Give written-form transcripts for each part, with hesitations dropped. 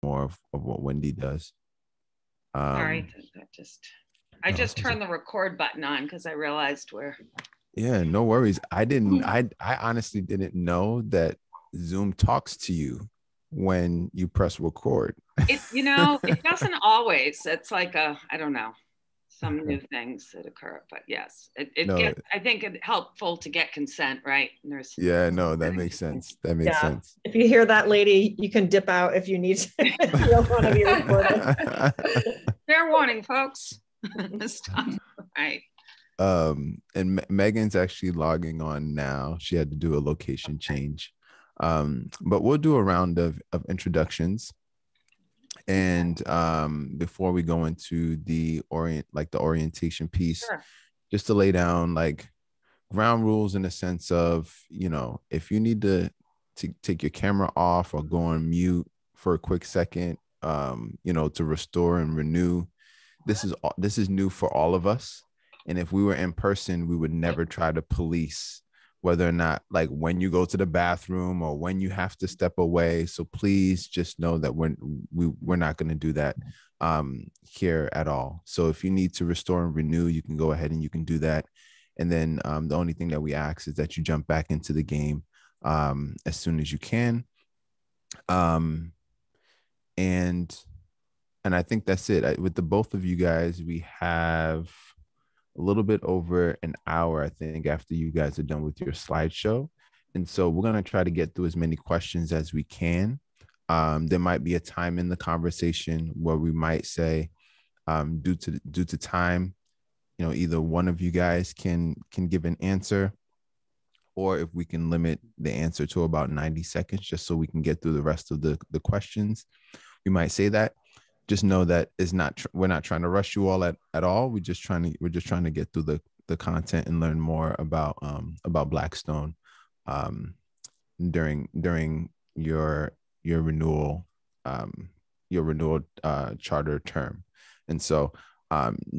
more of what Wendy does. Sorry, I No, just turned the record button on because I realized yeah, no worries. I honestly didn't know that Zoom talks to you when you press record. it doesn't always. It's like I don't know, some new things that occur. But yes, it No, gets, I think it's helpful to get consent, right? And yeah, no, that makes sense. That makes Yeah. sense. If you hear that, lady, you can dip out if you need to. If you don't want to be recorded. Fair warning, folks. This time, right. And Megan's actually logging on now. She had to do a location change. But we'll do a round of introductions. And before we go into the orientation piece, Sure. just to lay down like ground rules in the sense of, you know, if you need to take your camera off or go on mute for a quick second, you know, to restore and renew, this is new for all of us. And if we were in person, we would never try to police whether or not, like, when you go to the bathroom or when you have to step away. So please just know that we're not going to do that here at all. So if you need to restore and renew, you can go ahead and you can do that. And then the only thing that we ask is that you jump back into the game as soon as you can. And I think that's it. With the both of you guys, we have a little bit over an hour, I think, after you guys are done with your slideshow. And so we're going to try to get through as many questions as we can. There might be a time in the conversation where we might say, due to time, you know, either one of you guys can give an answer, or if we can limit the answer to about 90 seconds, just so we can get through the rest of the questions, we might say that. Just know that we're not trying to rush you all at all. We're just trying to get through the content and learn more about Blackstone during your renewal charter term. And so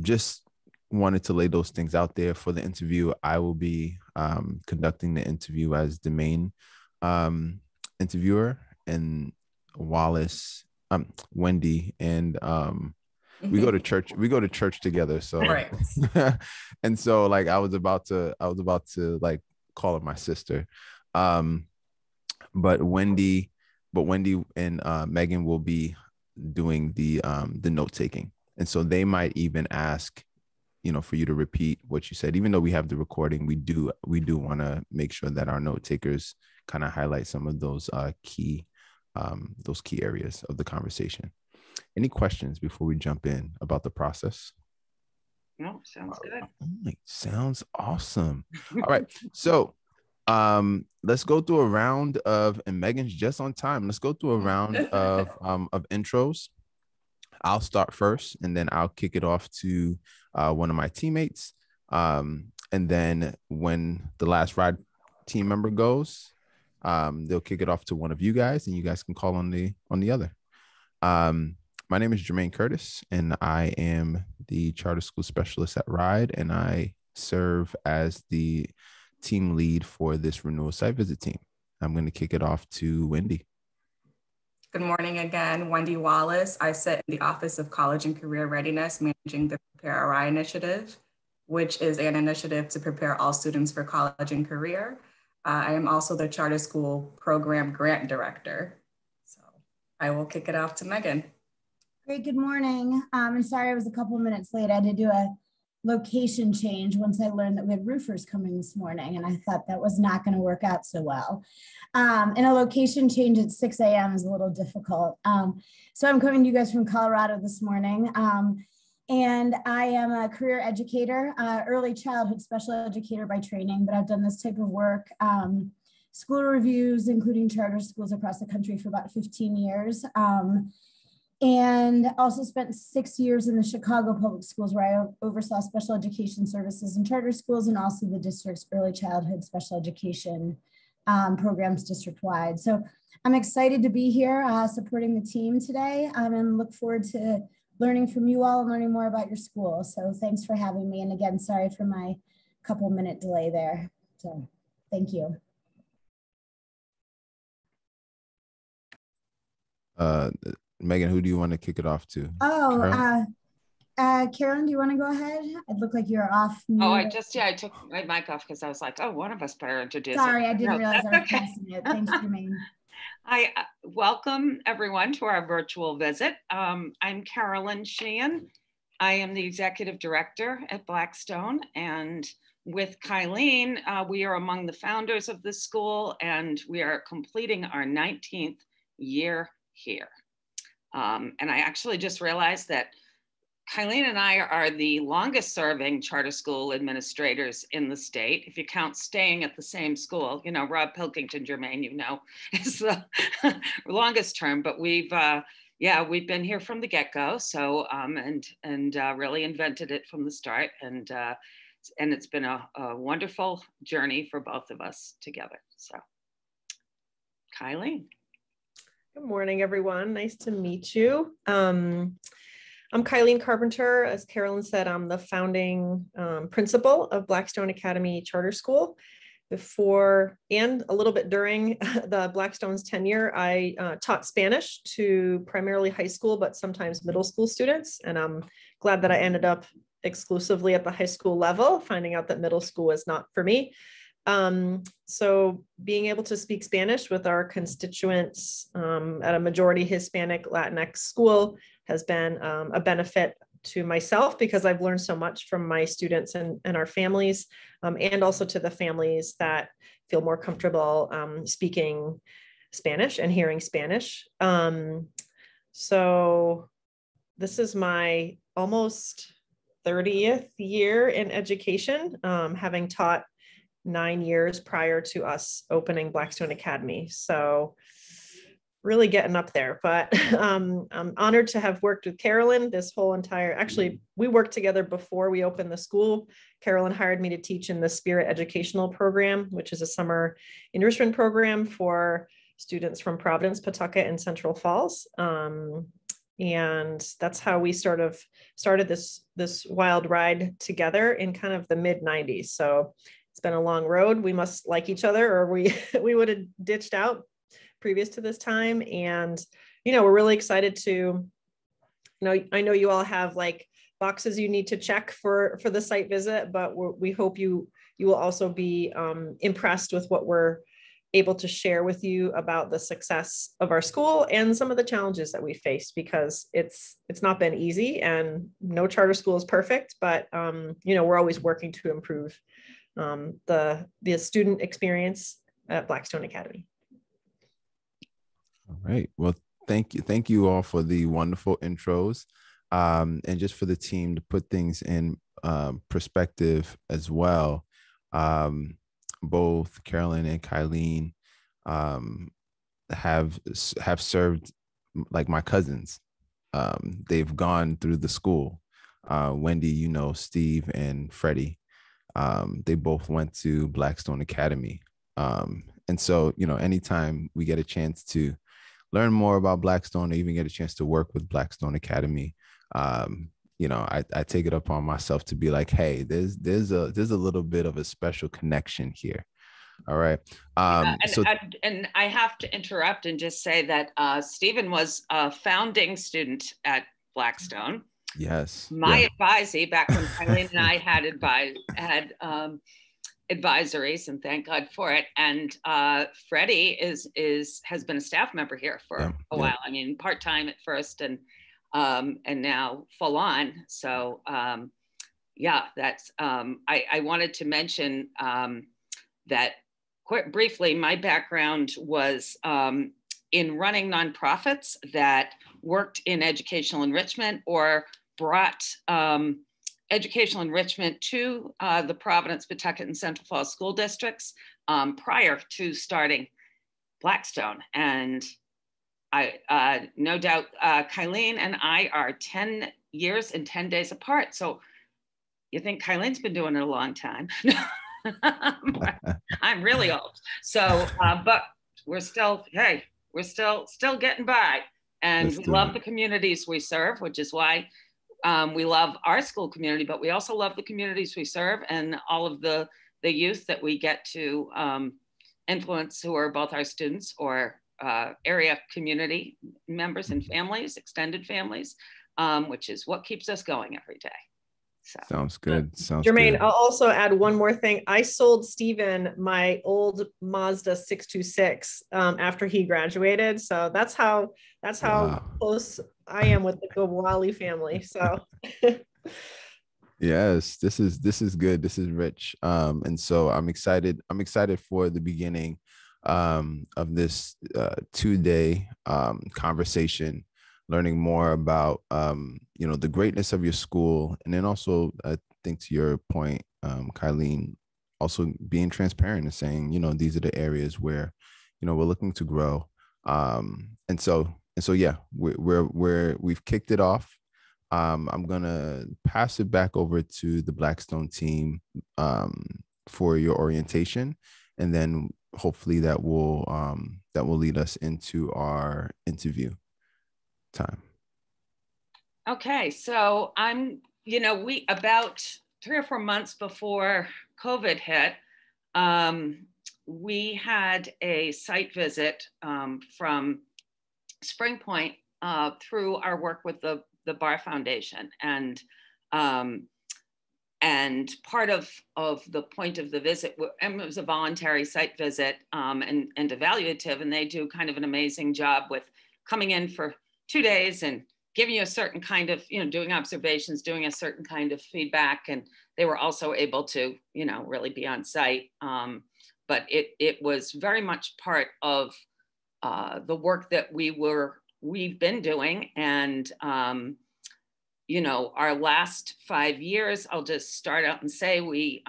just wanted to lay those things out there. For the interview, I will be conducting the interview as the main interviewer, and Wendy and we go to church together. So Right. and so like I was about to like call her my sister. But Wendy and Megan will be doing the note taking. And so they might even ask, you know, for you to repeat what you said. Even though we have the recording, we do want to make sure that our note takers kind of highlight some of those key areas of the conversation. Any questions before we jump in about the process? No, sounds good. Right. Sounds awesome. All right. So let's go through a round of, and Megan's just on time. Let's go through a round of intros. I'll start first, and then I'll kick it off to one of my teammates. And then when the last ride team member goes, they'll kick it off to one of you guys, and you guys can call on the other. My name is Jermaine Curtis, and I am the charter school specialist at RIDE, and I serve as the team lead for this renewal site visit team. I'm going to kick it off to Wendy. Good morning again, Wendy Wallace. I sit in the Office of College and Career Readiness, managing the Prepare RI initiative, which is an initiative to prepare all students for college and career. I am also the charter school program grant director. So I will kick it off to Megan. Great, good morning. I'm sorry I was a couple of minutes late. I had to do a location change once I learned that we had roofers coming this morning, and I thought that was not going to work out so well. And a location change at 6 a.m. is a little difficult. So I'm coming to you guys from Colorado this morning. And I am a career educator, early childhood special educator by training, but I've done this type of work, school reviews, including charter schools across the country for about 15 years. And also spent 6 years in the Chicago public schools, where I oversaw special education services and charter schools, and also the district's early childhood special education programs district-wide. So I'm excited to be here supporting the team today, and look forward to learning from you all and learning more about your school. So thanks for having me. And again, sorry for my couple-minute delay there. So thank you. Megan, who do you want to kick it off to? Oh, Carol? Carolyn, do you want to go ahead? It looked like you're off mute. Oh, I took my mic off because I was like, oh, one of us better introduce. Sorry, I didn't realize I was okay. passing it. Thanks, Jermaine. I welcome everyone to our virtual visit. I'm Carolyn Sheehan. I am the executive director at Blackstone, and with Kylene, we are among the founders of this school, and we are completing our 19th year here. And I actually just realized that Kylene and I are the longest serving charter school administrators in the state. If you count staying at the same school, you know, Rob Pilkington, Jermaine, you know, is the longest term, but we've been here from the get-go. So, and really invented it from the start. And it's been a wonderful journey for both of us together. So, Kylene. Good morning, everyone. Nice to meet you. I'm Kylene Carpenter. As Carolyn said, I'm the founding principal of Blackstone Academy Charter School. Before and a little bit during the Blackstone's tenure, I taught Spanish to primarily high school, but sometimes middle school students. And I'm glad that I ended up exclusively at the high school level, finding out that middle school is not for me. So being able to speak Spanish with our constituents at a majority Hispanic Latinx school has been a benefit to myself because I've learned so much from my students and our families, and also to the families that feel more comfortable speaking Spanish and hearing Spanish. So this is my almost 30th year in education, having taught 9 years prior to us opening Blackstone Academy. So really getting up there, but I'm honored to have worked with Carolyn this whole actually, we worked together before we opened the school. Carolyn hired me to teach in the Spirit Educational Program, which is a summer enrichment program for students from Providence, Pawtucket, and Central Falls. And that's how we sort of started this wild ride together in kind of the mid 90s. So it's been a long road. We must like each other or we would have ditched out previous to this time. And, you know, we're really excited to, you know, I know you all have like boxes you need to check for the site visit, but we hope you will also be impressed with what we're able to share with you about the success of our school and some of the challenges that we faced, because it's not been easy and no charter school is perfect, but, you know, we're always working to improve the student experience at Blackstone Academy. All right. Well, thank you all for the wonderful intros, and just for the team to put things in perspective as well. Both Carolyn and Kylene have served like my cousins. They've gone through the school. Wendy, you know, Steve and Freddie, they both went to Blackstone Academy. And so, you know, anytime we get a chance to learn more about Blackstone or even get a chance to work with Blackstone Academy, you know, I take it upon myself to be like, hey, there's a little bit of a special connection here. All right. And I have to interrupt and just say that Stephen was a founding student at Blackstone. Yes. My advisee back when Kylene and I had advisories, and thank God for it. And Freddie has been a staff member here for a while. I mean, part-time at first and now full on. So that's I wanted to mention that quite briefly. My background was in running nonprofits that worked in educational enrichment or brought educational enrichment to the Providence, Pawtucket, and Central Falls school districts prior to starting Blackstone. And I, no doubt, Kylene and I are 10 years and 10 days apart. So you think Kylene's been doing it a long time. I'm really old. So, but we're still getting by. And we love the communities we serve, which is why we love our school community, but we also love the communities we serve and all of the youth that we get to influence, who are both our students or area community members and families, extended families, which is what keeps us going every day. So. Sounds good. Sounds Jermaine, good. I'll also add one more thing. I sold Steven my old Mazda 626 after he graduated. So that's how Wow. close I am with the Gowali family. So Yes, this is good. This is rich. And so I'm excited. I'm excited for the beginning of this 2-day conversation, learning more about the greatness of your school, and then also I think to your point, Kylene, also being transparent and saying, these are the areas where we're looking to grow. And so yeah, we've kicked it off. I'm gonna pass it back over to the Blackstone team for your orientation, and then hopefully that will lead us into our interview time. Okay, so we about 3 or 4 months before COVID hit, we had a site visit from Spring Point through our work with the Bar Foundation, and part of the point of the visit, and it was a voluntary site visit and evaluative, and they do kind of an amazing job with coming in for 2 days and giving you a certain kind of, doing observations, doing a certain kind of feedback, and they were also able to, really be on site. But it was very much part of the work that we've been doing. And, our last 5 years, I'll just start out and say we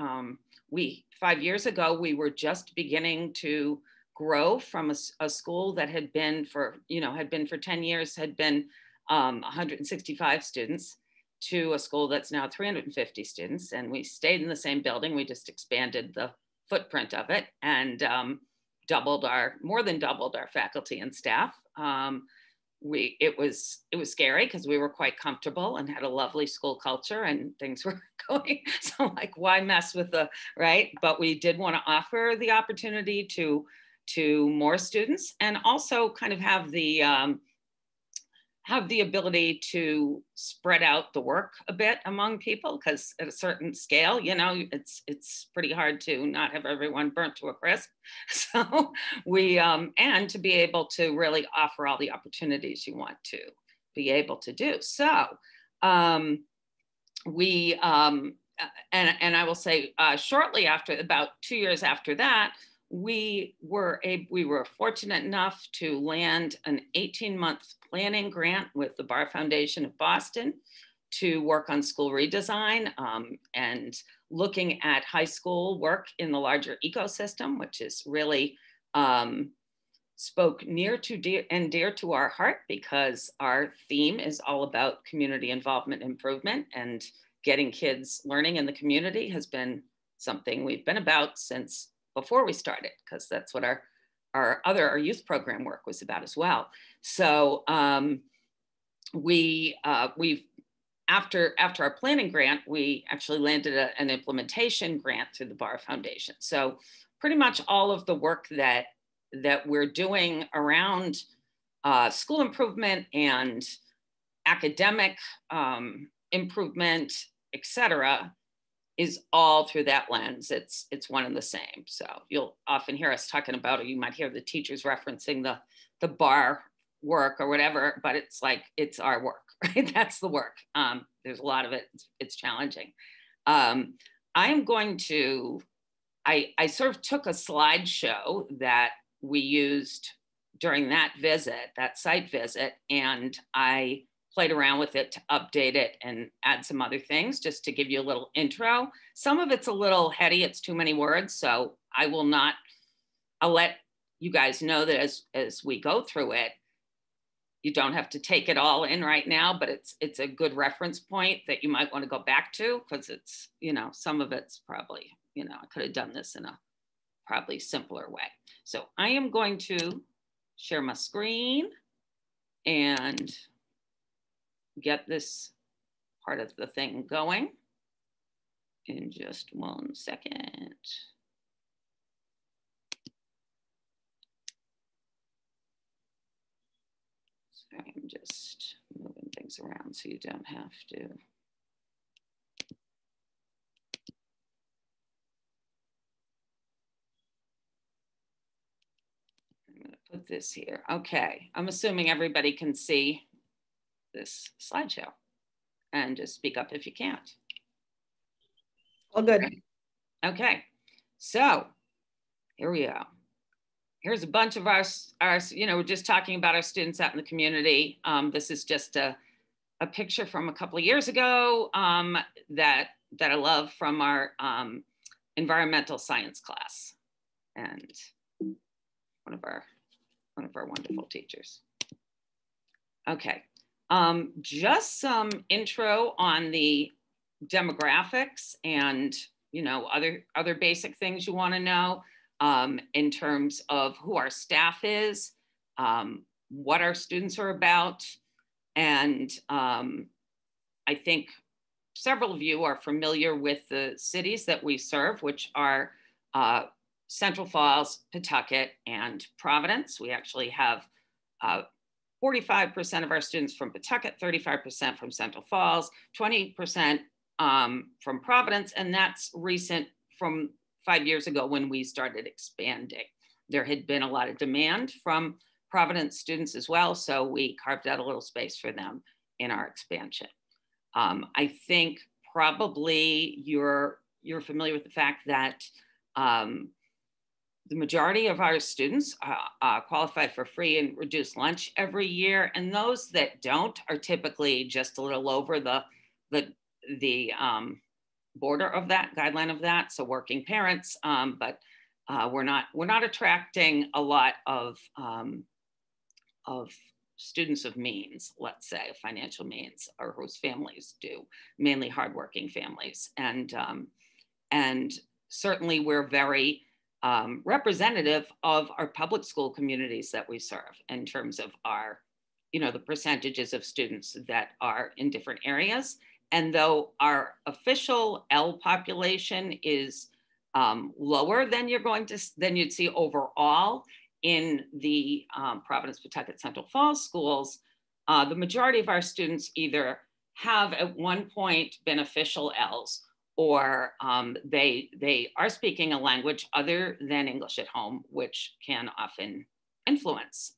5 years ago, we were just beginning to grow from a school that had been for 10 years, had been 165 students, to a school that's now 350 students. And we stayed in the same building. We just expanded the footprint of it, and more than doubled our faculty and staff. It was scary because we were quite comfortable and had a lovely school culture, and things were going. So why mess with right? But we did want to offer the opportunity to more students, and also kind of have the ability to spread out the work a bit among people, because at a certain scale, it's pretty hard to not have everyone burnt to a crisp. So we, and to be able to really offer all the opportunities you want to be able to do. So we, and I will say shortly after, about 2 years after that, we were fortunate enough to land an 18-month planning grant with the Bar Foundation of Boston to work on school redesign and looking at high school work in the larger ecosystem, which is really spoke near to dear to our heart, because our theme is all about community involvement improvement, and getting kids learning in the community has been something we've been about since before we started, because that's what our youth program work was about as well. So we've after our planning grant, we actually landed an implementation grant through the Bar Foundation. So pretty much all of the work that we're doing around school improvement and academic improvement, et cetera, is all through that lens. It's one and the same. So you'll often hear us talking about, or you might hear the teachers referencing the bar work or whatever, but it's our work, right? That's the work. There's a lot of it. It's challenging. I sort of took a slideshow that we used during that site visit, and I played around with it to update it and add some other things just to give you a little intro. Some of it's a little heady, it's too many words, so I'll let you guys know that as we go through it, you don't have to take it all in right now, but it's a good reference point that you might want to go back to, because it's, some of it's probably, I could have done this in a probably simpler way. So I am going to share my screen and get this part of the thing going in just 1 second. I'm just moving things around so you don't have to. I'm going to put this here. Okay, I'm assuming everybody can see this slideshow, and just speak up if you can't. All good. Okay, so here we go. Here's a bunch of our, we're just talking about our students out in the community. This is just a picture from a couple of years ago that I love from our environmental science class, and one of our wonderful teachers. Okay, just some intro on the demographics and other basic things you want to know in terms of who our staff is, what our students are about, and I think several of you are familiar with the cities that we serve, which are Central Falls, Pawtucket, and Providence. We actually have 45% of our students from Pawtucket, 35% from Central Falls, 20% from Providence, and that's recent from 5 years ago when we started expanding. There had been a lot of demand from Providence students as well, so we carved out a little space for them in our expansion. I think probably you're familiar with the fact that the majority of our students qualify for free and reduced lunch every year, and those that don't are typically just a little over the border of that, guideline of that, so working parents, but we're not attracting a lot of students of means, let's say, financial means, or whose families do, mainly hardworking families, and certainly we're very representative of our public school communities that we serve in terms of our, the percentages of students that are in different areas. And though our official L population is lower than you'd see overall in the Providence, Pawtucket, Central Falls schools, the majority of our students either have at one point been official Ls, or they are speaking a language other than English at home, which can often influence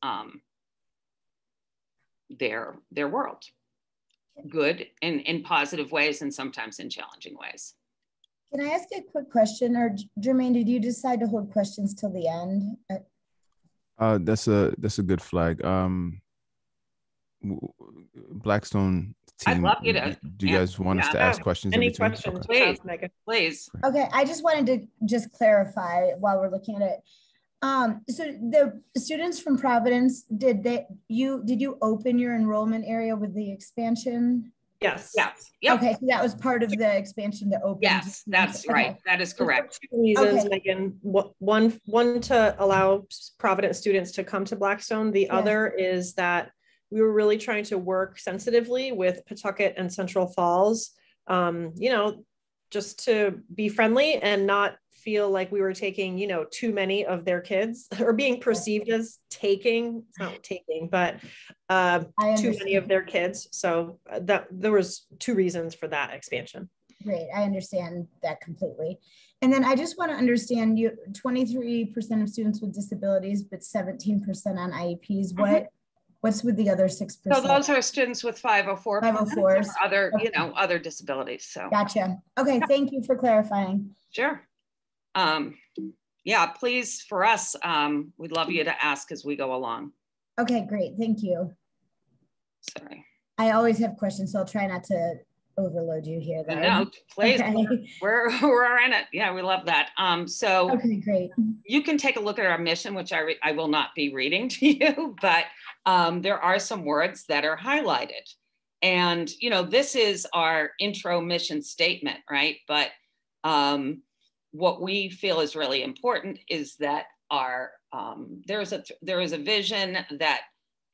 their world. Good in positive ways and sometimes in challenging ways. Can I ask a quick question? Or Jermaine, did you decide to hold questions till the end? That's a good flag. Blackstone team, I'd love you to. Do you guys want us to ask questions? Any in between? questions? Okay. Please, Megan. please. Okay, I just wanted to just clarify while we're looking at it. So the students from Providence, did you open your enrollment area with the expansion? Yes. Yes. Yep. Okay, so that was part of the expansion to open. Yes, that's right. Okay. That is correct. Two reasons, Okay. Megan. One to allow Providence students to come to Blackstone. The other is that we were really trying to work sensitively with Pawtucket and Central Falls, just to be friendly and not feel like we were taking, too many of their kids, or being perceived as taking, it's not taking, but too many of their kids. So that there was two reasons for that expansion. Great, I understand that completely. And then I just want to understand, you 23% of students with disabilities, but 17% on IEPs. What's with the other 6%? So those are students with 504 504s. Other, other disabilities. So gotcha. Okay, thank you for clarifying. Sure. Yeah, please, for us, we'd love you to ask as we go along. Okay, great. Thank you. Sorry. I always have questions, so I'll try not to overload you here. Then. No, please. Okay. We're in it. Yeah, we love that. So okay, great. You can take a look at our mission, which I will not be reading to you, but there are some words that are highlighted. And, this is our intro mission statement, right? But what we feel is really important is that there is a vision that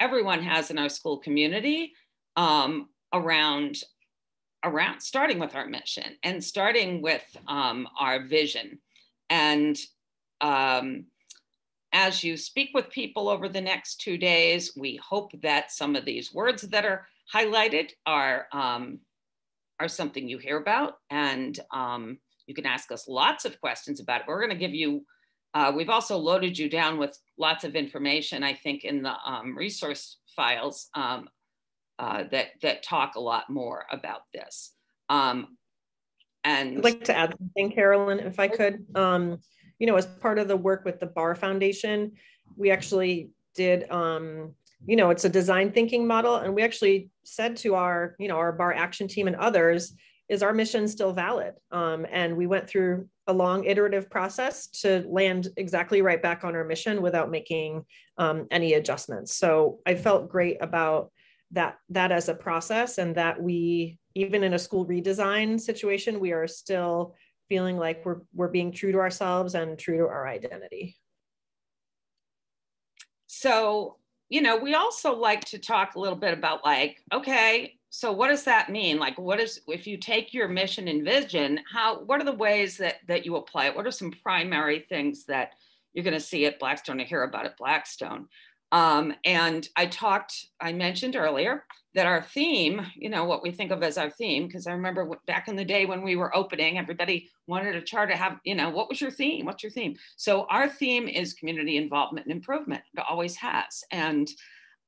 everyone has in our school community around starting with our mission and starting with our vision, and as you speak with people over the next 2 days, we hope that some of these words that are highlighted are something you hear about, and you can ask us lots of questions about it. We're going to give you, we've also loaded you down with lots of information, I think, in the resource files that talk a lot more about this. And I'd like to add something, Carolyn, if I could. You know, as part of the work with the Bar Foundation, we actually did, you know, it's a design thinking model. And we actually said to our, you know, our bar action team and others, is our mission still valid? And we went through a long iterative process to land exactly right back on our mission without making any adjustments. So I felt great about that as a process, and that we, even in a school redesign situation, we are still feeling like we're being true to ourselves and true to our identity. So, you know, we also like to talk a little bit about, like, okay, so what does that mean? Like, what is, if you take your mission and vision, what are the ways that you apply it? What are some primary things that you're going to see at Blackstone or hear about at Blackstone? And I mentioned earlier that our theme, you know, what we think of as our theme, because I remember back in the day when we were opening, everybody wanted a chart to have, you know, what was your theme? What's your theme? So our theme is community involvement and improvement. It always has. And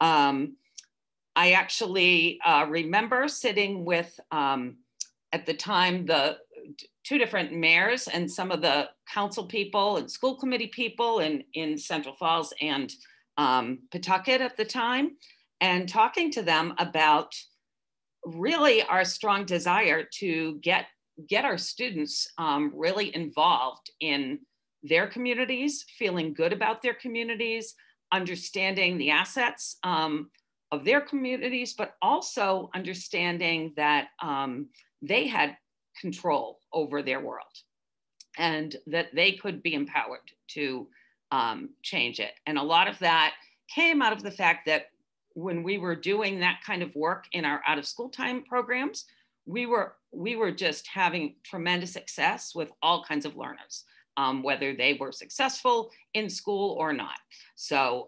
I actually remember sitting with, at the time, the two different mayors and some of the council people and school committee people in Central Falls and Pawtucket at the time, and talking to them about really our strong desire to get our students really involved in their communities, feeling good about their communities, understanding the assets of their communities, but also understanding that they had control over their world and that they could be empowered to change it. And a lot of that came out of the fact that when we were doing that kind of work in our out of school time programs, we were just having tremendous success with all kinds of learners, whether they were successful in school or not. So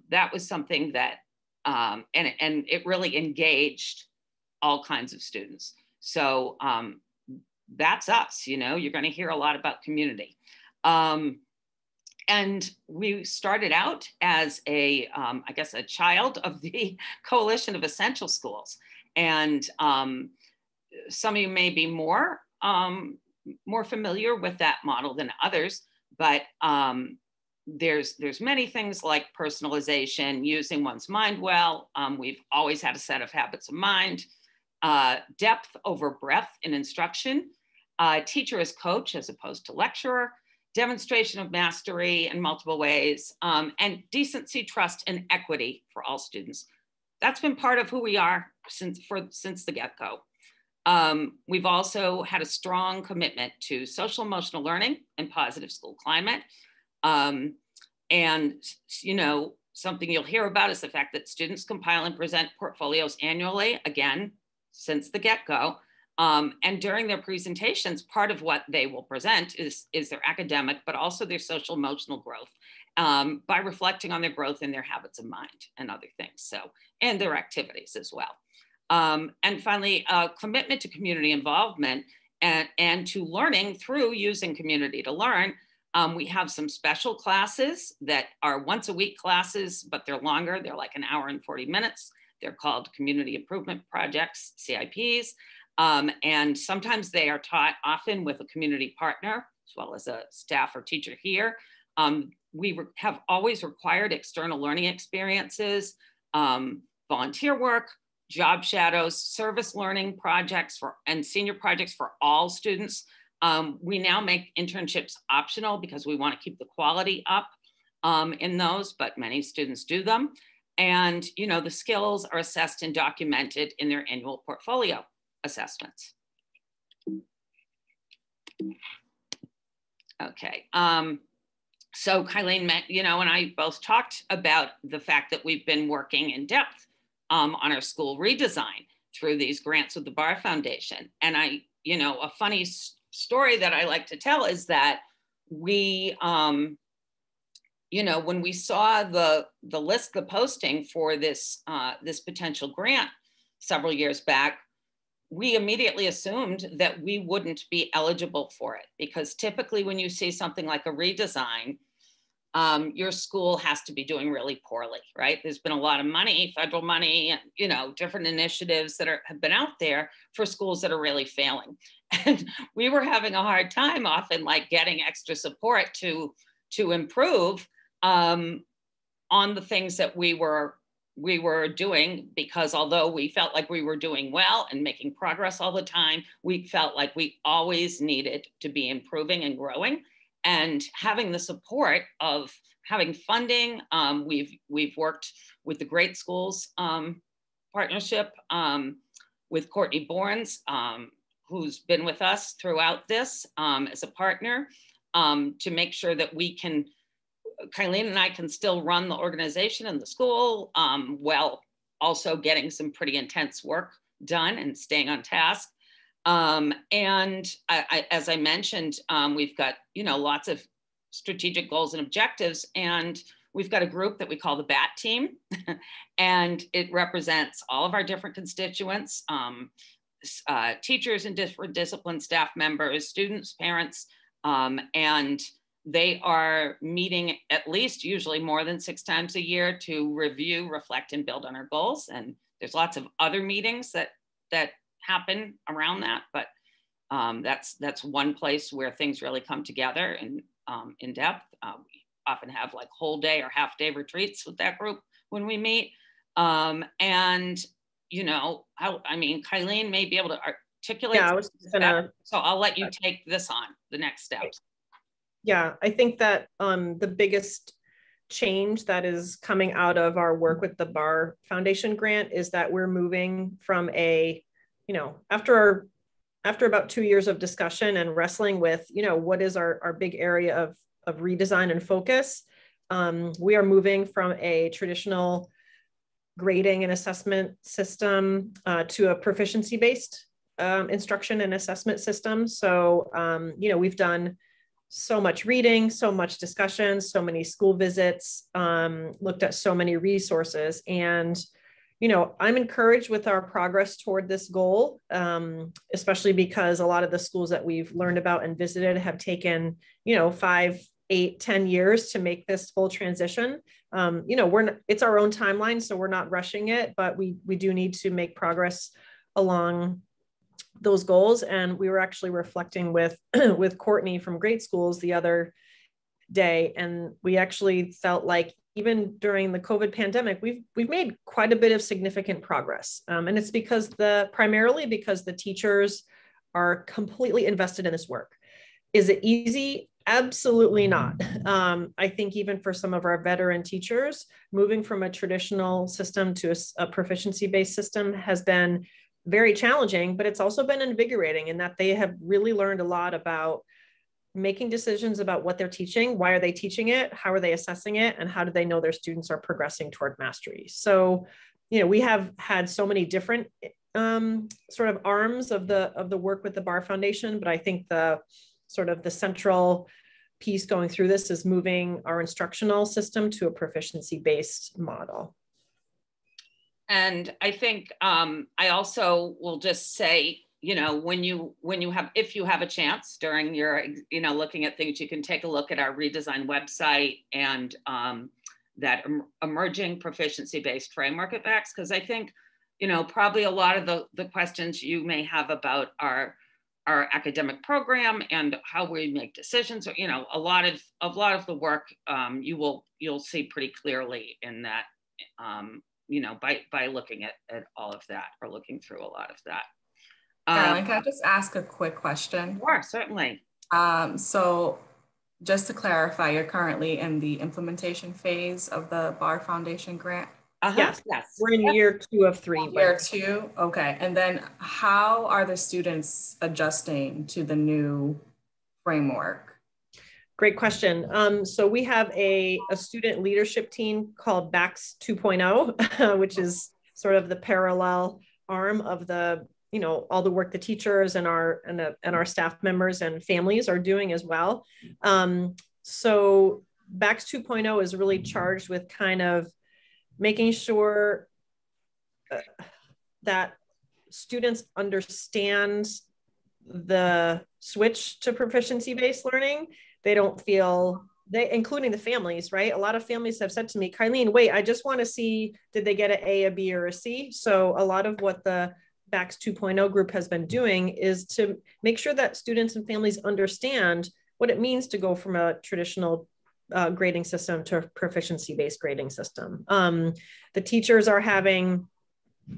that was something that, and it really engaged all kinds of students. So that's us, you know, you're going to hear a lot about community. And we started out as I guess, a child of the Coalition of Essential Schools. And some of you may be more familiar with that model than others, but there's many things like personalization, using one's mind well. We've always had a set of habits of mind, depth over breadth in instruction, teacher as coach as opposed to lecturer, demonstration of mastery in multiple ways, and decency, trust, and equity for all students. That's been part of who we are since the get-go. We've also had a strong commitment to social emotional learning and positive school climate. And, you know, something you'll hear about is the fact that students compile and present portfolios annually, again, since the get-go. And during their presentations, part of what they will present is their academic, but also their social emotional growth by reflecting on their growth in their habits of mind and other things. So, and their activities as well. And finally, commitment to community involvement and to learning through using community to learn. We have some special classes that are once a week classes, but they're longer. They're like an hour and 40 minutes. They're called Community Improvement Projects, CIPs. And sometimes they are taught often with a community partner, as well as a staff or teacher here. We have always required external learning experiences, volunteer work, job shadows, service learning projects and senior projects for all students. We now make internships optional because we want to keep the quality up in those, but many students do them. And, you know, the skills are assessed and documented in their annual portfolio assessments. Okay. So Kylene, you know, and I both talked about the fact that we've been working in depth on our school redesign through these grants with the Bar Foundation. And you know, a funny story that I like to tell is that we you know, when we saw the posting for this this potential grant several years back, we immediately assumed that we wouldn't be eligible for it, because typically when you see something like a redesign, your school has to be doing really poorly, right? There's been a lot of money, federal money, and, you know, different initiatives that have been out there for schools that are really failing. And we were having a hard time often, like, getting extra support to improve on the things that we were doing, because although we felt like we were doing well and making progress all the time, we felt like we always needed to be improving and growing. And having the support of having funding, we've worked with the Great Schools partnership with Courtney Borns, who's been with us throughout this as a partner, to make sure that we can, Kylene and I can still run the organization and the school while also getting some pretty intense work done and staying on task. And as I mentioned, we've got, you know, lots of strategic goals and objectives, and we've got a group that we call the BAT team, and it represents all of our different constituents, teachers in different disciplines, staff members, students, parents, and they are meeting at least usually more than 6 times a year to review, reflect, and build on our goals. And there's lots of other meetings that happen around that, but that's one place where things really come together and in depth. We often have like whole day or half day retreats with that group when we meet. And, you know, I mean, Kylene may be able to articulate. Yeah, I was gonna, so I'll let you take this on, the next steps. Yeah, I think that the biggest change that is coming out of our work with the Bar Foundation grant is that we're moving from a, you know, after about 2 years of discussion and wrestling with, you know, what is our big area of redesign and focus, we are moving from a traditional grading and assessment system to a proficiency-based instruction and assessment system. So, you know, we've done so much reading, so much discussion, so many school visits, looked at so many resources. And, you know, I'm encouraged with our progress toward this goal, especially because a lot of the schools that we've learned about and visited have taken, you know, 5, 8, 10 years to make this full transition. You know, it's our own timeline, so we're not rushing it, but we do need to make progress along those goals. And we were actually reflecting with Courtney from Great Schools the other day, and we actually felt like even during the COVID pandemic, we've made quite a bit of significant progress. And it's primarily because the teachers are completely invested in this work. Is it easy? Absolutely not. I think even for some of our veteran teachers, moving from a traditional system to a proficiency-based system has been very challenging, but it's also been invigorating in that they have really learned a lot about making decisions about what they're teaching, why are they teaching it, how are they assessing it, and how do they know their students are progressing toward mastery. So, you know, we have had so many different sort of arms of the work with the Bar Foundation, but I think the central piece going through this is moving our instructional system to a proficiency-based model. And I think I also will just say, you know, if you have a chance during your, you know, looking at things, you can take a look at our redesign website and that emerging proficiency-based framework at Bacs, because I think, you know, probably a lot of the questions you may have about our academic program and how we make decisions, or, you know, a lot of the work you'll see pretty clearly in that, you know, by looking at all of that, or looking through a lot of that. Carolyn, can I just ask a quick question? Sure, certainly. So just to clarify, you're currently in the implementation phase of the Bar Foundation grant? Yes. We're in year 2 of 3. Year 2, okay. And then how are the students adjusting to the new framework? Great question. So we have a student leadership team called Bacs 2.0, which is sort of the parallel arm of the, you know, all the work the teachers and our staff members and families are doing as well. So Bacs 2.0 is really charged with kind of making sure that students understand the switch to proficiency-based learning. They don't feel, including the families, right? A lot of families have said to me, Kylene, wait, I just want to see, did they get an A, a B, or a C? So a lot of what the Bacs 2.0 group has been doing is to make sure that students and families understand what it means to go from a traditional grading system to a proficiency-based grading system. The teachers are having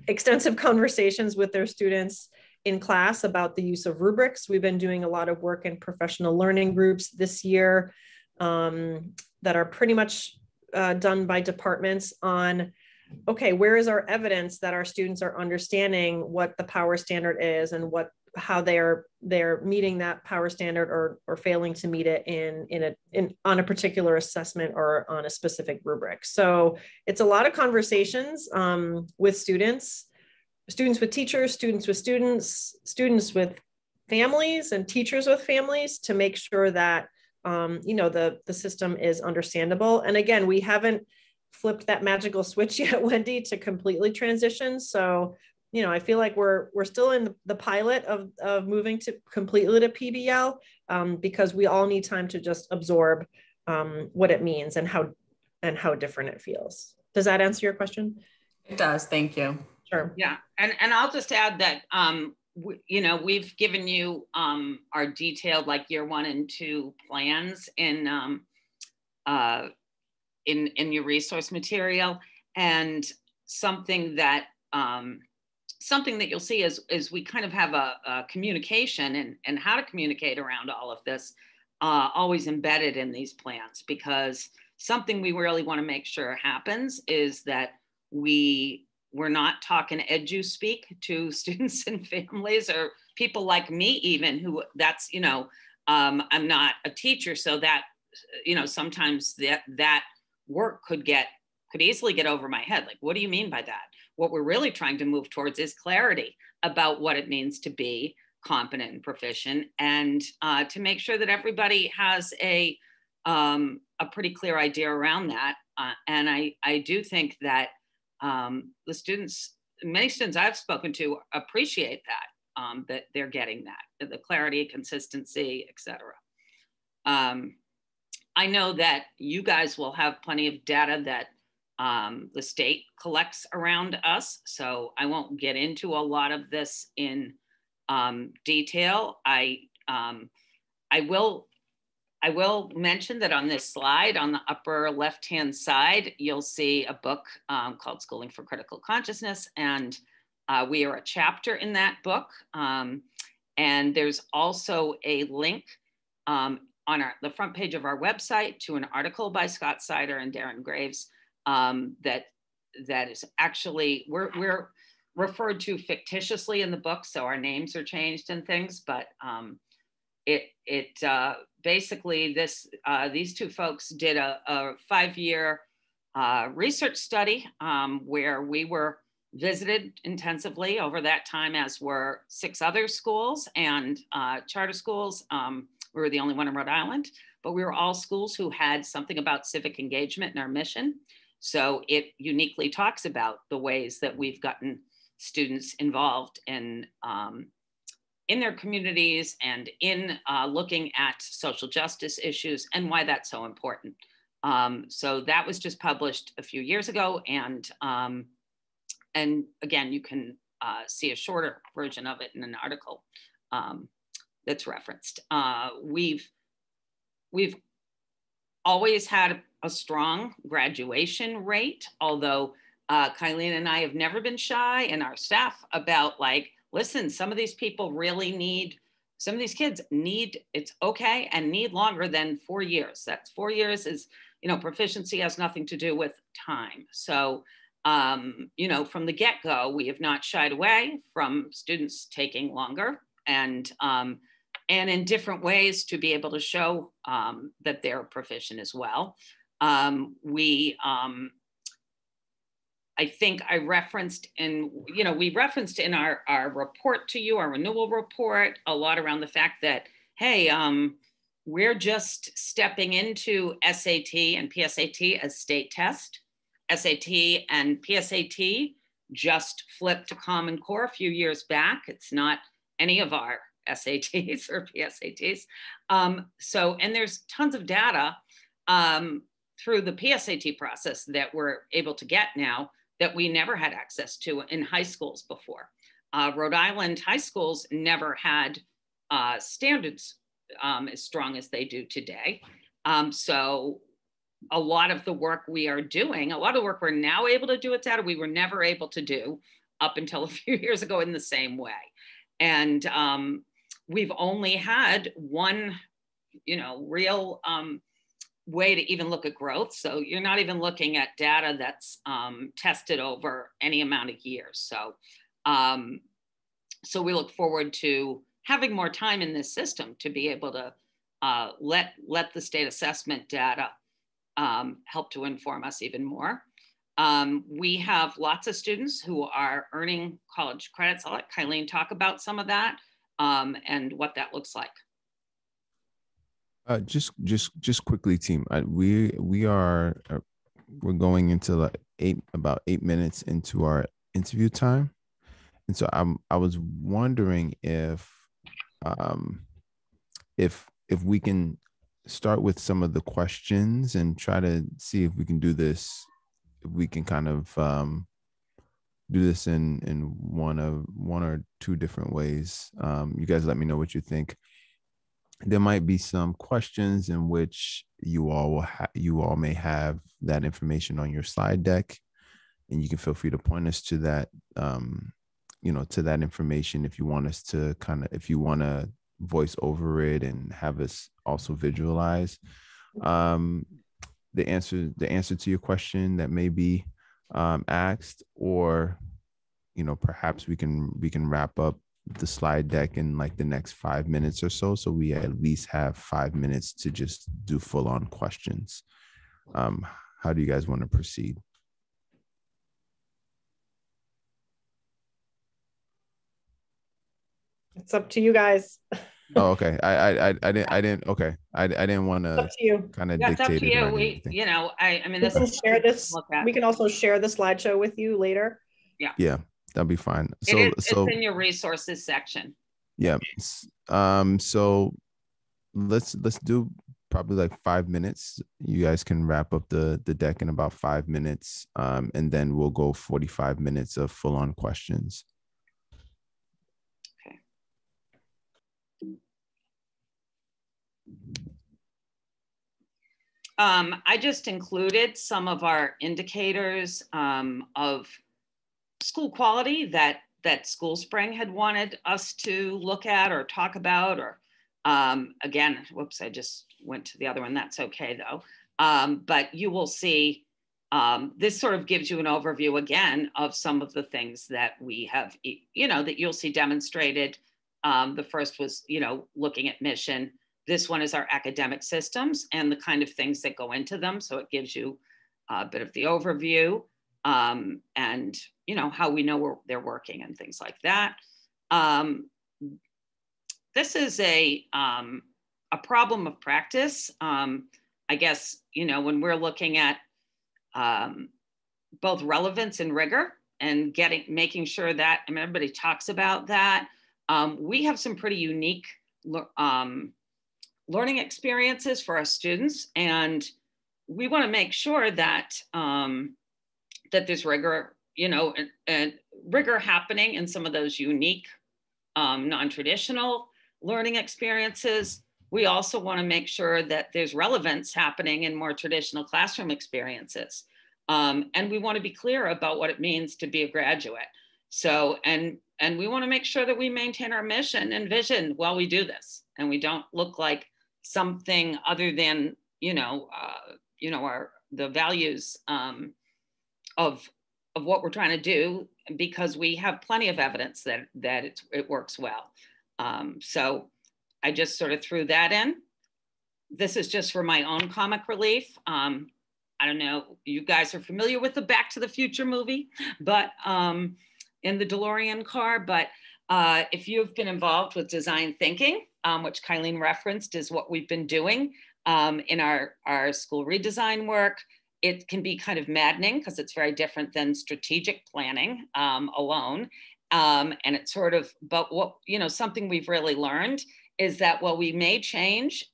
extensive conversations with their students in class about the use of rubrics. We've been doing a lot of work in professional learning groups this year that are pretty much done by departments on, okay, where is our evidence that our students are understanding what the power standard is and how they're meeting that power standard or failing to meet it on a particular assessment or on a specific rubric. So it's a lot of conversations with students with teachers, students with students, students with families, and teachers with families to make sure that the system is understandable. And again, we haven't flipped that magical switch yet, Wendy, to completely transition. So I feel like we're still in the pilot of moving to completely to PBL because we all need time to just absorb what it means and how different it feels. Does that answer your question? It does. Thank you. Sure. Yeah, and I'll just add that we've given you our detailed like year 1 and 2 plans in your resource material, and something that you'll see is we kind of have a communication and how to communicate around all of this always embedded in these plans, because something we really want to make sure happens is that we're not talking edu speak to students and families or people like me even who that's, I'm not a teacher. So that, sometimes that work could easily get over my head. Like, what do you mean by that? What we're really trying to move towards is clarity about what it means to be competent and proficient, and to make sure that everybody has a pretty clear idea around that. And I do think that the students, many students I've spoken to appreciate that, that they're getting that, the clarity, consistency, etc. I know that you guys will have plenty of data that the state collects around us, so I won't get into a lot of this in detail. I will mention that on this slide, on the upper left-hand side, you'll see a book called Schooling for Critical Consciousness, and we are a chapter in that book. And there's also a link on the front page of our website to an article by Scott Sider and Darren Graves that is actually, we're referred to fictitiously in the book, so our names are changed and things, but basically these two folks did a 5-year research study where we were visited intensively over that time, as were 6 other schools and charter schools. We were the only one in Rhode Island, but we were all schools who had something about civic engagement in our mission. So it uniquely talks about the ways that we've gotten students involved in their communities and in looking at social justice issues and why that's so important. So that was just published a few years ago. And again, you can see a shorter version of it in an article that's referenced. We've always had a strong graduation rate, although Kylene and I have never been shy, and our staff, about like, listen, some of these people really need, some of these kids need, it's okay, and need longer than 4 years. That's 4 years is, proficiency has nothing to do with time. So, from the get-go, we have not shied away from students taking longer and in different ways to be able to show that they're proficient as well. I think I referenced we referenced in our report to you, our renewal report, a lot around the fact that, hey, we're just stepping into SAT and PSAT as state test. SAT and PSAT just flipped to Common Core a few years back. It's not any of our SATs or PSATs. And there's tons of data through the PSAT process that we're able to get now that we never had access to in high schools before. Rhode Island high schools never had standards as strong as they do today. So a lot of the work we are doing, a lot of the work we're now able to do with data, we were never able to do up until a few years ago in the same way. And we've only had one, real way to even look at growth. So you're not even looking at data that's tested over any amount of years. So we look forward to having more time in this system to be able to let the state assessment data help to inform us even more. We have lots of students who are earning college credits. I'll let Kylene talk about some of that and what that looks like. Just quickly, team. We're going into about 8 minutes into our interview time, and so I was wondering if we can start with some of the questions and try to see if we can do this. If we can kind of do this in one or two different ways. You guys let me know what you think. There might be some questions in which you all may have that information on your slide deck, and you can feel free to point us to that, to that information if you want us to if you want to voice over it and have us also visualize the answer to your question that may be asked, or perhaps we can wrap up the slide deck in like the next 5 minutes or so we at least have 5 minutes to just do full-on questions. How do you guys want to proceed? It's up to you guys. Oh, okay. I didn't okay. I didn't want to kind of dictate it's up to you. This is share this. We can also share the slideshow with you later. Yeah, that'll be fine. It's in your resources section. Yeah. So let's do probably like 5 minutes. You guys can wrap up the deck in about 5 minutes, and then we'll go 45 minutes of full-on questions. I just included some of our indicators of school quality that School Spring had wanted us to look at or talk about, or again, whoops, I just went to the other one. That's okay though. But you will see, this sort of gives you an overview again of some of the things that we have, that you'll see demonstrated. The first was, looking at mission. This one is our academic systems and the kind of things that go into them. So it gives you a bit of the overview and, how we know they're working and things like that. This is a problem of practice. I guess, when we're looking at both relevance and rigor and making sure that, everybody talks about that. We have some pretty unique learning experiences for our students, and we want to make sure that that there's rigor, and rigor happening in some of those unique, non-traditional learning experiences. We also want to make sure that there's relevance happening in more traditional classroom experiences, and we want to be clear about what it means to be a graduate. So, and we want to make sure that we maintain our mission and vision while we do this, and we don't look like something other than the values of what we're trying to do, because we have plenty of evidence that it works well. So I just sort of threw that in. This is just for my own comic relief. I don't know, you guys are familiar with the Back to the Future movie, but in the DeLorean car, but If you've been involved with design thinking, which Kylene referenced, is what we've been doing in our school redesign work. It can be kind of maddening because it's very different than strategic planning alone. And it's sort of, but what, something we've really learned is that while we may change,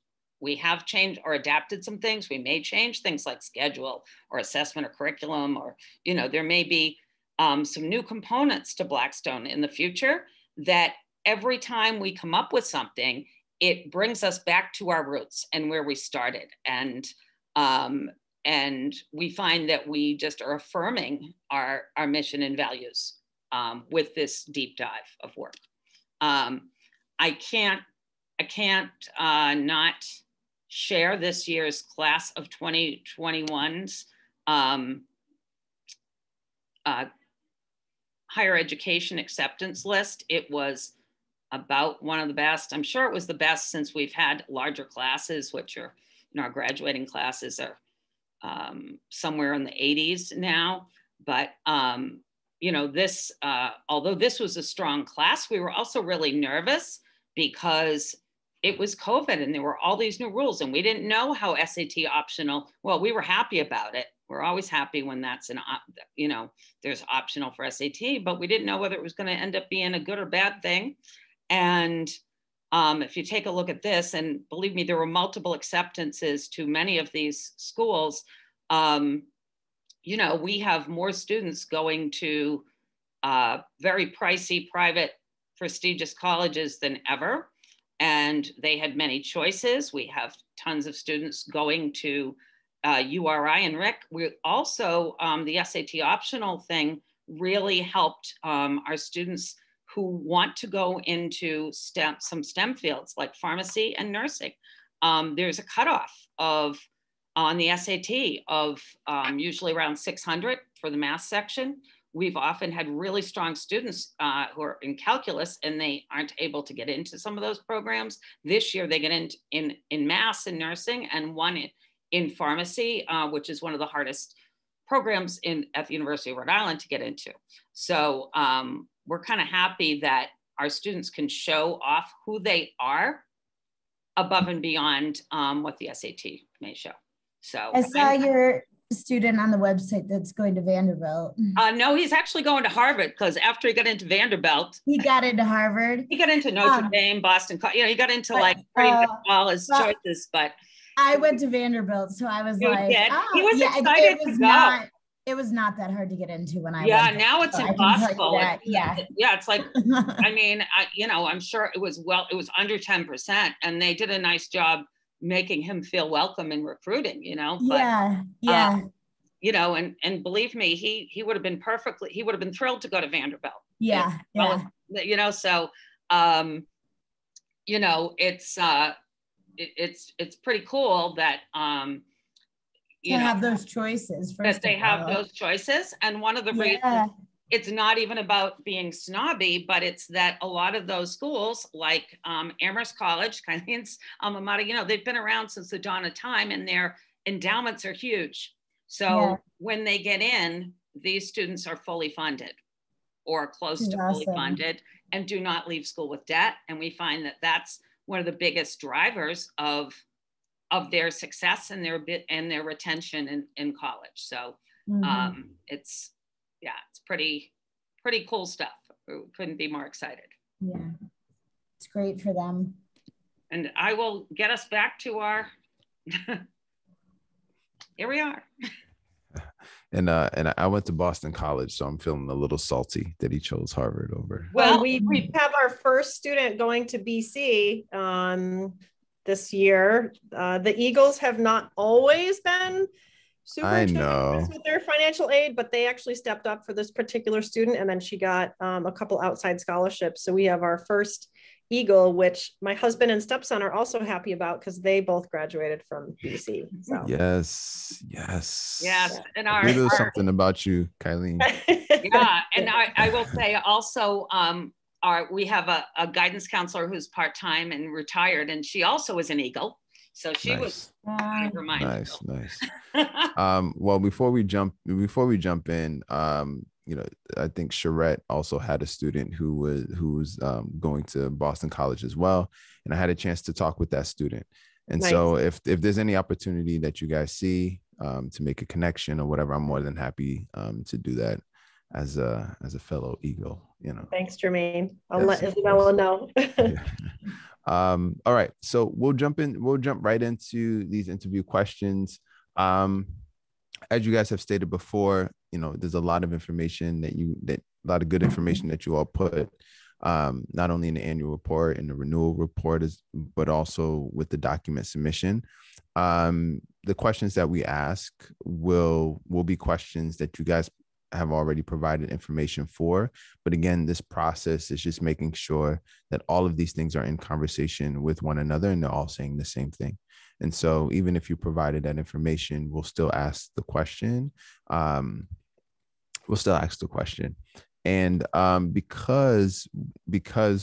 we have changed or adapted some things, we may change things like schedule or assessment or curriculum, or, there may be some new components to Blackstone in the future that every time we come up with something, it brings us back to our roots and where we started. And we find that we just are affirming our mission and values with this deep dive of work. I can't not share this year's class of 2021's higher education acceptance list. It was about one of the best. I'm sure it was the best since we've had larger classes, which are, our graduating classes are somewhere in the 80s now. But, this, although this was a strong class, we were also really nervous because it was COVID and there were all these new rules and we didn't know how SAT optional, well, we were happy about it. We're always happy when that's there's optional for SAT, but we didn't know whether it was going to end up being a good or bad thing. And if you take a look at this, and believe me, there were multiple acceptances to many of these schools. We have more students going to very pricey, private, prestigious colleges than ever. And they had many choices. We have tons of students going to URI and Rick. We also, the SAT optional thing really helped our students who want to go into some STEM fields like pharmacy and nursing. There's a cutoff on the SAT of usually around 600 for the math section. We've often had really strong students who are in calculus and they aren't able to get into some of those programs. This year they get in math and nursing, and one in pharmacy, which is one of the hardest programs at the University of Rhode Island to get into. So we're kind of happy that our students can show off who they are above and beyond what the SAT may show. So I saw your student on the website that's going to Vanderbilt. No, he's actually going to Harvard, because after he got into Vanderbilt, he got into Harvard. He got into Notre Dame, Boston. He got into pretty much all his choices. But I went to Vanderbilt, so I was he like, he was excited to go. It was not that hard to get into when I went. Yeah, now it's impossible. Yeah, it's like, I mean, I'm sure it was under 10%, and they did a nice job making him feel welcome in recruiting, But, and believe me, he would have been thrilled to go to Vanderbilt. Yeah. So, it's pretty cool that, have those choices. That they have those choices. And one of the reasons, it's not even about being snobby, but it's that a lot of those schools, like Amherst College, Kylene's alma mater, they've been around since the dawn of time, and their endowments are huge. So when they get in, these students are fully funded or close to fully funded and do not leave school with debt. And we find that that's one of the biggest drivers of their success and their retention in college. So it's pretty cool stuff. We couldn't be more excited. Yeah, it's great for them. And I will get us back to our, here we are. And I went to Boston College, so I'm feeling a little salty that he chose Harvard over. Well, we have our first student going to BC this year. The Eagles have not always been super generous with their financial aid, but they actually stepped up for this particular student, and then she got a couple outside scholarships. So we have our first Eagle, which my husband and stepson are also happy about because they both graduated from BC. So yes. And there's something about you, Kylene. Yeah, and I will say also, we have a guidance counselor who's part-time and retired, and she also is an Eagle. So she was nice. Well, before we jump in, you know, I think Charette also had a student who was going to Boston College as well, and I had a chance to talk with that student. And Nice. so if there's any opportunity that you guys see to make a connection or whatever, I'm more than happy to do that as a fellow Eagle, you know. Thanks, Jermaine. I'll Yes, let of Isabella course. know. Yeah. All right, so we'll jump right into these interview questions. As you guys have stated before, you know, there's a lot of information a lot of good information that you all put, not only in the annual report and the renewal report, but also with the document submission. The questions that we ask will be questions that you guys have already provided information for. But again, this process is just making sure that all of these things are in conversation with one another and they're all saying the same thing. And so even if you provided that information, we'll still ask the question. And because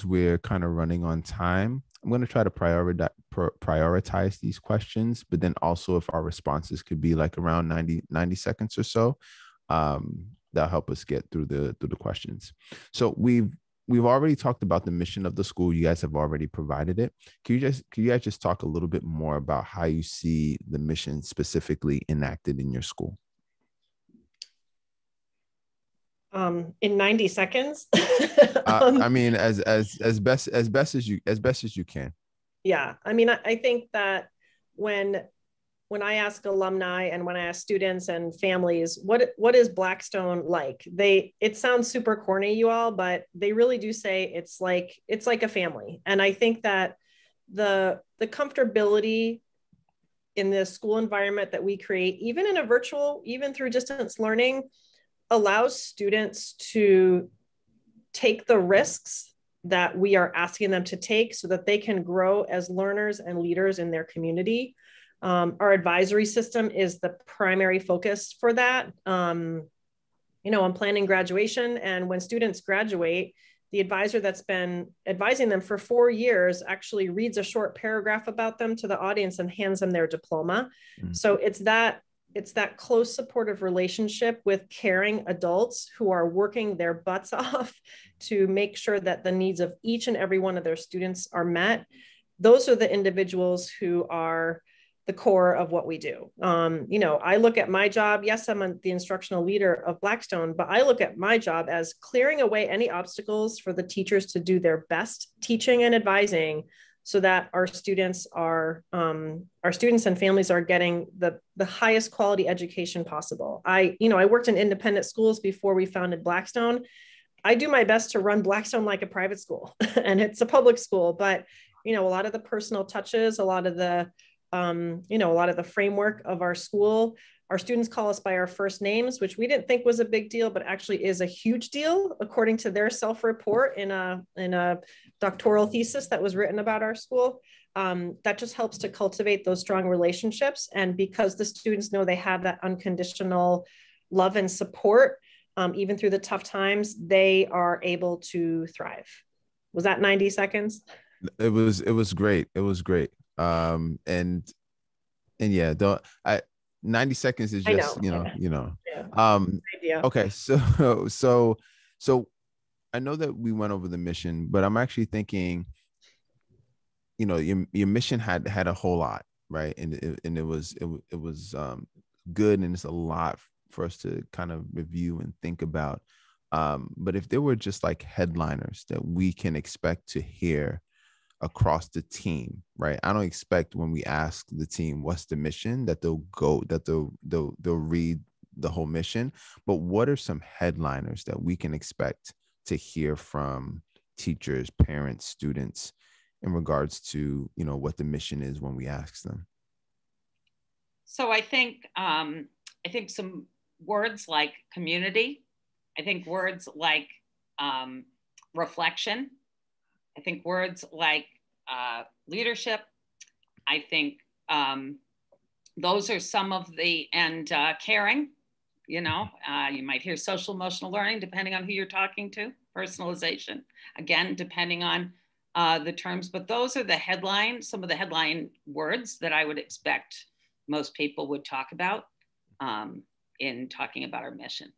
we're kind of running on time, I'm going to try to prioritize these questions, but then also if our responses could be like around 90 seconds or so, that'll help us get through the questions. So we've already talked about the mission of the school. You guys have already provided it. Can you guys just talk a little bit more about how you see the mission specifically enacted in your school? In 90 seconds. I mean, as best as you can. Yeah, I mean, I think that when I ask alumni and when I ask students and families, what is Blackstone like? It sounds super corny, you all, but they really do say it's like a family. And I think that the comfortability in the school environment that we create, even in a virtual, even through distance learning, allows students to take the risks that we are asking them to take so that they can grow as learners and leaders in their community. Our advisory system is the primary focus for that. I'm planning graduation, and when students graduate, the advisor that's been advising them for 4 years actually reads a short paragraph about them to the audience and hands them their diploma. Mm-hmm. So it's that close supportive relationship with caring adults who are working their butts off to make sure that the needs of each and every one of their students are met. Those are the individuals who are the core of what we do. I look at my job, yes, I'm the instructional leader of Blackstone, but I look at my job as clearing away any obstacles for the teachers to do their best teaching and advising so that our students and families are getting the highest quality education possible. I worked in independent schools before we founded Blackstone. I do my best to run Blackstone like a private school and it's a public school, but a lot of the personal touches, a lot of the framework of our school, our students call us by our first names, which we didn't think was a big deal, but actually is a huge deal according to their self-report in a doctoral thesis that was written about our school. That just helps to cultivate those strong relationships. And because the students know they have that unconditional love and support, even through the tough times, they are able to thrive. Was that 90 seconds? It was great. It was great. And yeah, 90 seconds is just, okay. So I know that we went over the mission, but I'm actually thinking, your mission had a whole lot, right? And it was good. And it's a lot for us to kind of review and think about. But if there were just like headliners that we can expect to hear across the team, right? I don't expect when we ask the team what's the mission that they'll read the whole mission, but what are some headliners that we can expect to hear from teachers, parents, students in regards to what the mission is when we ask them? So I think some words like community, I think words like reflection, I think words like leadership, I think those are some of the, and caring, you might hear social emotional learning, depending on who you're talking to, personalization, again, depending on the terms, but those are some of the headline words that I would expect most people would talk about in talking about our mission.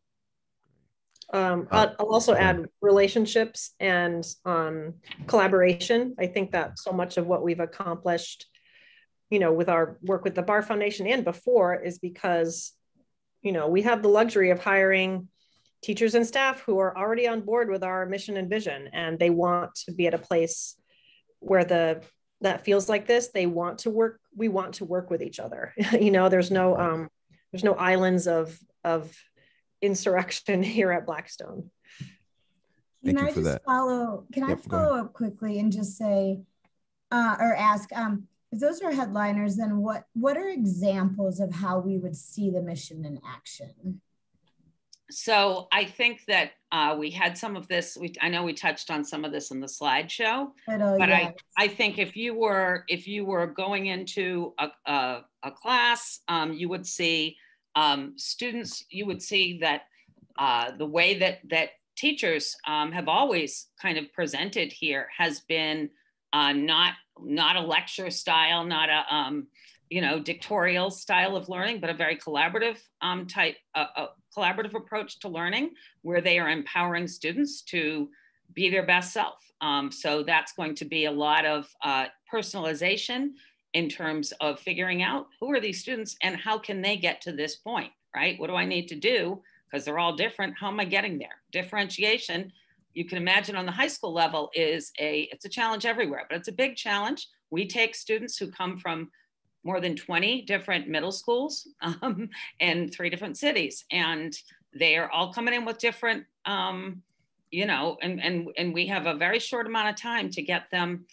I'll also add relationships and collaboration. I think that so much of what we've accomplished, with our work with the Bar Foundation and before, is because, we have the luxury of hiring teachers and staff who are already on board with our mission and vision, and they want to be at a place where that feels like this. They want to work. We want to work with each other. There's no islands of insurrection here at Blackstone. Can I just follow up quickly and just say, or ask, if those are headliners, then what are examples of how we would see the mission in action? So I think that we had some of this. I know we touched on some of this in the slideshow, but yes. I think if you were going into a class, you would see students. You would see that the way that teachers have always kind of presented here has been not a lecture style, not a dictatorial style of learning, but a very collaborative collaborative approach to learning, where they are empowering students to be their best self. So that's going to be a lot of personalization in terms of figuring out who are these students and how can they get to this point, right? What do I need to do? Because they're all different. How am I getting there? Differentiation, you can imagine on the high school level, it's a challenge everywhere, but it's a big challenge. We take students who come from more than 20 different middle schools in 3 different cities. And they are all coming in with different, and we have a very short amount of time to get them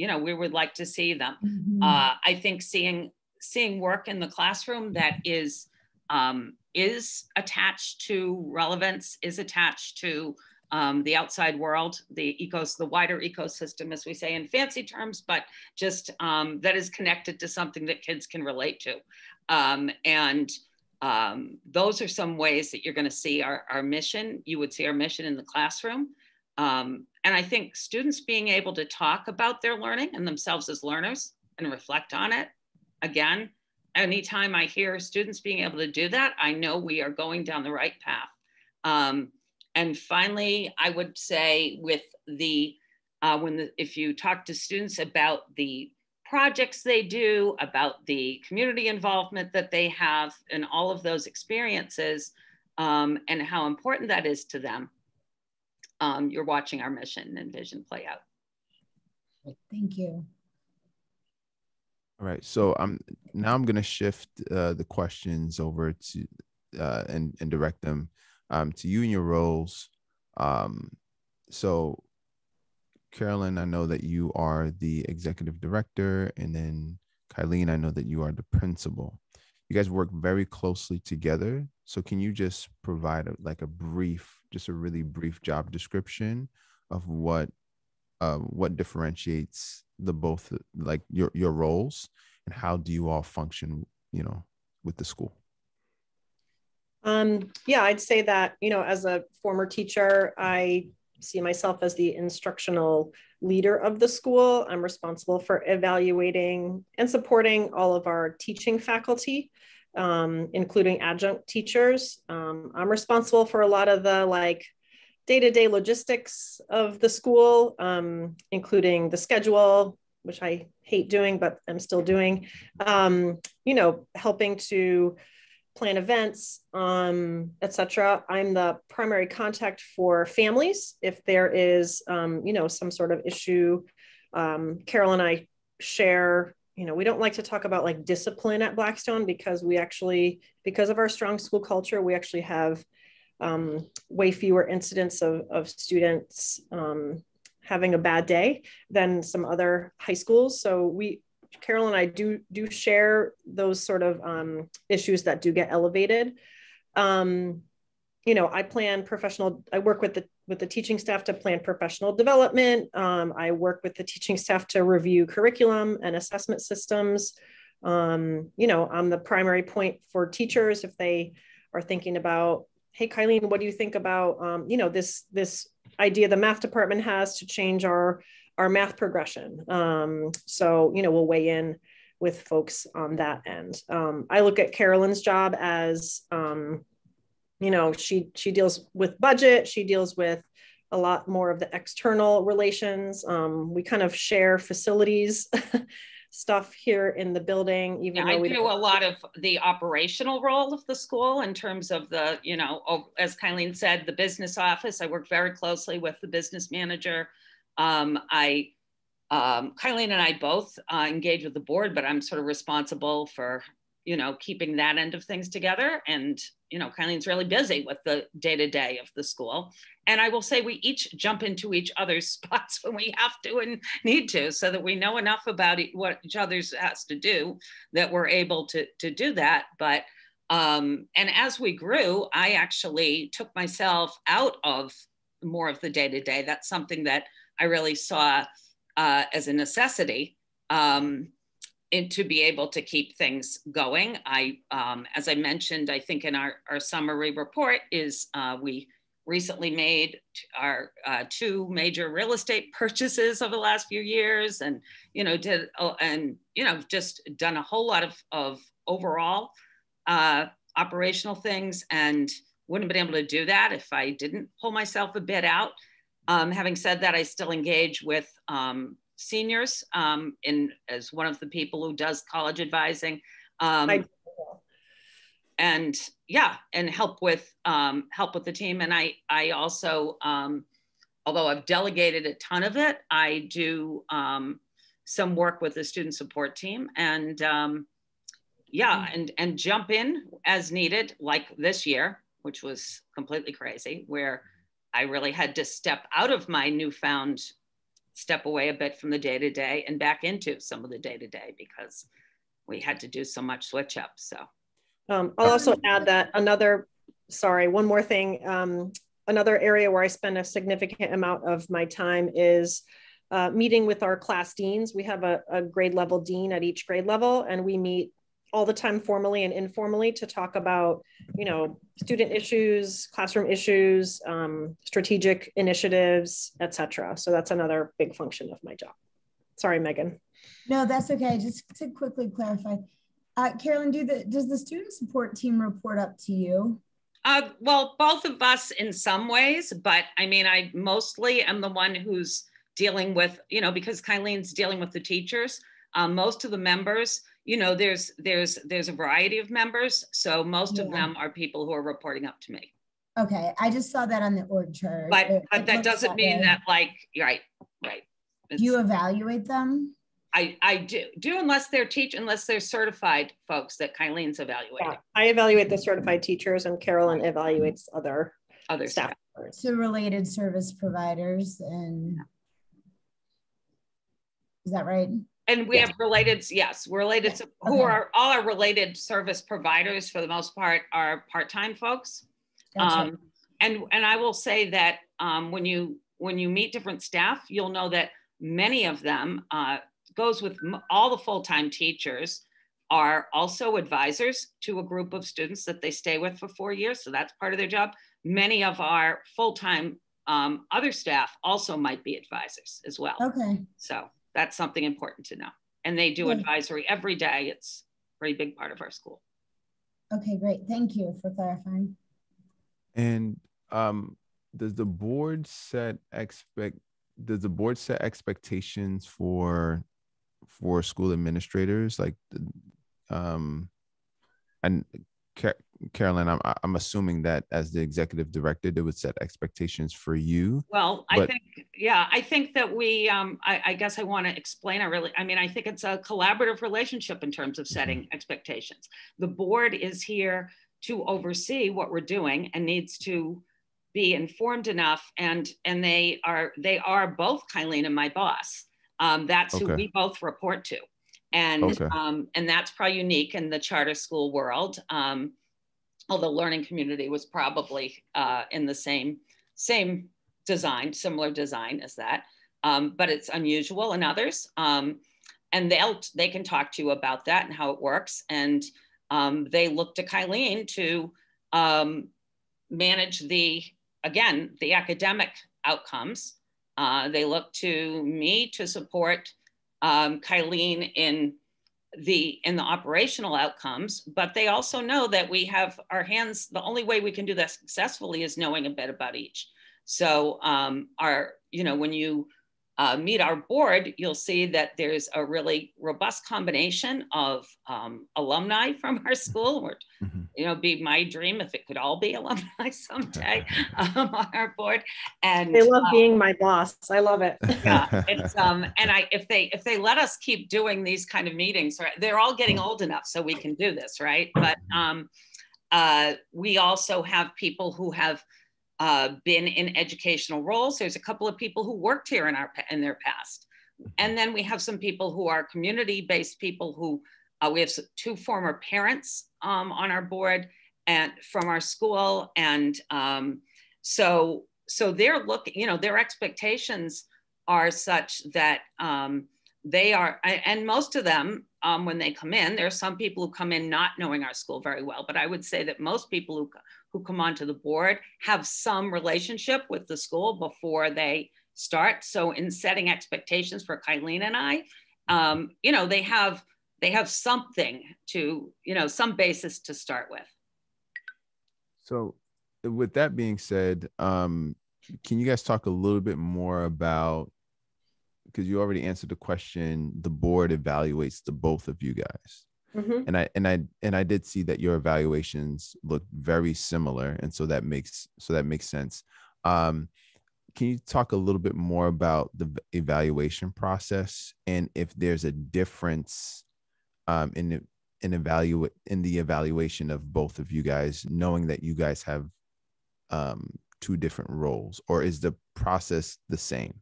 we would like to see them. Mm-hmm. I think seeing work in the classroom that is attached to relevance, is attached to the outside world, the wider ecosystem, as we say in fancy terms, but just that is connected to something that kids can relate to. Those are some ways that you're going to see our mission. You would see our mission in the classroom. And I think students being able to talk about their learning and themselves as learners and reflect on it. Again, anytime I hear students being able to do that, I know we are going down the right path. And finally, I would say with if you talk to students about the projects they do, about the community involvement that they have, and all of those experiences, and how important that is to them, you're watching our mission and vision play out. Thank you. All right, so I'm going to shift the questions over to and direct them to you and your roles. So Carolyn, I know that you are the executive director, and then Kylene, I know that you are the principal. You guys work very closely together. So can you just provide a really brief job description of what differentiates the both, like your roles, and how do you all function, with the school? Yeah, I'd say that, as a former teacher, I see myself as the instructional leader of the school. I'm responsible for evaluating and supporting all of our teaching faculty, including adjunct teachers. I'm responsible for a lot of the day-to-day logistics of the school, including the schedule, which I hate doing, but I'm still doing, helping to plan events, etc. I'm the primary contact for families. If there is, some sort of issue, Carol and I share, we don't like to talk about discipline at Blackstone because of our strong school culture, we actually have way fewer incidents of students having a bad day than some other high schools. So Carol and I do share those sort of issues that do get elevated. I work with the teaching staff to plan professional development. I work with the teaching staff to review curriculum and assessment systems. I'm the primary point for teachers if they are thinking about, hey, Kylene, what do you think about, this idea the math department has to change our math progression. So, we'll weigh in with folks on that end. I look at Carolyn's job as she deals with budget, she deals with a lot more of the external relations. We kind of share facilities stuff here in the building, even though I do a lot of the operational role of the school in terms of the, as Kylene said, the business office. I work very closely with the business manager. Kylene and I both engage with the board, but I'm sort of responsible for, keeping that end of things together. And, Kylene's really busy with the day-to-day of the school. And I will say we each jump into each other's spots when we have to and need to, so that we know enough about what each other's has to do that we're able to do that. But, and as we grew, I actually took myself out of more of the day-to-day. That's something that I really saw as a necessity to be able to keep things going. As I mentioned, I think in our summary report is we recently made our 2 major real estate purchases over the last few years, and just done a whole lot of overall operational things, and wouldn't have been able to do that if I didn't pull myself a bit out. Having said that, I still engage with seniors as one of the people who does college advising, and help with the team. And I also, although I've delegated a ton of it, I do some work with the student support team, and and jump in as needed, like this year, which was completely crazy, where I really had to step out of my step away a bit from the day-to-day and back into some of the day-to-day, because we had to do so much switch up. So I'll also add that one more thing. Another area where I spend a significant amount of my time is meeting with our class deans. We have a grade level dean at each grade level, and we meet all the time formally and informally to talk about, student issues, classroom issues, strategic initiatives, etc. So that's another big function of my job. Sorry, Megan. No, that's okay. Just to quickly clarify, Carolyn, does the student support team report up to you? Well, both of us in some ways, but I mean, I mostly am the one who's dealing with, because Kylene's dealing with the teachers. Most of the members, there's a variety of members. So most of them are people who are reporting up to me. Okay. I just saw that on the org chart. But that doesn't mean that right. Do you evaluate them? I do unless they're certified folks that Kylene's evaluating. Yeah, I evaluate the certified teachers, and Carolyn evaluates other staff. So related service providers, and is that right? And we have related, we're related to who are all our related service providers for the most part are part-time folks. Gotcha. And I will say that when you meet different staff, you'll know that many of them goes with all the full-time teachers are also advisors to a group of students that they stay with for 4 years. So that's part of their job. Many of our full-time other staff also might be advisors as well. Okay. So that's something important to know. And they do advisory every day. It's a pretty big part of our school. Okay, great. Thank you for clarifying. And does the board set expectations for school administrators? Like, and Carolyn, I'm assuming that as the executive director, they would set expectations for you. Well, I think that we, I guess I want to explain, I think it's a collaborative relationship in terms of setting expectations. The board is here to oversee what we're doing and needs to be informed enough, and they are both Kylene and my boss. That's who we both report to. And and that's probably unique in the charter school world. Although learning community was probably in the same design, similar design as that, but it's unusual in others. And they can talk to you about that and how it works. And they look to Kylene to manage the academic outcomes. They look to me to support Kylene in in the operational outcomes, but they also know that we have our hands, the only way we can do that successfully is knowing a bit about each. So when you meet our board, you'll see that there's a really robust combination of alumni from our school, or be my dream if it could all be alumni someday on our board. And they love being my boss. I love it. Yeah, it's if they let us keep doing these kind of meetings, right? They're all getting old enough so we can do this, right? But we also have people who have been in educational roles. There's a couple of people who worked here in their past. And then we have some people who are community-based people who, we have 2 former parents on our board and from our school. And so they're looking, their expectations are such that they are, and most of them, when they come in, there are some people who come in not knowing our school very well, but I would say that most people who come onto the board have some relationship with the school before they start. So in setting expectations for Kylene and I, they have something to, some basis to start with. So with that being said, can you guys talk a little bit more about, because you already answered the question, the board evaluates the both of you guys. And I did see that your evaluations look very similar, and so that makes sense. Can you talk a little bit more about the evaluation process, and if there's a difference in the evaluation of both of you guys, knowing that you guys have 2 different roles, or is the process the same?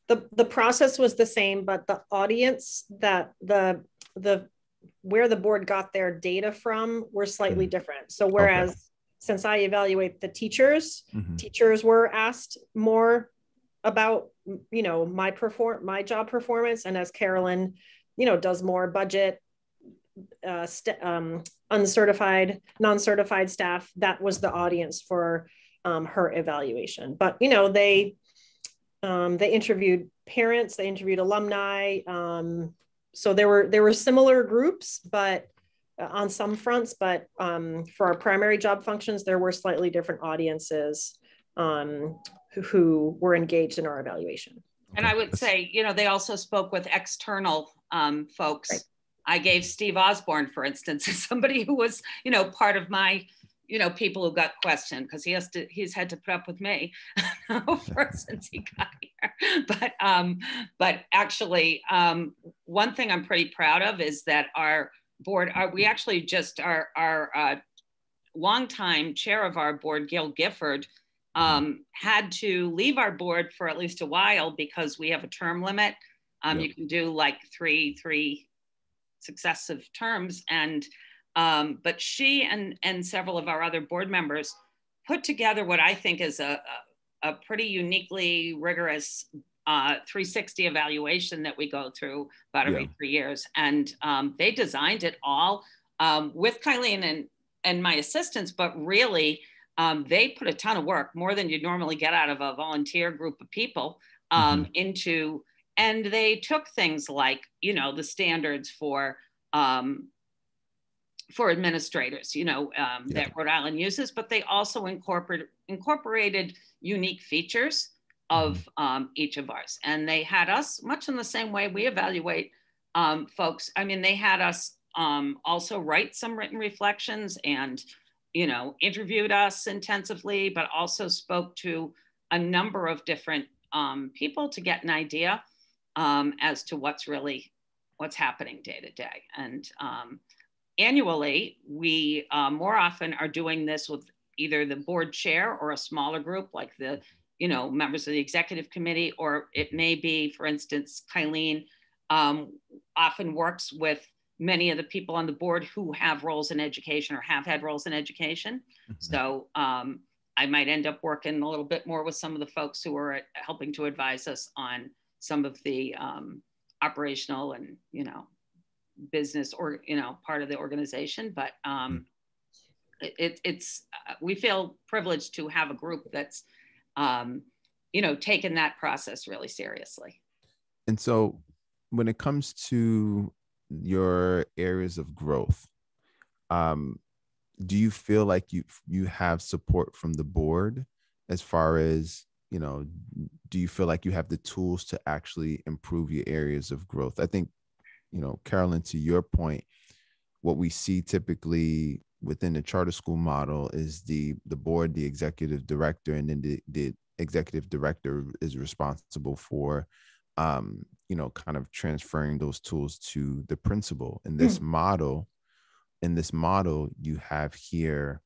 The process was the same, but the audience that where the board got their data from were slightly different. So whereas since I evaluate the teachers, teachers were asked more about, my job performance. And as Carolyn, does more budget, uncertified, non-certified staff, that was the audience for her evaluation. But, they interviewed parents, they interviewed alumni. So there were similar groups, but on some fronts, but for our primary job functions, there were slightly different audiences who were engaged in our evaluation. And I would say, they also spoke with external folks. Right. I gave Steve Osborne, for instance, as somebody who was, part of my, people who got questioned, because he's had to put up with me since he got here. But actually, one thing I'm pretty proud of is that our board, we actually just, our longtime chair of our board, Gail Gifford, had to leave our board for at least a while because we have a term limit. You can do like three successive terms, and but she and several of our other board members put together what I think is a pretty uniquely rigorous 360 evaluation that we go through about every 3 years. And they designed it all with Kylene and my assistants, but really they put a ton of work, more than you'd normally get out of a volunteer group of people, into, and they took things like, the standards for administrators, that Rhode Island uses, but they also incorporated unique features of each of ours. And they had us, much in the same way we evaluate folks. I mean, they had us also write some written reflections and, interviewed us intensively, but also spoke to a number of different people to get an idea as to what's happening day to day. And annually, we more often are doing this with either the board chair or a smaller group, like the members of the executive committee, or it may be, for instance, Kylene often works with many of the people on the board who have roles in education or have had roles in education. So I might end up working a little bit more with some of the folks who are helping to advise us on some of the operational and, business or, part of the organization. But it's we feel privileged to have a group that's, taken that process really seriously. And so when it comes to your areas of growth, do you feel like you have support from the board as far as, do you feel like you have the tools to actually improve your areas of growth? I think, Carolyn, to your point, what we see typically within the charter school model is the board, the executive director, and then the executive director is responsible for, kind of transferring those tools to the principal. In this model, you have here,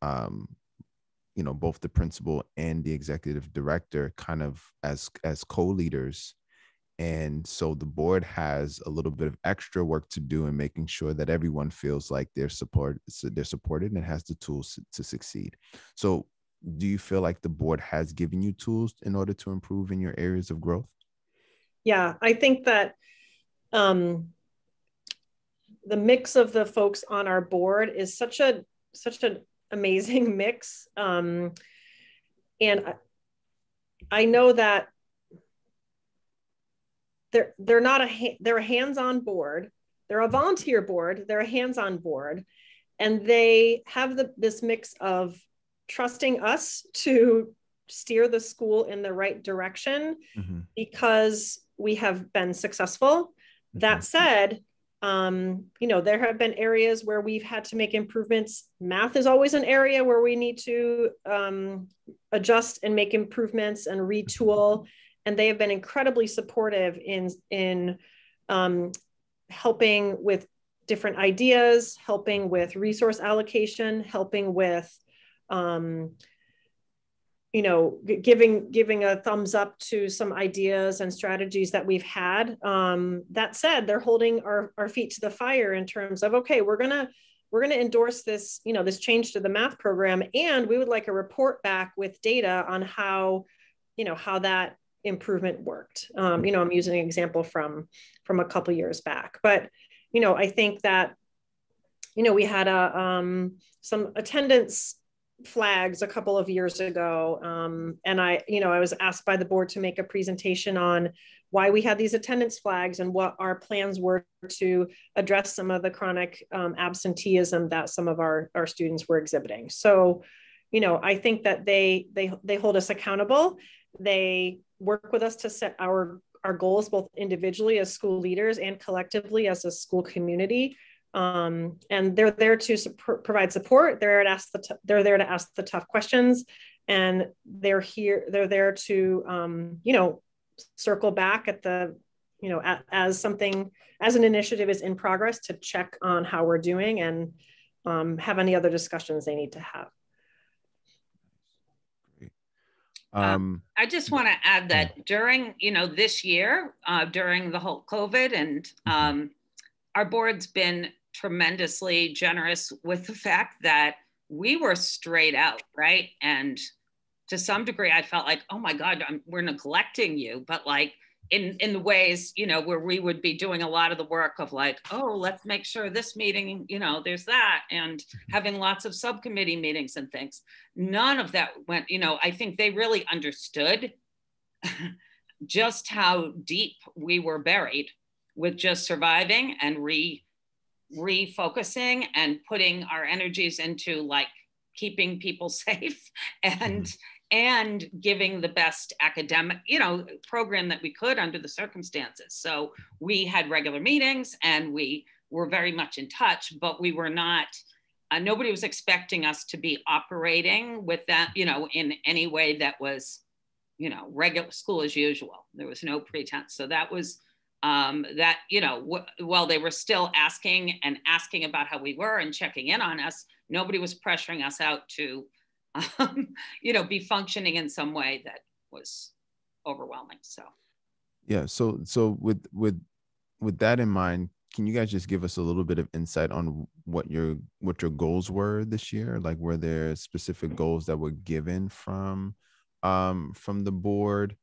both the principal and the executive director kind of as co-leaders. And so the board has a little bit of extra work to do in making sure that everyone feels like they're supported and has the tools to succeed. So do you feel like the board has given you tools in order to improve in your areas of growth? Yeah, I think that the mix of the folks on our board is such an amazing mix. And I know that they're not they're a hands-on board. They're a volunteer board. They're a hands-on board, and they have this mix of trusting us to steer the school in the right direction because we have been successful. That said, there have been areas where we've had to make improvements. Math is always an area where we need to adjust and make improvements and retool. And they have been incredibly supportive in helping with different ideas, helping with resource allocation, helping with, giving a thumbs up to some ideas and strategies that we've had. That said, they're holding our feet to the fire in terms of, okay, we're gonna endorse this, this change to the math program, and we would like a report back with data on how that improvement worked. I'm using an example from a couple years back, but I think that we had some attendance flags a couple of years ago, and I was asked by the board to make a presentation on why we had these attendance flags and what our plans were to address some of the chronic absenteeism that some of our students were exhibiting. So I think that they hold us accountable. They work with us to set our goals, both individually as school leaders and collectively as a school community. And they're there to provide support. They're there to ask the tough questions, and they're there to, circle back at the, as an initiative is in progress, to check on how we're doing and have any other discussions they need to have. I just want to add that during, this year, during the whole COVID, and our board's been tremendously generous with the fact that we were straight out, right? And to some degree, I felt like, oh my God, we're neglecting you. But like in the ways, where we would be doing a lot of the work of like, oh, let's make sure this meeting, there's that, and having lots of subcommittee meetings and things. None of that went, I think they really understood just how deep we were buried with just surviving and refocusing and putting our energies into like keeping people safe and giving the best academic, program that we could under the circumstances. So we had regular meetings and we were very much in touch, but we were not, nobody was expecting us to be operating with that, in any way that was, regular school as usual. There was no pretense. So that was, while they were still asking about how we were and checking in on us, nobody was pressuring us out to, be functioning in some way that was overwhelming. So, yeah. So with that in mind, can you guys just give us a little bit of insight on what your goals were this year? Like, were there specific goals that were given from the board?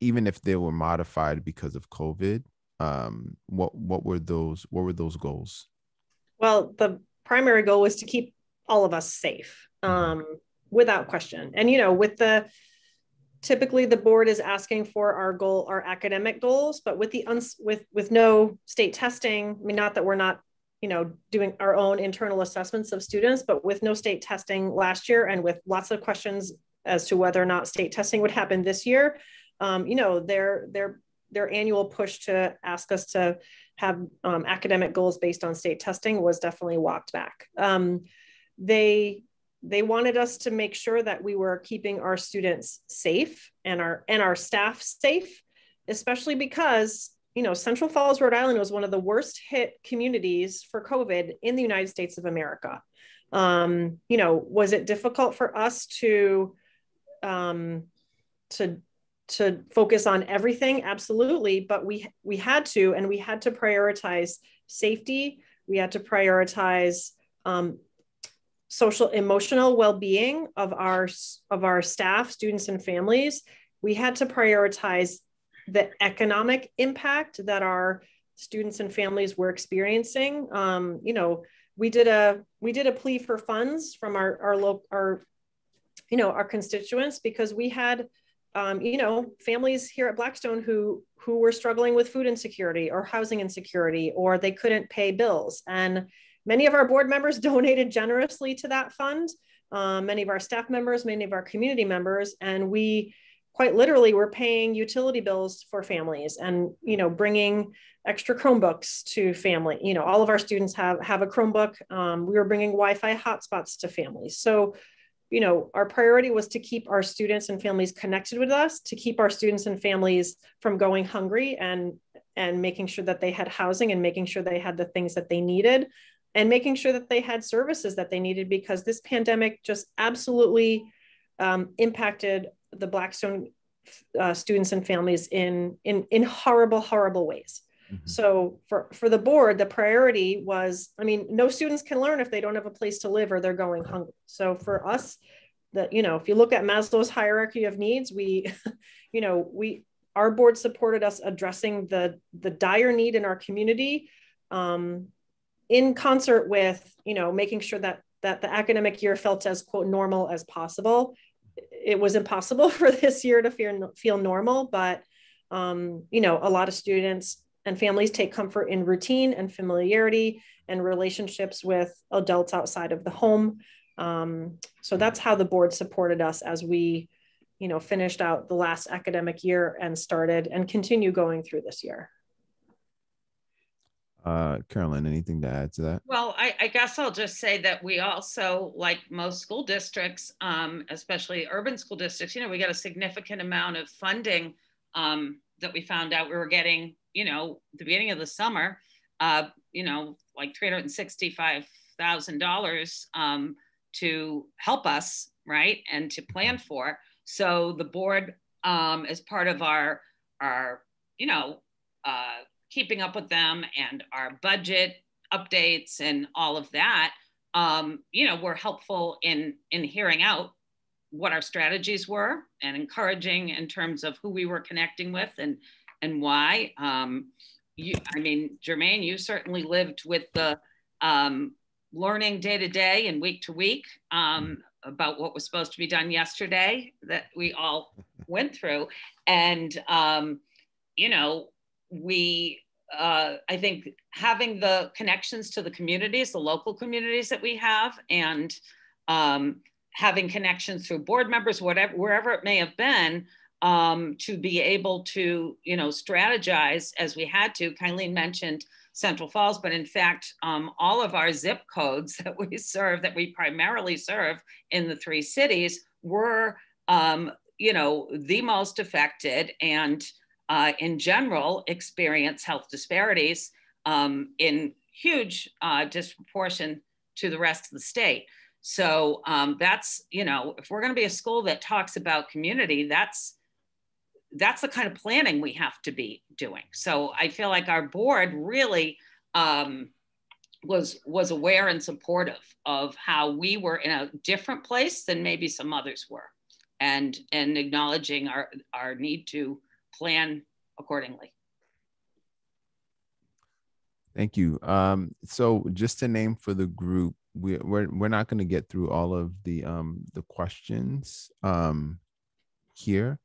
Even if they were modified because of COVID, what were those goals? Well, the primary goal was to keep all of us safe, without question. And, with the typically the board is asking for our academic goals, but with with no state testing, I mean, not that we're not, doing our own internal assessments of students, but with no state testing last year and with lots of questions as to whether or not state testing would happen this year, their annual push to ask us to have academic goals based on state testing was definitely walked back. They wanted us to make sure that we were keeping our students safe and our staff safe, especially because, Central Falls, Rhode Island was one of the worst hit communities for COVID in the United States of America. Was it difficult for us to focus on everything? Absolutely. But we had to, and we had to prioritize safety. We had to prioritize social emotional well-being of our staff, students, and families. We had to prioritize the economic impact that our students and families were experiencing. We did a plea for funds from our constituents, because we had families here at Blackstone who were struggling with food insecurity or housing insecurity, or they couldn't pay bills. And many of our board members donated generously to that fund. Many of our staff members, many of our community members, and we quite literally were paying utility bills for families and, bringing extra Chromebooks to family. All of our students have a Chromebook. We were bringing Wi-Fi hotspots to families. So, our priority was to keep our students and families connected with us, to keep our students and families from going hungry, and making sure that they had housing, and making sure they had the things that they needed, and making sure that they had services that they needed, because this pandemic just absolutely impacted the Blackstone students and families in horrible, horrible ways. Mm-hmm. So for the board, the priority was, no students can learn if they don't have a place to live or they're going hungry. So for us, if you look at Maslow's hierarchy of needs, our board supported us addressing the dire need in our community, in concert with, making sure that the academic year felt as, quote, normal as possible. It was impossible for this year to feel normal, but, a lot of students and families take comfort in routine and familiarity and relationships with adults outside of the home. So that's how the board supported us as we, finished out the last academic year and started and continue going through this year. Carolyn, anything to add to that? Well, I guess I'll just say that we also, like most school districts, especially urban school districts, we got a significant amount of funding that we found out we were getting, the beginning of the summer, like $365,000 to help us, right, and to plan for. So the board, as part of our keeping up with them and our budget updates and all of that, were helpful in hearing out what our strategies were and encouraging in terms of who we were connecting with and why. Jermaine, you certainly lived with the learning day to day and week to week about what was supposed to be done yesterday that we all went through. And, I think having the connections to the communities, the local communities that we have, and having connections through board members, wherever it may have been, to be able to, strategize as we had to. Kylene mentioned Central Falls, but in fact, all of our zip codes that we primarily serve in the 3 cities were, the most affected and in general experience health disparities in huge disproportion to the rest of the state. So that's, if we're going to be a school that talks about community, that's the kind of planning we have to be doing. So I feel like our board really was aware and supportive of how we were in a different place than maybe some others were, and acknowledging our need to plan accordingly. Thank you. So just to name for the group, we're not going to get through all of the questions here.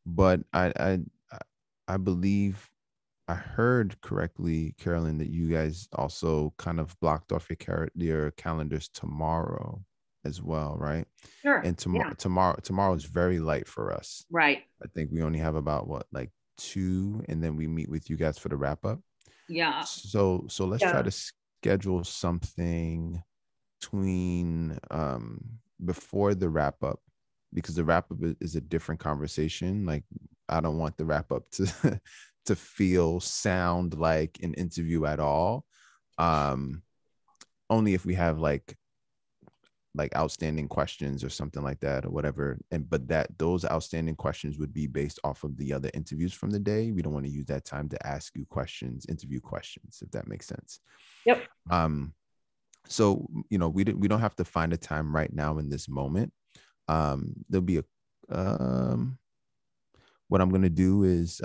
but I believe I heard correctly, Carolyn, that you guys also kind of blocked off your calendars tomorrow as well, right? Sure. And Yeah. tomorrow is very light for us. Right. I think we only have about like 2, and then we meet with you guys for the wrap up. Yeah. So let's try to schedule something between before the wrap up, because the wrap up is a different conversation. Like, I don't want the wrap up to to sound like an interview at all. Only if we have like outstanding questions or something like that or whatever. But those outstanding questions would be based off of the other interviews from the day. We don't want to use that time to ask you questions, interview questions, if that makes sense. Yep. So, we don't have to find a time right now in this moment. There'll be what I'm going to do is,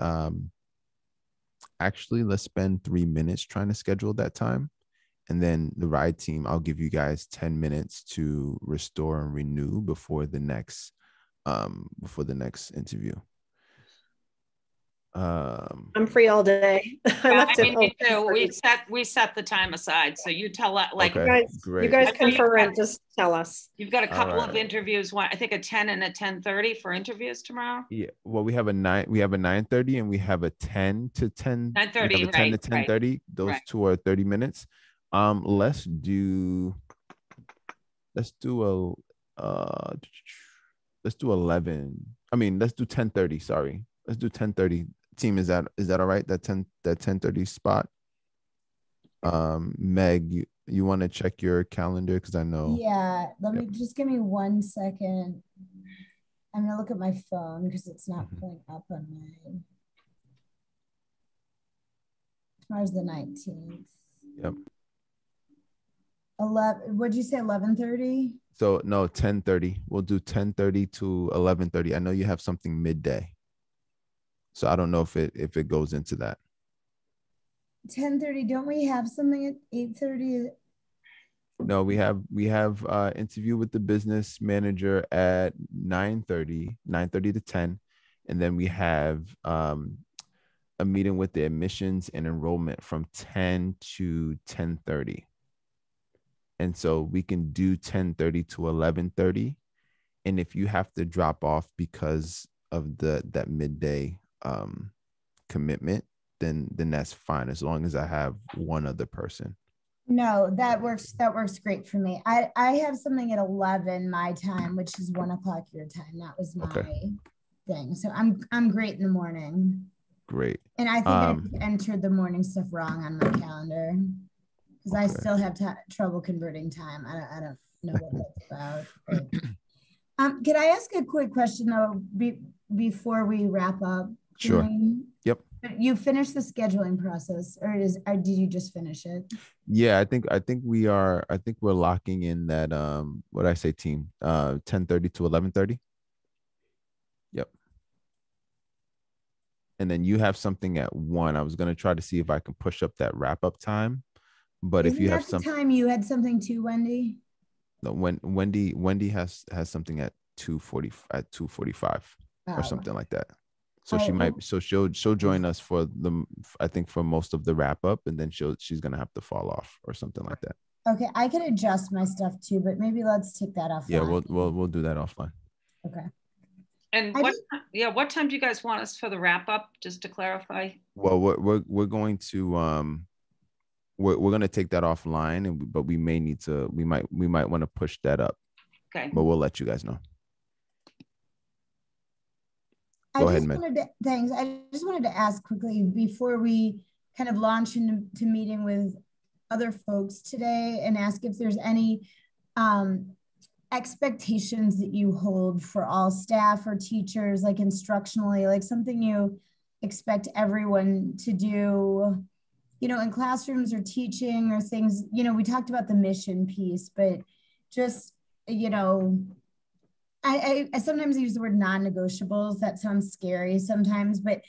actually, let's spend 3 minutes trying to schedule that time. And then the ride team, I'll give you guys 10 minutes to restore and renew before the next interview. I'm free all day. I left it open. We set the time aside. So you tell us, like, okay, you guys confer and just tell us. You've got a couple of interviews. One, I think a 10 and a 10:30 for interviews tomorrow. Yeah. Well, we have a 9:30 and we have a 10 to 10. 9:30, right, 10 to 10:30. Right. Those two are 30 minutes. Let's do 11. I mean, let's do 10:30. Sorry. Let's do 10:30. Team, is that all right? That 10:30 spot. Meg, you want to check your calendar? Because I know. Yeah, just give me 1 second. I'm gonna look at my phone because it's not pulling up on mine. Tomorrow's the 19th. Yep. What'd you say, 11:30? So no, 10:30. We'll do 10:30 to 11:30. I know you have something midday, so I don't know if it goes into that. 10:30. Don't we have something at 8:30? No, we have interview with the business manager at 9:30 to 10, and then we have a meeting with the admissions and enrollment from 10 to 10:30. And so we can do 10:30 to 11:30. And if you have to drop off because of that midday commitment, then that's fine, as long as I have one other person. No, that works great for me. I have something at 11 my time, which is 1 o'clock your time. That was my thing. So I'm great in the morning. Great. And I think I entered the morning stuff wrong on my calendar, because I still have trouble converting time. I don't know what that's about. Could I ask a quick question though, before we wrap up? Sure. Yep. You finished the scheduling process, or did you just finish it? Yeah, I think we're locking in that what did I say, team? 10:30 to 11:30. Yep. And then you have something at 1. I was gonna try to see if I can push up that wrap up time. But if you have some time, you had something too, Wendy. No, Wendy has something at 2:45 or something like that. So she'll join us for I think for most of the wrap up, and then she's gonna have to fall off or something like that. Okay, I can adjust my stuff too, but maybe let's take that offline. Yeah, we'll do that offline. Okay. And what time do you guys want us for the wrap up? Just to clarify. Well, we're going to we're going to take that offline, but we might want to push that up. Okay. But we'll let you guys know. Go ahead, thanks. I just wanted to ask quickly before we kind of launch into meeting with other folks today, and ask if there's any expectations that you hold for all staff or teachers, like instructionally, like something you expect everyone to do, in classrooms or teaching, or things, we talked about the mission piece, but just, I sometimes use the word non-negotiables. That sounds scary sometimes, but,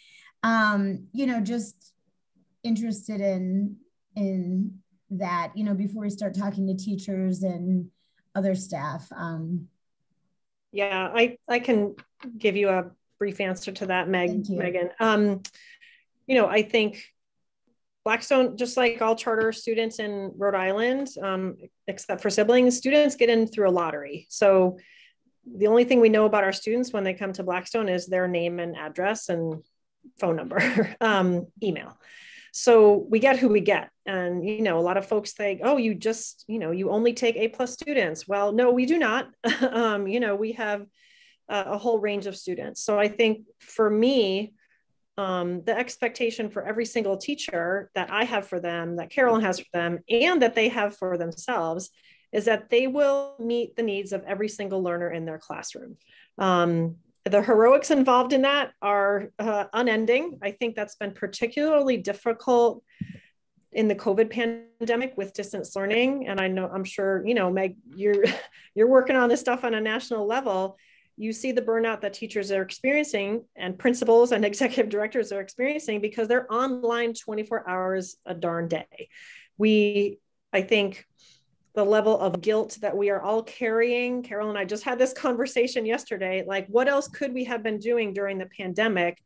just interested in that, before we start talking to teachers and other staff. Yeah, I can give you brief answer to that, Thank you. Megan. You know, I think Blackstone, just like all charter students in Rhode Island, except for siblings, students get in through a lottery. So the only thing we know about our students when they come to Blackstone is their name and address and phone number, email. So we get who we get. And, you know, a lot of folks think, oh, you just, you know, you only take A+ students. Well, no, we do not. You know, we have a whole range of students. So I think for me, the expectation for every single teacher that I have for them, that Carolyn has for them, and that they have for themselves is that they will meet the needs of every single learner in their classroom. The heroics involved in that are unending. I think that's been particularly difficult in the COVID pandemic with distance learning. And I'm sure, you know, Meg, you're working on this stuff on a national level. You see the burnout that teachers are experiencing and principals and executive directors are experiencing because they're online 24 hours a darn day. I think the level of guilt that we are all carrying, Carol and I just had this conversation yesterday, like what else could we have been doing during the pandemic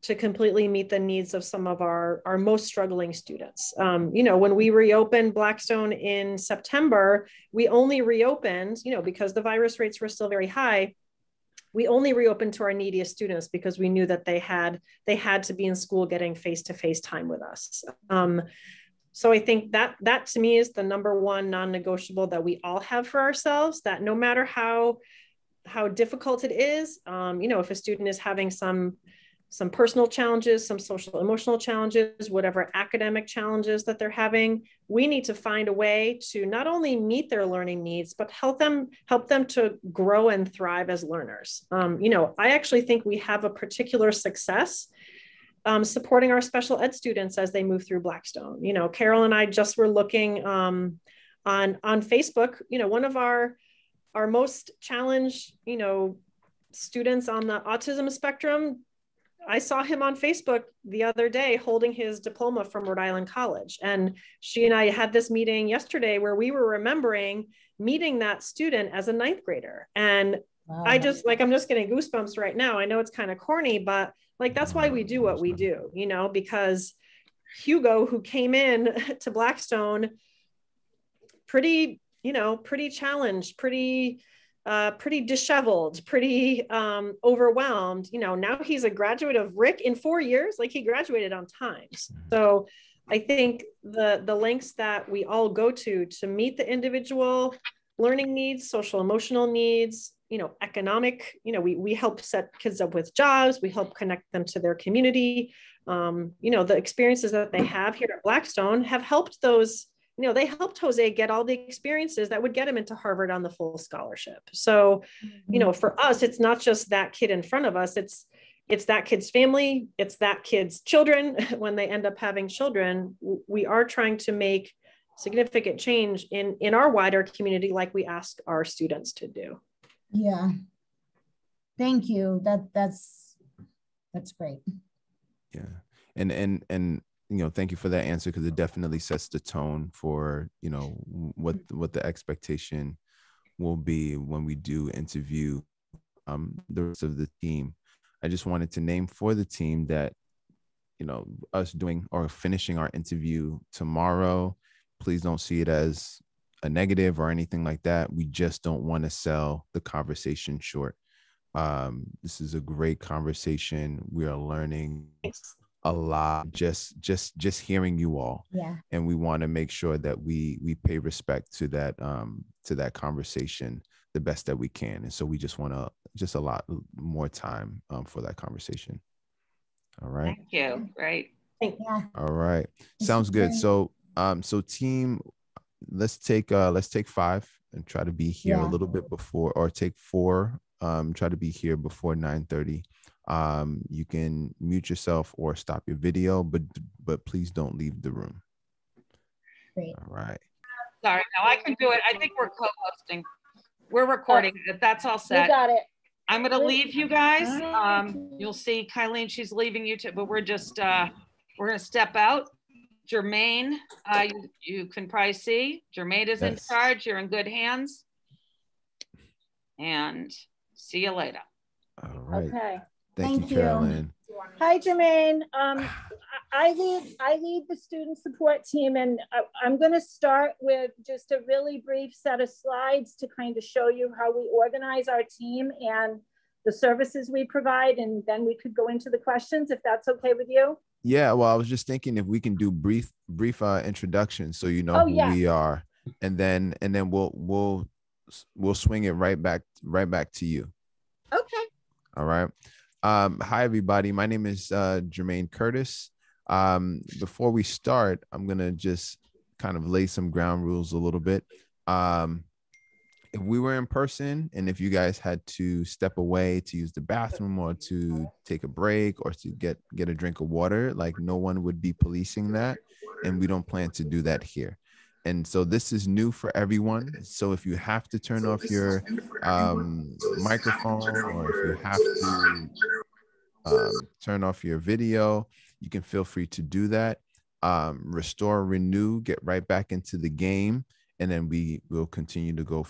to completely meet the needs of some of our most struggling students? You know, when we reopened Blackstone in September, we only reopened, you know, because the virus rates were still very high, we only reopened to our neediest students because we knew that they had to be in school getting face-to-face time with us. So I think that to me is the number one non-negotiable that we all have for ourselves, that no matter how difficult it is, you know, if a student is having some personal challenges, some social emotional challenges, whatever academic challenges that they're having, we need to find a way to not only meet their learning needs, but help them to grow and thrive as learners. You know, I actually think we have a particular success supporting our special ed students as they move through Blackstone. You know, Carol and I just were looking on Facebook, you know, one of our most challenged, you know, students on the autism spectrum, I saw him on Facebook the other day holding his diploma from Rhode Island College. And she and I had this meeting yesterday where we were remembering meeting that student as a 9th grader. And wow. I'm just getting goosebumps right now. I know it's kind of corny, but like, that's why we do what we do, you know, because Hugo, who came in to Blackstone, pretty challenged, pretty disheveled, pretty overwhelmed, you know, now he's a graduate of Rick in 4 years, like he graduated on time. So I think the lengths that we all go to meet the individual learning needs, social emotional needs, you know, economic, you know, we help set kids up with jobs, we help connect them to their community. You know, the experiences that they have here at Blackstone have helped those, you know, they helped Jose get all the experiences that would get him into Harvard on the full scholarship. So, you know, for us, it's not just that kid in front of us, it's that kid's family, it's that kid's children. When they end up having children, we are trying to make significant change in our wider community, like we ask our students to do. Yeah. Thank you. That's great. Yeah. And you know, thank you for that answer, because it definitely sets the tone for, you know, what the expectation will be when we do interview the rest of the team. I just wanted to name for the team that, you know, us doing or finishing our interview tomorrow, please don't see it as a negative or anything like that. We just don't want to sell the conversation short. This is a great conversation. We are learning a lot just hearing you all. Yeah. And we want to make sure that we pay respect to that conversation the best that we can. And so we just want to a lot more time for that conversation. All right. Thank you. Right. Yeah. All right. Sounds good. So team, let's take 5 and try to be here a little bit before, or take 4, try to be here before 9:30. You can mute yourself or stop your video, but please don't leave the room. Great. All right. Sorry, no, I can do it. I think we're co-hosting. We're recording. That's all set. You got it. I'm going to leave you guys. You'll see Kylene, she's leaving you too, but we're just, we're going to step out. Jermaine, you can probably see. Jermaine is in charge. You're in good hands. And see you later. All right. Okay. Thank you, Carolyn. Hi, Jermaine. I lead the student support team, and I'm going to start with just a really brief set of slides to kind of show you how we organize our team and the services we provide, and then we could go into the questions if that's okay with you. Yeah, well, I was just thinking if we can do brief introductions so you know who we are, and then we'll swing it right back to you. Okay. All right. Hi everybody. My name is Jermaine Curtis. Before we start, I'm gonna just kind of lay some ground rules a little bit. If we were in person and if you guys had to step away to use the bathroom or to take a break or to get a drink of water, like no one would be policing that, and we don't plan to do that here. And so this is new for everyone. So if you have to turn off your microphone, or if you have to turn off your video, you can feel free to do that. Restore, renew, get right back into the game, and then we will continue to go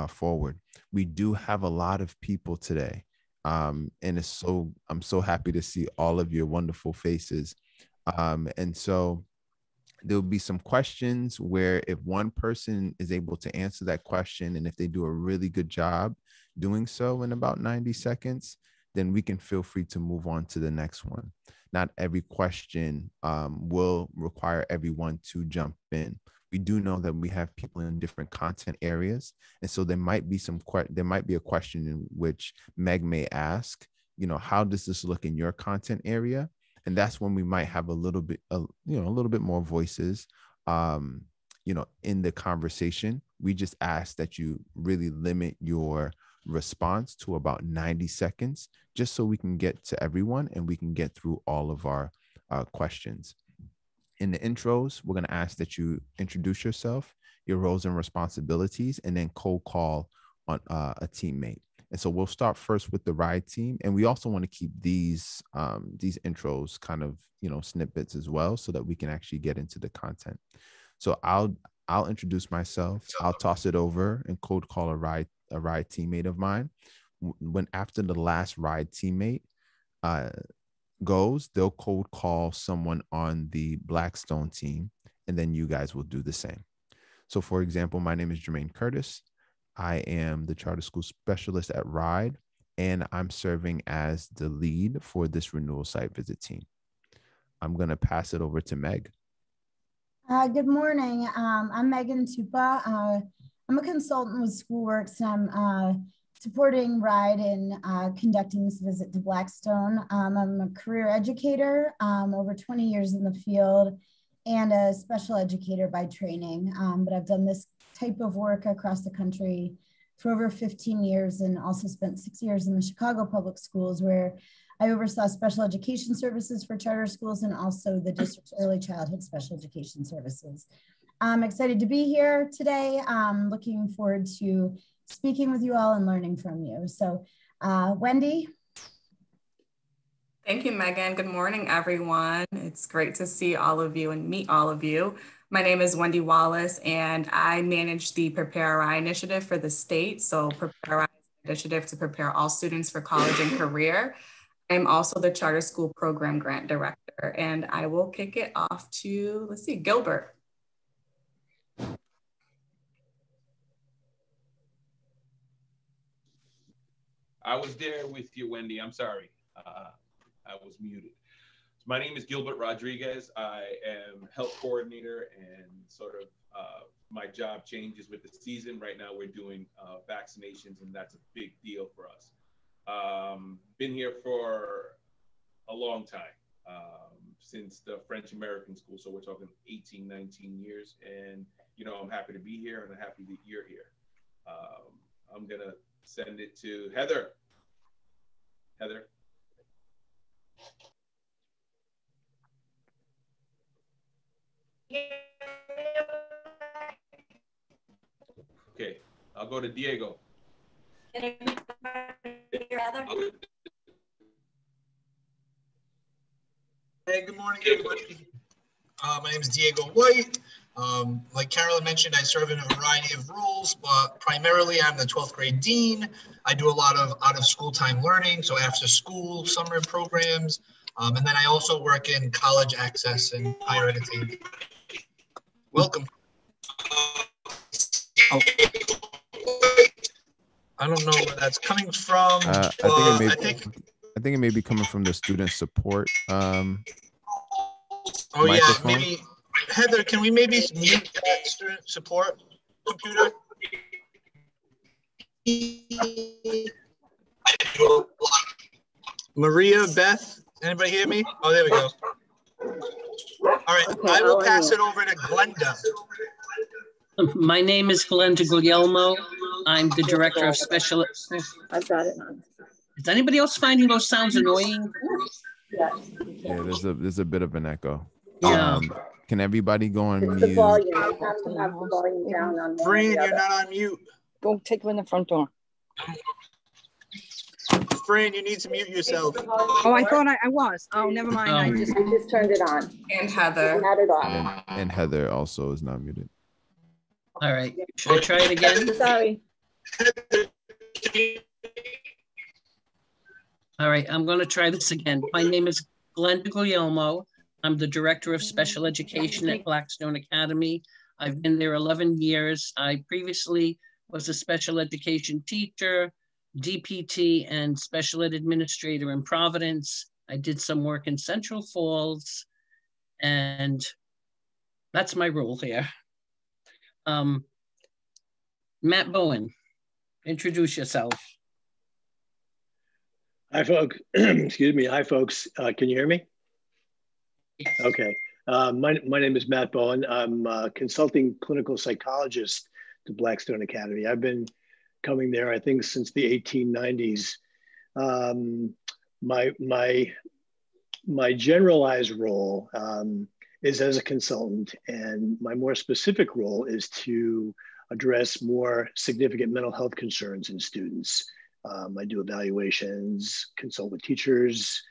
forward. We do have a lot of people today, and I'm so happy to see all of your wonderful faces. And so there'll be some questions where if one person is able to answer that question, and if they do a really good job doing so in about 90 seconds, then we can feel free to move on to the next one. Not every question will require everyone to jump in. We do know that we have people in different content areas. And so there might be a question in which Meg may ask, how does this look in your content area? And that's when we might have a little bit more voices, in the conversation. We just ask that you really limit your response to about 90 seconds, just so we can get to everyone and we can get through all of our questions. In the intros, we're going to ask that you introduce yourself, your roles and responsibilities, and then cold call on a teammate. And so we'll start first with the RIDE team. And we also want to keep these intros kind of, snippets as well, so that we can actually get into the content. So I'll introduce myself. I'll toss it over and cold call a RIDE teammate of mine. When after the last RIDE teammate goes, they'll cold call someone on the Blackstone team, and then you guys will do the same. So for example, my name is Jermaine Curtis. I am the charter school specialist at RIDE, and I'm serving as the lead for this renewal site visit team. I'm going to pass it over to Meg. Good morning. I'm Megan Tupa. I'm a consultant with Schoolworks, and I'm supporting RIDE in conducting this visit to Blackstone. I'm a career educator, over 20 years in the field, and a special educator by training. But I've done this type of work across the country for over 15 years, and also spent 6 years in the Chicago Public Schools, where I oversaw special education services for charter schools and also the district's early childhood special education services. I'm excited to be here today. Looking forward to speaking with you all and learning from you. So Wendy. Thank you, Megan. Good morning, everyone. It's great to see all of you and meet all of you. My name is Wendy Wallace, and I manage the Prepare RI initiative for the state. So Prepare RI initiative to prepare all students for college and career. I'm also the charter school program grant director, and I will kick it off to, let's see, Gilbert. I was there with you, Wendy. I'm sorry. I was muted. So my name is Gilbert Rodriguez. I am health coordinator, and sort of my job changes with the season. Right now we're doing vaccinations, and that's a big deal for us. Been here for a long time, since the French American School. So we're talking 18, 19 years. And, I'm happy to be here, and I'm happy that you're here. I'm going to send it to Heather. Heather. Okay, I'll go to Diego. Hey, good morning, everybody. My name is Diego White. Like Carolyn mentioned, I serve in a variety of roles, but primarily I'm the 12th grade dean. I do a lot of out of school time learning, so after school, summer programs, and then I also work in college access and higher education. Welcome. Oh. I don't know where that's coming from. I think it may be coming from the student support. Oh microphone. Yeah, maybe Heather. Can we maybe mute that student support computer? Maria, Beth, anybody hear me? Oh, there we go. All right, okay, I will pass it over to Glenda. My name is Glenda Guglielmo. I'm the director of special. I've got it on. Is anybody else finding those sounds annoying? Yes. Yeah, there's a bit of an echo. Yeah. Can everybody go on mute? The volume. You have to have the volume down on one. Fran, you're not on mute. Go take her in the front door. Fran, you need to mute yourself. Oh, I thought I was. Oh, never mind. I just turned it on. And Heather. Had it off. And Heather also is not muted. All right. Should I try it again? Sorry. All right. I'm going to try this again. My name is Glenda Guglielmo. I'm the director of special education at Blackstone Academy. I've been there 11 years. I previously was a special education teacher, DPT, and special ed administrator in Providence. I did some work in Central Falls, and that's my role here. Matt Bowen, introduce yourself. Hi, folks. Excuse me. Hi, folks. Can you hear me? Okay. My name is Matt Bowen. I'm a consulting clinical psychologist to Blackstone Academy. I've been coming there, I think, since the 1890s. My generalized role is as a consultant, and my more specific role is to address more significant mental health concerns in students. I do evaluations, consult with teachers,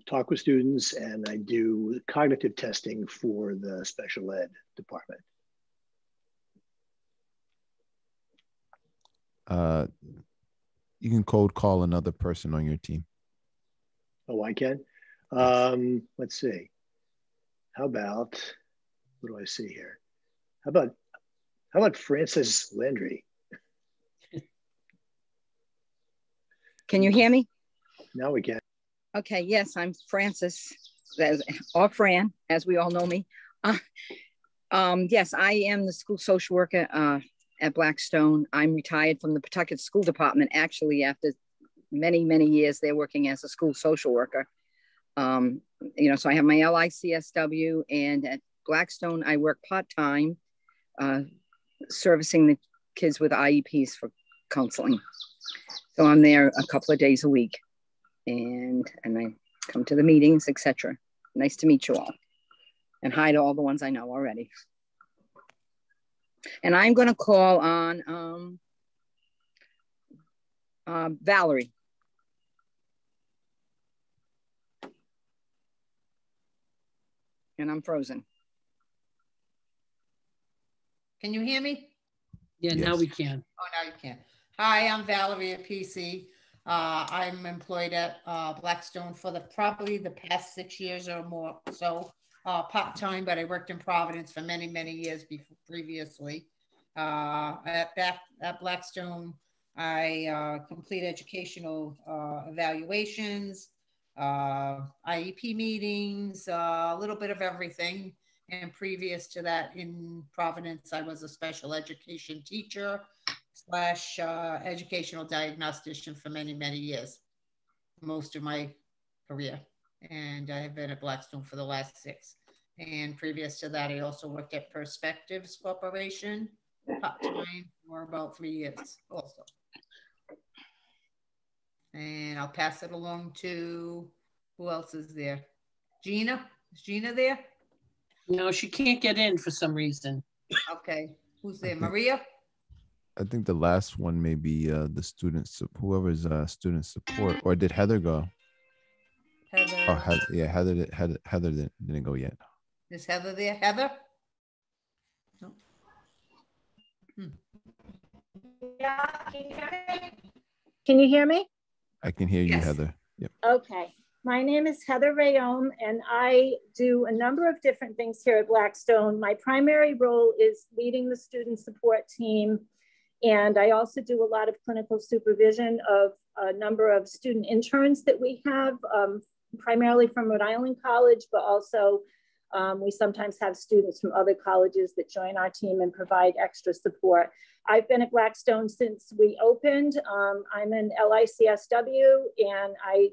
talk with students, and I do cognitive testing for the special ed department. You can cold call another person on your team. Oh, I can? Let's see. How about, what do I see here? How about Frances Landry? Can you hear me? Now we can. Okay, yes, I'm Frances, or Fran, as we all know me. Yes, I am the school social worker at Blackstone. I'm retired from the Pawtucket School Department, actually, after many, many years there working as a school social worker. You know, so I have my LICSW, and at Blackstone, I work part-time, servicing the kids with IEPs for counseling. So I'm there a couple of days a week, and I come to the meetings, etc. Nice to meet you all, and hi to all the ones I know already. And I'm going to call on Valerie. And I'm frozen. Can you hear me? Yeah, yes. Now we can. Oh, now you can. Hi, I'm Valerie at PC. I'm employed at Blackstone for probably the past 6 years or more. So part-time, but I worked in Providence for many, many years previously. At Blackstone, I complete educational evaluations, IEP meetings, a little bit of everything. And previous to that in Providence, I was a special education teacher / educational diagnostician for many, many years, most of my career. And I have been at Blackstone for the last 6. And previous to that, I also worked at Perspectives Corporation, part-time for about 3 years also. And I'll pass it along to, who else is there? Gina? Is Gina there? No, she can't get in for some reason. Okay. Who's there? Maria? I think the last one may be the students, whoever's student support, or did Heather go? Heather. Oh, yeah, Heather didn't go yet. Is Heather there? Heather? No. Yeah, can you hear me? I can hear you, Yes. Heather. Yep. Okay. My name is Heather Rayome, and I do a number of different things here at Blackstone. My primary role is leading the student support team, and I also do a lot of clinical supervision of a number of student interns that we have, primarily from Rhode Island College, but also we sometimes have students from other colleges that join our team and provide extra support. I've been at Blackstone since we opened. I'm an LICSW, and I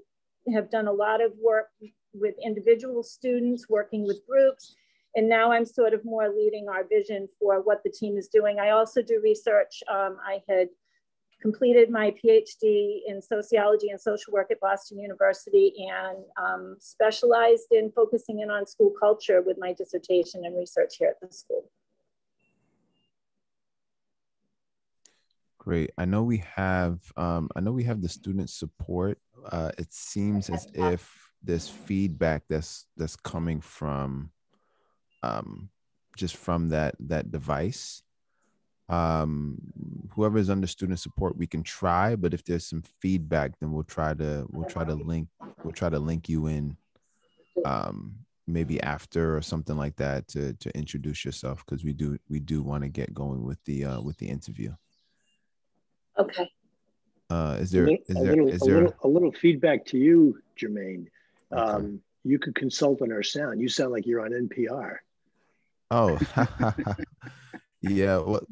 have done a lot of work with individual students, working with groups, and now I'm sort of more leading our vision for what the team is doing. I also do research. I had completed my PhD in sociology and social work at Boston University, and specialized in focusing in on school culture with my dissertation and research here at the school. Great. I know we have the student support. It seems as if there's feedback that's coming from just from that device. Whoever is under student support, we can try, but if there's some feedback, then we'll try to link you in maybe after or something like that to introduce yourself, because we do want to get going with the interview. Okay. Is there a little feedback to you, Jermaine? Okay. You could consult on our sound. You sound like you're on NPR. Oh, yeah. Well,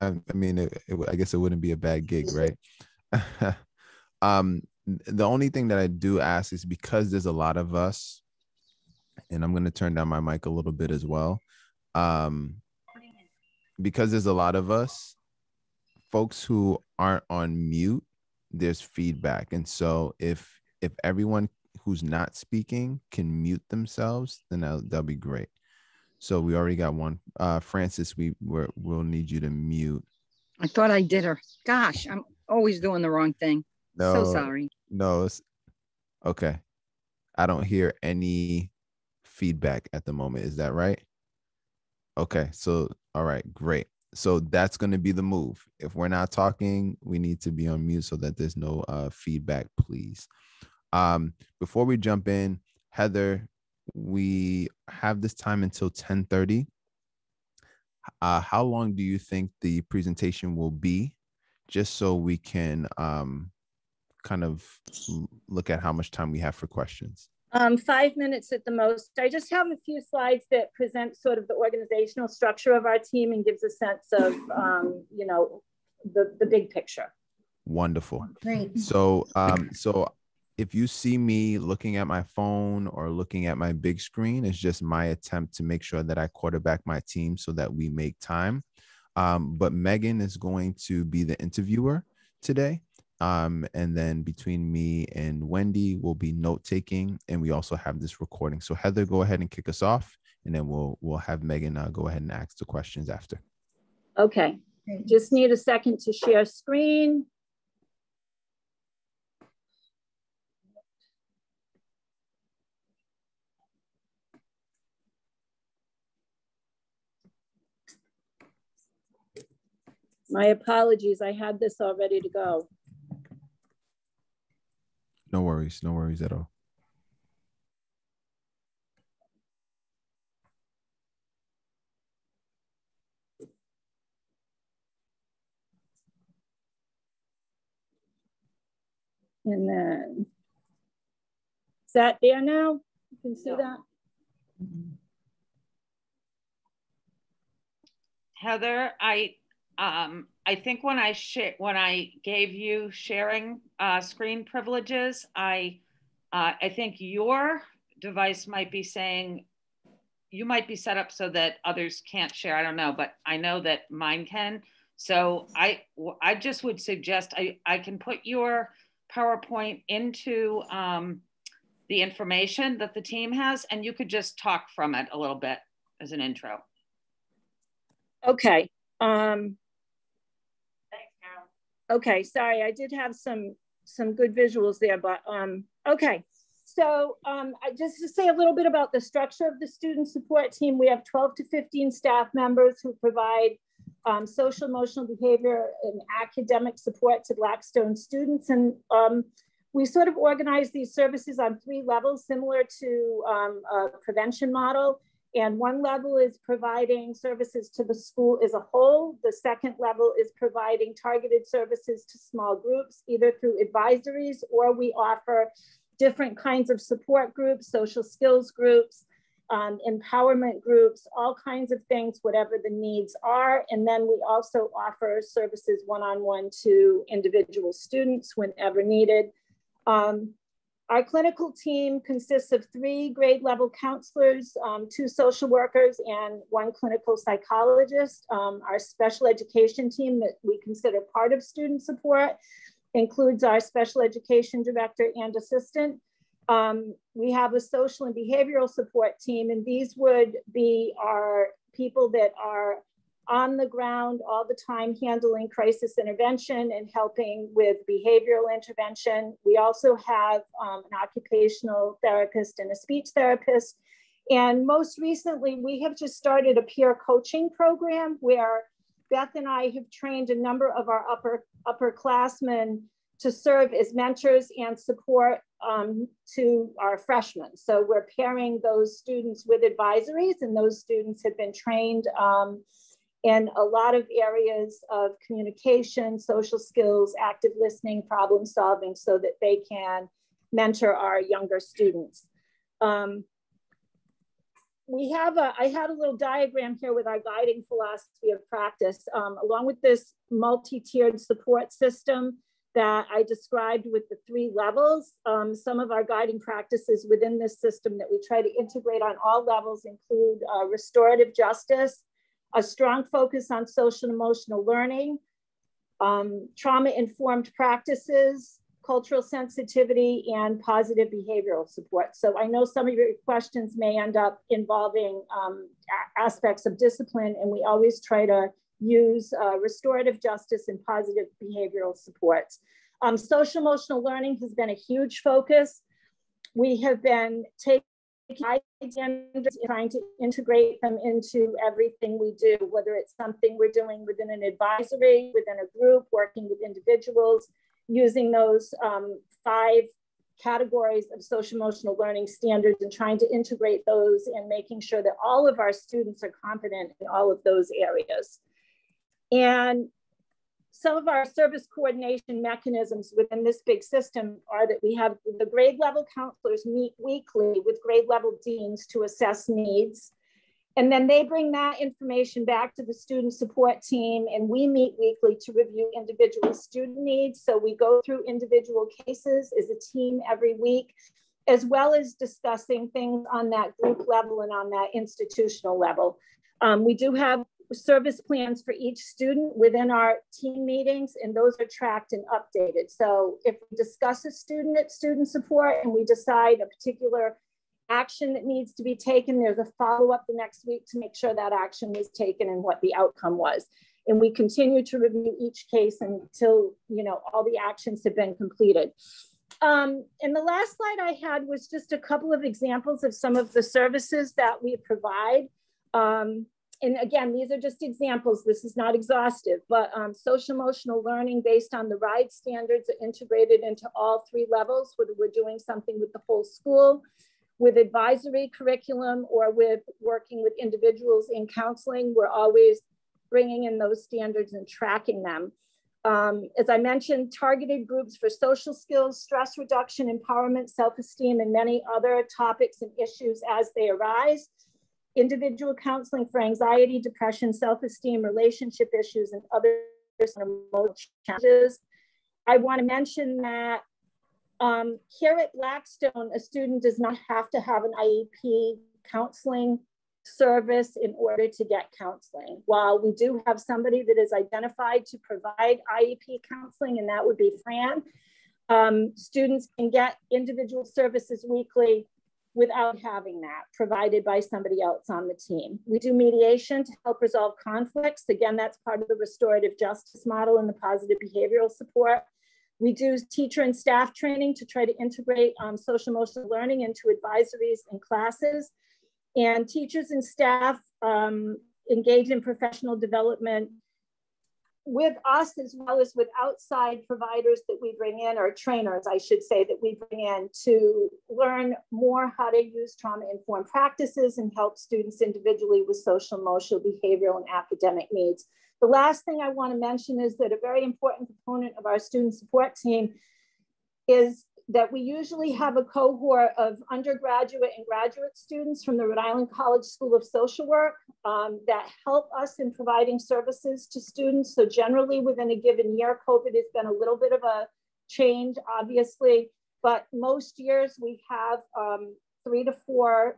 I mean, I guess it wouldn't be a bad gig, right? The only thing that I do ask is, because there's a lot of us, and I'm going to turn down my mic a little bit as well. Because there's a lot of us, folks who aren't on mute, there's feedback. And so if everyone who's not speaking can mute themselves, then that'll be great. So we already got one. Francis, we'll need you to mute. I thought I did her. Gosh, I'm always doing the wrong thing. No, so sorry. No, it's okay. I don't hear any feedback at the moment. Is that right? Okay, so all right, great. So that's going to be the move. If we're not talking, we need to be on mute so that there's no feedback, please. Before we jump in, Heather, we have this time until 10:30. How long do you think the presentation will be, just so we can kind of look at how much time we have for questions? 5 minutes at the most. I just have a few slides that present sort of the organizational structure of our team and gives a sense of, you know, the big picture. Wonderful. Great. So, if you see me looking at my phone or looking at my big screen, it's just my attempt to make sure that I quarterback my team so that we make time. But Megan is going to be the interviewer today. And then between me and Wendy, we'll be note-taking, and we also have this recording. So Heather, go ahead and kick us off, and then we'll have Megan go ahead and ask the questions after. Okay, just need a second to share screen. My apologies, I had this all ready to go. No worries at all. And then, is that there now? You can see that? Heather, I think when I gave you sharing screen privileges, I think your device might be saying you might be set up so that others can't share. I don't know, but I know that mine can. So I just would suggest I can put your PowerPoint into the information that the team has, and you could just talk from it a little bit as an intro. Okay. Okay, sorry, I did have some good visuals there, but okay. So just to say a little bit about the structure of the student support team, we have 12 to 15 staff members who provide social, emotional, behavior, and academic support to Blackstone students. And we sort of organize these services on 3 levels, similar to a prevention model. And one level is providing services to the school as a whole. The second level is providing targeted services to small groups, either through advisories, or we offer different kinds of support groups, social skills groups, empowerment groups, all kinds of things, whatever the needs are. And then we also offer services one-on-one to individual students whenever needed. Our clinical team consists of 3 grade level counselors, 2 social workers, and 1 clinical psychologist. Our special education team that we consider part of student support includes our special education director and assistant. We have a social and behavioral support team, and these would be our people that are on the ground all the time handling crisis intervention and helping with behavioral intervention. We also have an occupational therapist and a speech therapist. And most recently, we have just started a peer coaching program where Beth and I have trained a number of our upperclassmen to serve as mentors and support to our freshmen. So we're pairing those students with advisories, and those students have been trained in a lot of areas of communication, social skills, active listening, problem solving, so that they can mentor our younger students. I had a little diagram here with our guiding philosophy of practice, along with this multi-tiered support system that I described with the 3 levels. Some of our guiding practices within this system that we try to integrate on all levels include restorative justice, a strong focus on social and emotional learning, trauma-informed practices, cultural sensitivity, and positive behavioral support. So I know some of your questions may end up involving aspects of discipline, and we always try to use restorative justice and positive behavioral supports. Social emotional learning has been a huge focus. We have been taking standards, trying to integrate them into everything we do, whether it's something we're doing within an advisory, within a group, working with individuals, using those 5 categories of social emotional learning standards and trying to integrate those and making sure that all of our students are competent in all of those areas. And some of our service coordination mechanisms within this big system are that we have the grade level counselors meet weekly with grade level deans to assess needs. And then they bring that information back to the student support team, and we meet weekly to review individual student needs. So we go through individual cases as a team every week, as well as discussing things on that group level and on that institutional level. We do have service plans for each student within our team meetings, and those are tracked and updated. So if we discuss a student at student support and we decide a particular action that needs to be taken, there's a follow-up the next week to make sure that action was taken and what the outcome was. And we continue to review each case until, you know, all the actions have been completed. And the last slide I had was just a couple of examples of some of the services that we provide. And again, these are just examples. This is not exhaustive, but social emotional learning based on the RIDE standards are integrated into all 3 levels, whether we're doing something with the whole school, with advisory curriculum, or with working with individuals in counseling. We're always bringing in those standards and tracking them. As I mentioned, targeted groups for social skills, stress reduction, empowerment, self-esteem, and many other topics and issues as they arise. Individual counseling for anxiety, depression, self-esteem, relationship issues, and other emotional challenges. I want to mention that here at Blackstone, a student does not have to have an IEP counseling service in order to get counseling. While we do have somebody that is identified to provide IEP counseling, and that would be Fran, students can get individual services weekly without having that provided by somebody else on the team. We do mediation to help resolve conflicts. Again, that's part of the restorative justice model and the positive behavioral support. We do teacher and staff training to try to integrate social emotional learning into advisories and classes. And teachers and staff engage in professional development with us, as well as with outside providers that we bring in, or trainers, I should say, that we bring in to learn more how to use trauma-informed practices and help students individually with social, emotional, behavioral, and academic needs. The last thing I want to mention is that a very important component of our student support team is that we usually have a cohort of undergraduate and graduate students from the Rhode Island College School of Social Work that help us in providing services to students. So generally within a given year, COVID has been a little bit of a change, obviously, but most years we have 3 to 4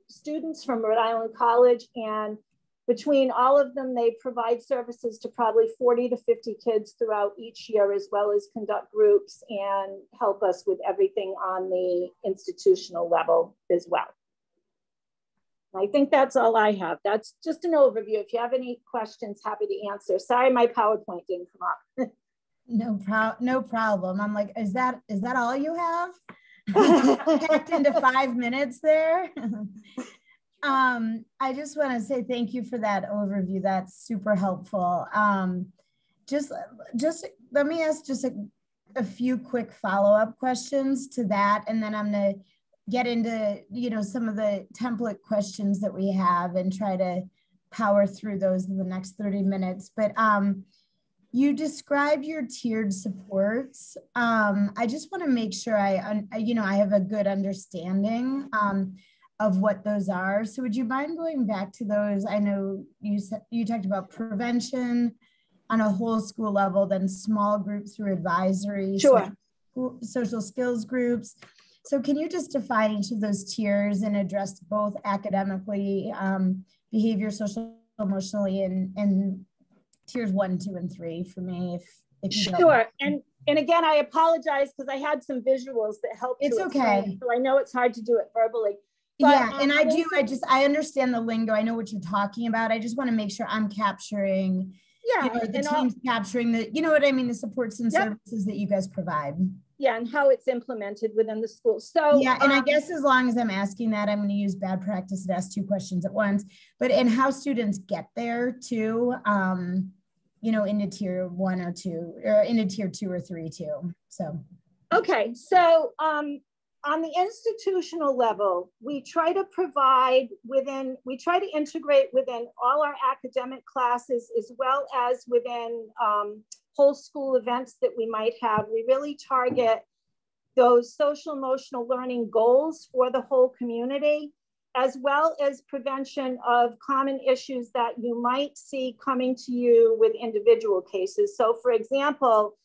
students from Rhode Island College, and between all of them, they provide services to probably 40 to 50 kids throughout each year, as well as conduct groups and help us with everything on the institutional level as well. I think that's all I have. That's just an overview. If you have any questions, happy to answer. Sorry, my PowerPoint didn't come up. No problem. I'm like, is that all you have? Packed into 5 minutes there. I just want to say thank you for that overview. That's super helpful. Just let me ask just a few quick follow-up questions to that, and then I'm going to get into, you know, some of the template questions that we have and try to power through those in the next 30 minutes. But you described your tiered supports. I just want to make sure I have a good understanding of what those are. So would you mind going back to those? I know you talked about prevention on a whole school level, then small groups through advisory, sure, social skills groups. So can you just define each of those tiers and address both academically, behavior, social, emotionally, and tiers 1, 2, and 3 for me, if you sure. And again, I apologize because I had some visuals that helped. It's okay. So I know it's hard to do it verbally. But, yeah, and I understand the lingo. I know what you're talking about. I just want to make sure I'm capturing, the team's capturing the, you know what I mean, the supports and services that you guys provide. Yeah, and how it's implemented within the school. So yeah, and I guess as long as I'm asking that, I'm going to use bad practice to ask 2 questions at once. But and how students get there too, into tier 1 or 2, or into tier 2 or 3 too. So okay, so on the institutional level, we try to integrate within all our academic classes, as well as within whole school events that we might have. We really target those social emotional learning goals for the whole community, as well as prevention of common issues that you might see coming to you with individual cases. So for example,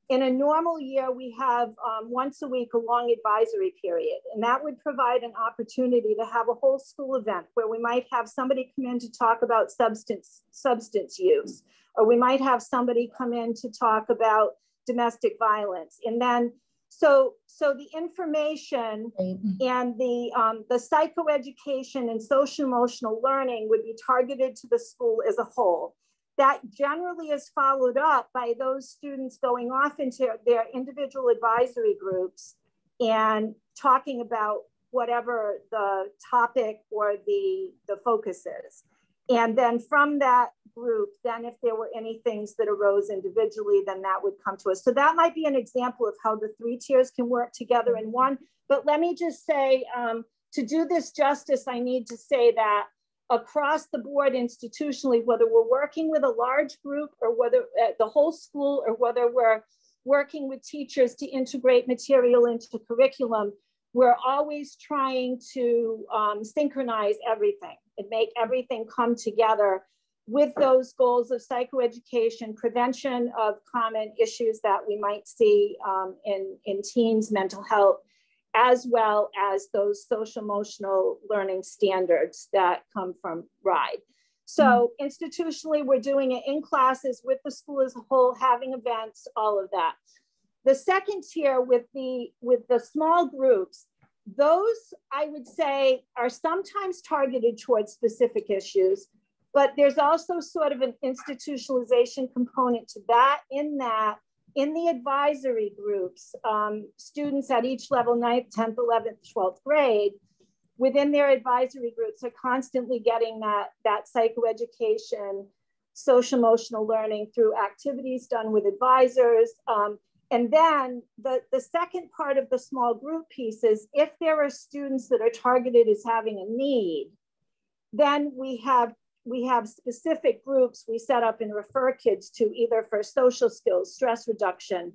in a normal year, we have once a week a long advisory period, and that would provide an opportunity to have a whole school event where we might have somebody come in to talk about substance use, or we might have somebody come in to talk about domestic violence. And then, so the information and the psychoeducation and social emotional learning would be targeted to the school as a whole. That generally is followed up by those students going off into their individual advisory groups and talking about whatever the topic or the focus is. And then from that group, then if there were any things that arose individually, then that would come to us. So that might be an example of how the 3 tiers can work together in one. But let me just say, to do this justice, I need to say that across the board institutionally, whether we're working with a large group or whether the whole school, or whether we're working with teachers to integrate material into curriculum, we're always trying to synchronize everything and make everything come together with those goals of psychoeducation, prevention of common issues that we might see in teens, mental health, as well as those social emotional learning standards that come from RIDE. So institutionally, we're doing it in classes with the school as a whole, having events, all of that. The second tier with the small groups, those I would say are sometimes targeted towards specific issues, but there's also sort of an institutionalization component to that, in that in the advisory groups, students at each level, 9th, 10th, 11th, 12th grade, within their advisory groups are constantly getting that psychoeducation, social emotional learning through activities done with advisors. And then the second part of the small group piece is if there are students that are targeted as having a need, then we have specific groups we set up and refer kids to, either for social skills, stress reduction,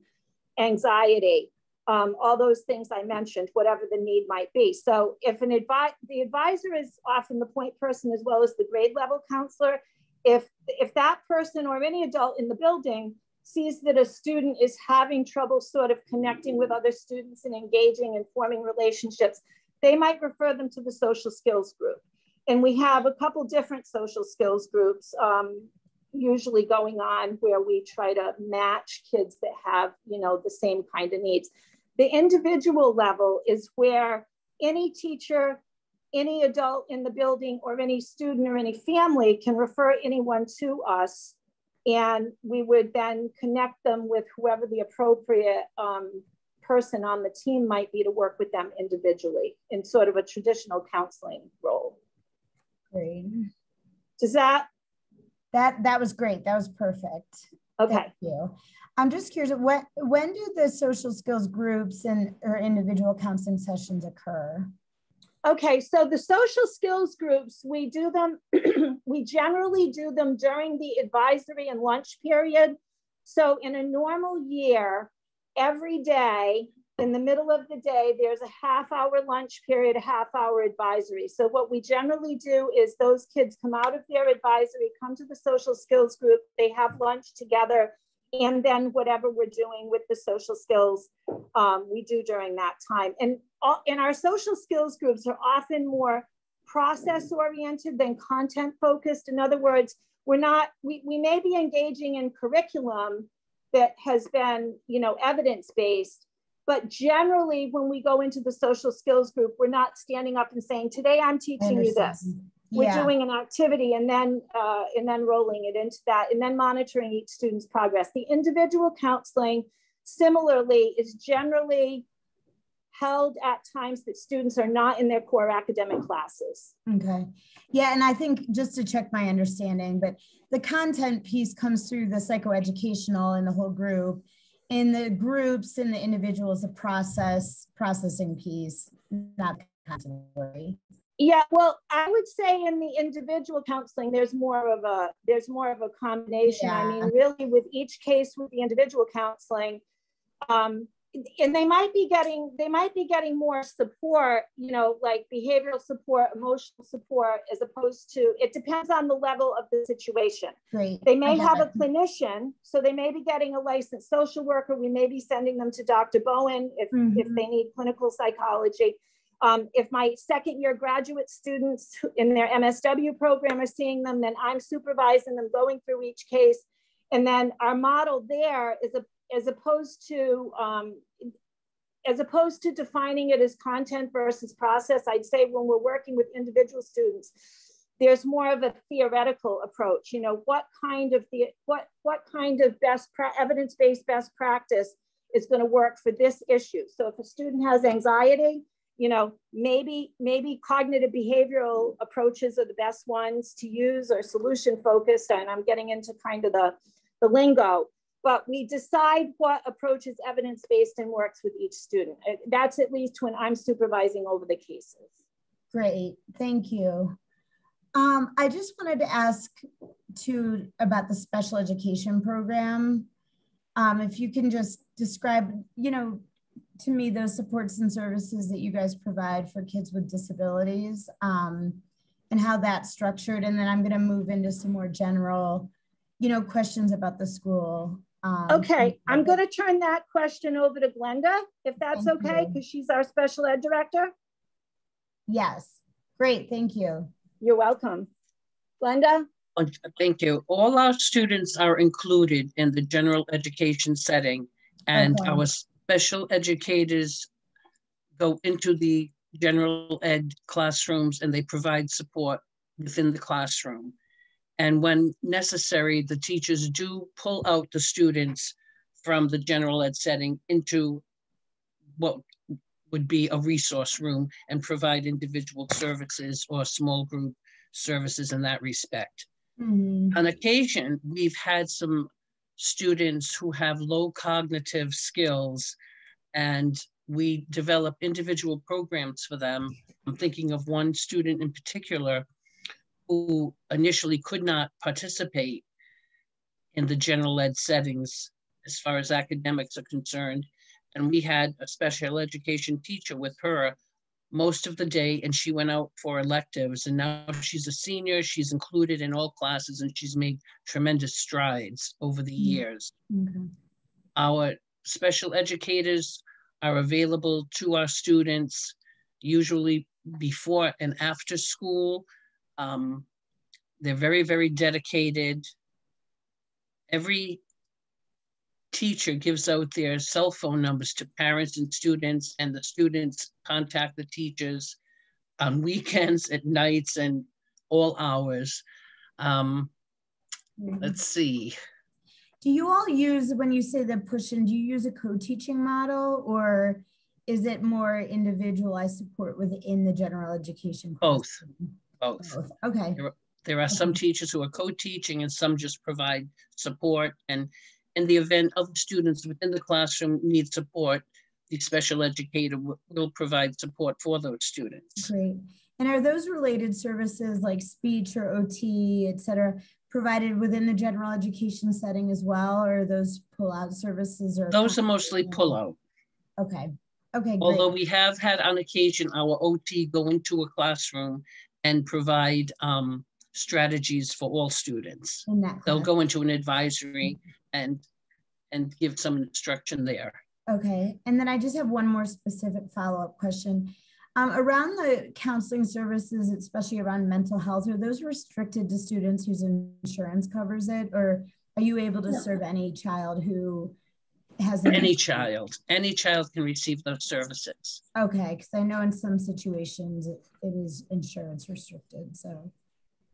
anxiety, all those things I mentioned, whatever the need might be. So if the advisor is often the point person as well as the grade level counselor, if that person or any adult in the building sees that a student is having trouble sort of connecting with other students and engaging and forming relationships, they might refer them to the social skills group. And we have a couple different social skills groups usually going on where we try to match kids that have, the same kind of needs. The individual level is where any teacher, any adult in the building, or any student or any family can refer anyone to us. And we would then connect them with whoever the appropriate person on the team might be to work with them individually in sort of a traditional counseling role. Great. Does that was great. That was perfect. Okay. Thank you. I'm just curious, when do the social skills groups or individual counseling sessions occur? Okay, so the social skills groups, we do them, we generally do them during the advisory and lunch period. So in a normal year, every day, in the middle of the day, there's a half-hour lunch period, a half-hour advisory. So what we generally do is those kids come out of their advisory, come to the social skills group, they have lunch together, and then whatever we're doing with the social skills, we do during that time. And our social skills groups are often more process-oriented than content-focused. In other words, we may be engaging in curriculum that has been, evidence-based, but generally when we go into the social skills group, we're not standing up and saying, today I'm teaching you this. We're doing an activity and then rolling it into that and then monitoring each student's progress. The individual counseling, similarly, is generally held at times that students are not in their core academic classes. Okay. Yeah, and I think just to check my understanding, but the content piece comes through the psychoeducational and the whole group. In the groups and the individuals, the processing piece, not content. Yeah, well, I would say in the individual counseling, there's more of a combination. Yeah. I mean, really, with each case with the individual counseling, and they might be getting more support, like behavioral support, emotional support, as opposed to, it depends on the level of the situation. Great. They may have a clinician, so they may be getting a licensed social worker. We may be sending them to Dr. Bowen if they need clinical psychology. If my second year graduate students in their MSW program are seeing them, then I'm supervising them, going through each case. And then our model there is as opposed to defining it as content versus process, I'd say when we're working with individual students, there's more of a theoretical approach. What kind of evidence-based best practice is going to work for this issue? So if a student has anxiety, maybe cognitive behavioral approaches are the best ones to use, or solution focused. And I'm getting into kind of the lingo, but we decide what approach is evidence-based and works with each student. That's at least when I'm supervising over the cases. Great, thank you. I just wanted to ask about the special education program. If you can just describe, to me, those supports and services that you guys provide for kids with disabilities, and how that's structured. And then I'm going to move into some more general, questions about the school. Okay, I'm going to turn that question over to Glenda, if that's okay, because she's our special ed director. Yes, great, thank you. You're welcome. Glenda? Thank you. All our students are included in the general education setting, and our special educators go into the general ed classrooms and they provide support within the classroom. And when necessary, the teachers do pull out the students from the general ed setting into what would be a resource room and provide individual services or small group services in that respect. Mm-hmm. On occasion, we've had some students who have low cognitive skills, and we develop individual programs for them. I'm thinking of one student in particular who initially could not participate in the general ed settings as far as academics are concerned. And we had a special education teacher with her most of the day, and she went out for electives, and now she's a senior, she's included in all classes, and she's made tremendous strides over the years. Okay. Our special educators are available to our students, usually before and after school. They're very, very dedicated. Every teacher gives out their cell phone numbers to parents and students, and the students contact the teachers on weekends, at nights, and all hours. Let's see. Do you all use, when you say the push-in, do you use a co-teaching model, or is it more individualized support within the general education classroom? Both. Okay. There are some teachers who are co-teaching, and some just provide support. And in the event other students within the classroom need support, the special educator will provide support for those students. Great. And are those related services like speech or OT, et cetera, provided within the general education setting as well, or are those pull-out services? Or those are mostly pull-out. Okay. Okay. Great. Although we have had on occasion our OT go into a classroom and provide strategies for all students. They'll go into an advisory and give some instruction there. Okay, and then I just have one more specific follow-up question. Around the counseling services, especially around mental health, are those restricted to students whose insurance covers it, or are you able to serve any child who has any child can receive those services? Okay, because I know in some situations it is insurance restricted, so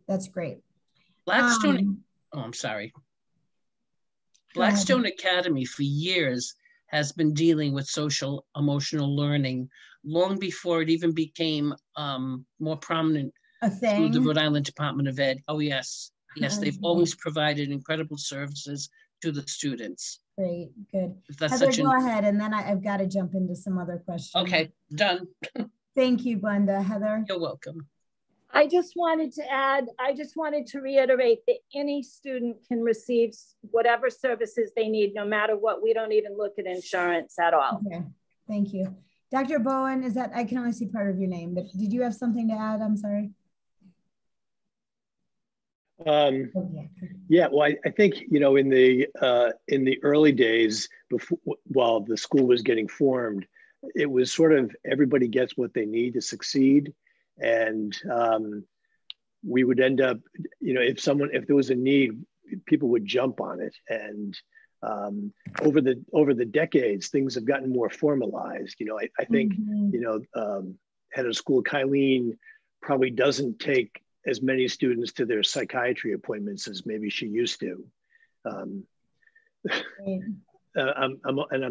that's great. Blackstone, I'm sorry. Blackstone Academy for years has been dealing with social emotional learning long before it even became more prominent through the Rhode Island Department of Ed. Oh, yes. Yes, they've always provided incredible services to the students. Great, good. Heather, go ahead, and then I've got to jump into some other questions. Okay, done. Thank you, Glenda. Heather? You're welcome. I just wanted to add, I just wanted to reiterate that any student can receive whatever services they need, no matter what. We don't even look at insurance at all. Okay, thank you. Dr. Bowen, is that, I can only see part of your name, but did you have something to add? I'm sorry. Yeah, well, I think, you know, in the early days, before, while the school was getting formed, it was sort of everybody gets what they need to succeed. And we would end up, you know, if there was a need, people would jump on it. And over the decades, things have gotten more formalized. You know, I think, you know, head of school Kylene probably doesn't take as many students to their psychiatry appointments as maybe she used to. I'm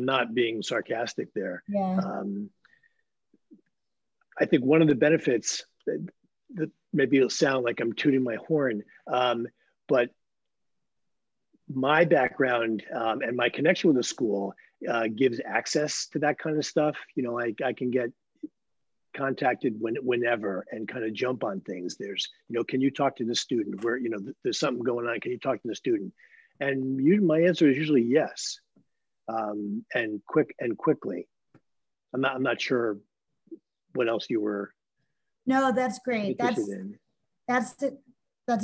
not being sarcastic there. Yeah. I think one of the benefits that maybe it'll sound like I'm tooting my horn, but my background and my connection with the school gives access to that kind of stuff. You know, I can get contacted whenever and kind of jump on things. There's, you know, can you talk to the student? Where, you know, there's something going on. Can you talk to the student? And my answer is usually yes, and quickly. I'm not sure what else you were. No, that's great. That's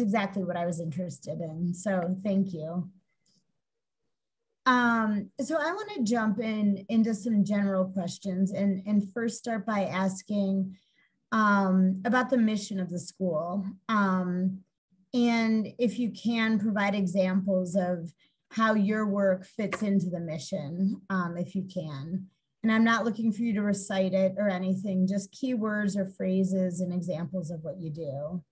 exactly what I was interested in. So thank you. So I want to jump into some general questions and first start by asking about the mission of the school. And if you can provide examples of how your work fits into the mission, if you can. And I'm not looking for you to recite it or anything, just keywords or phrases and examples of what you do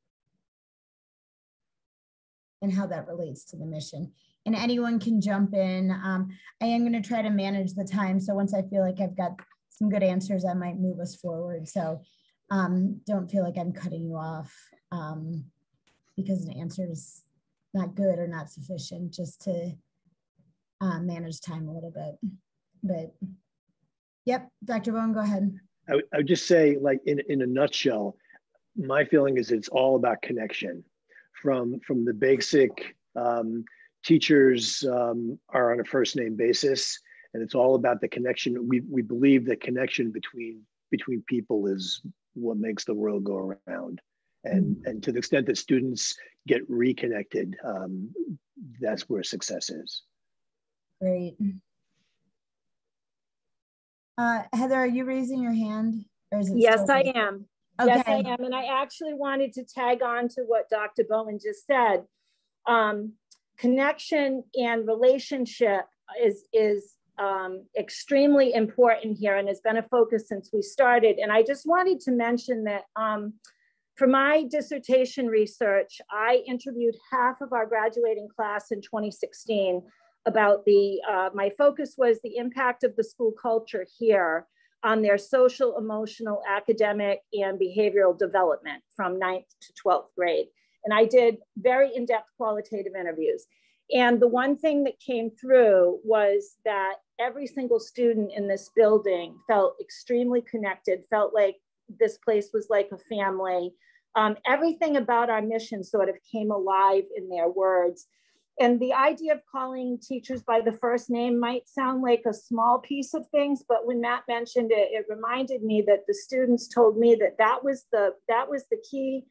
and how that relates to the mission. and anyone can jump in. I am going to try to manage the time. So once I feel like I've got some good answers, I might move us forward. So don't feel like I'm cutting you off because an answer is not good or not sufficient, just to manage time a little bit. But yep, Dr. Bowen, go ahead. I would just say, like, in a nutshell, my feeling is it's all about connection. From the basic, teachers are on a first name basis, and it's all about the connection. We believe that connection between people is what makes the world go around. And to the extent that students get reconnected, that's where success is. Great. Heather, are you raising your hand? Or is it yes, I am. Okay. Yes, I am. And I actually wanted to tag on to what Dr. Bowen just said. Connection and relationship is extremely important here and has been a focus since we started. And I just wanted to mention that for my dissertation research, I interviewed half of our graduating class in 2016 about my focus was the impact of the school culture here on their social, emotional, academic, and behavioral development from 9th to 12th grade. And I did very in-depth qualitative interviews. And the one thing that came through was that every single student in this building felt extremely connected, felt like this place was like a family. Everything about our mission sort of came alive in their words. And the idea of calling teachers by the first name might sound like a small piece of things, but when Matt mentioned it, it reminded me that the students told me that was the key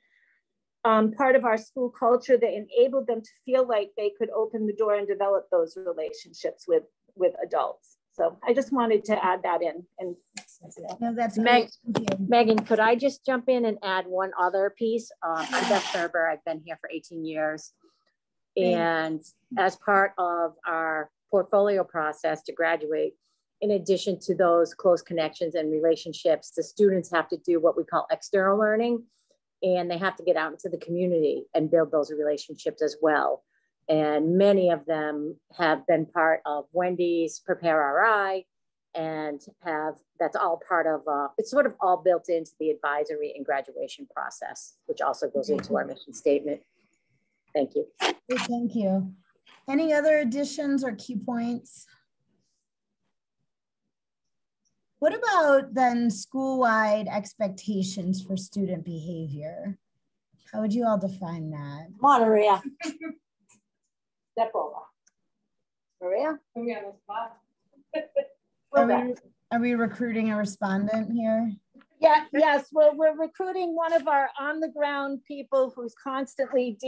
part of our school culture that enabled them to feel like they could open the door and develop those relationships with adults. So I just wanted to add that in. And no, that's great. Megan, could I just jump in and add one other piece? I'm Beth Thurber. I've been here for 18 years. And as part of our portfolio process to graduate, in addition to those close connections and relationships, the students have to do what we call external learning, and they have to get out into the community and build those relationships as well. And many of them have been part of Wendy's Prepare RI and that's all part of, it's sort of all built into the advisory and graduation process, which also goes into our mission statement. Thank you. Thank you. Any other additions or key points? What about then school-wide expectations for student behavior? How would you all define that? Come on, Maria. Step over. Maria? Put me on the spot. Are we recruiting a respondent here? Yeah, yes, well, we're recruiting one of our on-the-ground people who's constantly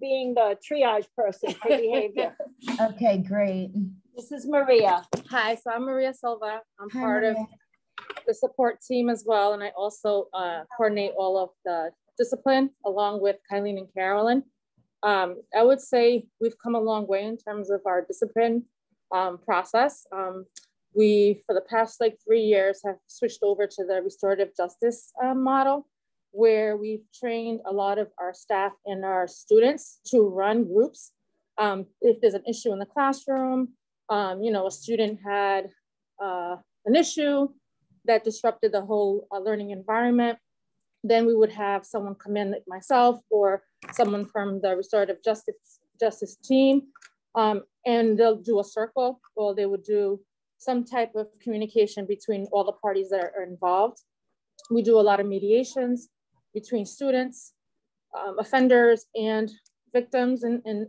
being the triage person for behavior. Okay, great. This is Maria. Hi, so I'm Maria Silva. I'm Hi, part Maria. of the support team as well, and I also coordinate all of the discipline along with Kylene and Carolyn. I would say we've come a long way in terms of our discipline process. We, for the past 3 years, have switched over to the restorative justice model, where we've trained a lot of our staff and our students to run groups. If there's an issue in the classroom, a student had an issue that disrupted the whole learning environment, then we would have someone come in, like myself or someone from the restorative justice team, and they'll do a circle, or they would do some type of communication between all the parties that are involved. We do a lot of mediations between students, offenders, and victims, and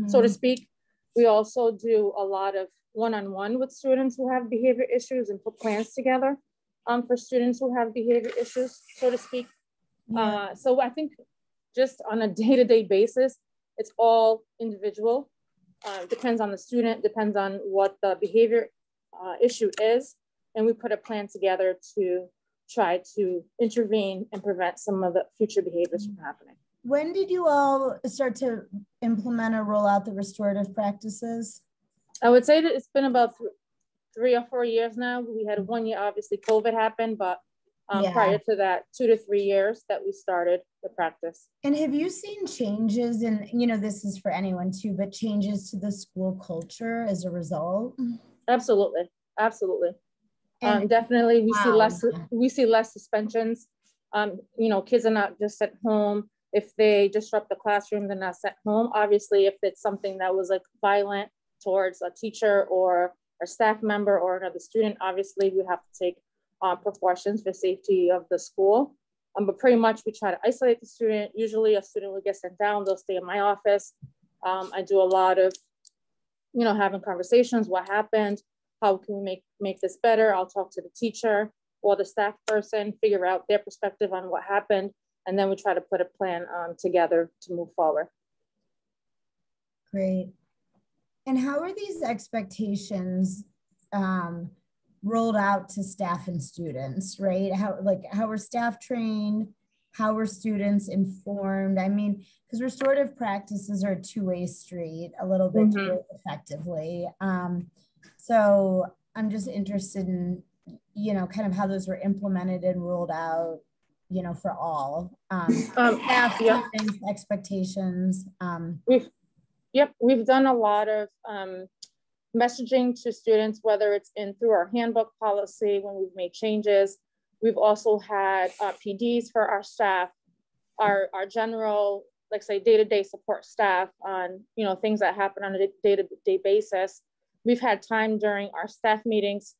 so to speak. We also do a lot of one-on-one with students who have behavior issues and put plans together for students who have behavior issues, so to speak. So I think just on a day-to-day basis, it's all individual. Depends on the student, depends on what the behavior issue is. And we put a plan together to try to intervene and prevent some of the future behaviors from happening. When did you all start to implement or roll out the restorative practices? I would say that it's been about 3 or 4 years now. We had 1 year, obviously COVID happened, but prior to that 2 to 3 years that we started the practice. And have you seen changes in, you know, this is for anyone too, but changes to the school culture as a result? Absolutely, absolutely. Definitely, we see less suspensions. You know, kids are not just at home. If they disrupt the classroom, they're not sent home. Obviously, if it's something that was like violent towards a teacher or a staff member or another student, obviously we have to take precautions for safety of the school. But pretty much we try to isolate the student. Usually a student will get sent down, they'll stay in my office. I do a lot of, you know, having conversations, what happened, how can we make this better? I'll talk to the teacher or the staff person, figure out their perspective on what happened. And then we try to put a plan together to move forward. Great. And how are these expectations rolled out to staff and students, right? How are staff trained? How are students informed? I mean, because restorative practices are a two-way street a little bit to work effectively. So I'm just interested in, you know, kind of how those were implemented and rolled out, you know, for all staff, students, expectations. We've done a lot of messaging to students, whether it's through our handbook policy when we've made changes. We've also had PDs for our staff, our general, like say, day-to-day support staff on, you know, things that happen on a day-to-day basis. We've had time during our staff meetings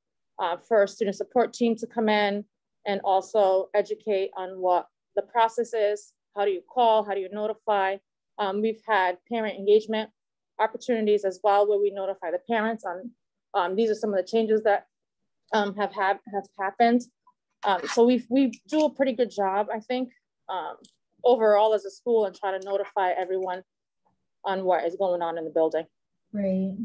for our student support team to come in and also educate on what the process is. How do you call? How do you notify? We've had parent engagement opportunities as well, where we notify the parents on these are some of the changes that have happened. So we do a pretty good job, I think, overall as a school, and try to notify everyone on what is going on in the building. Great.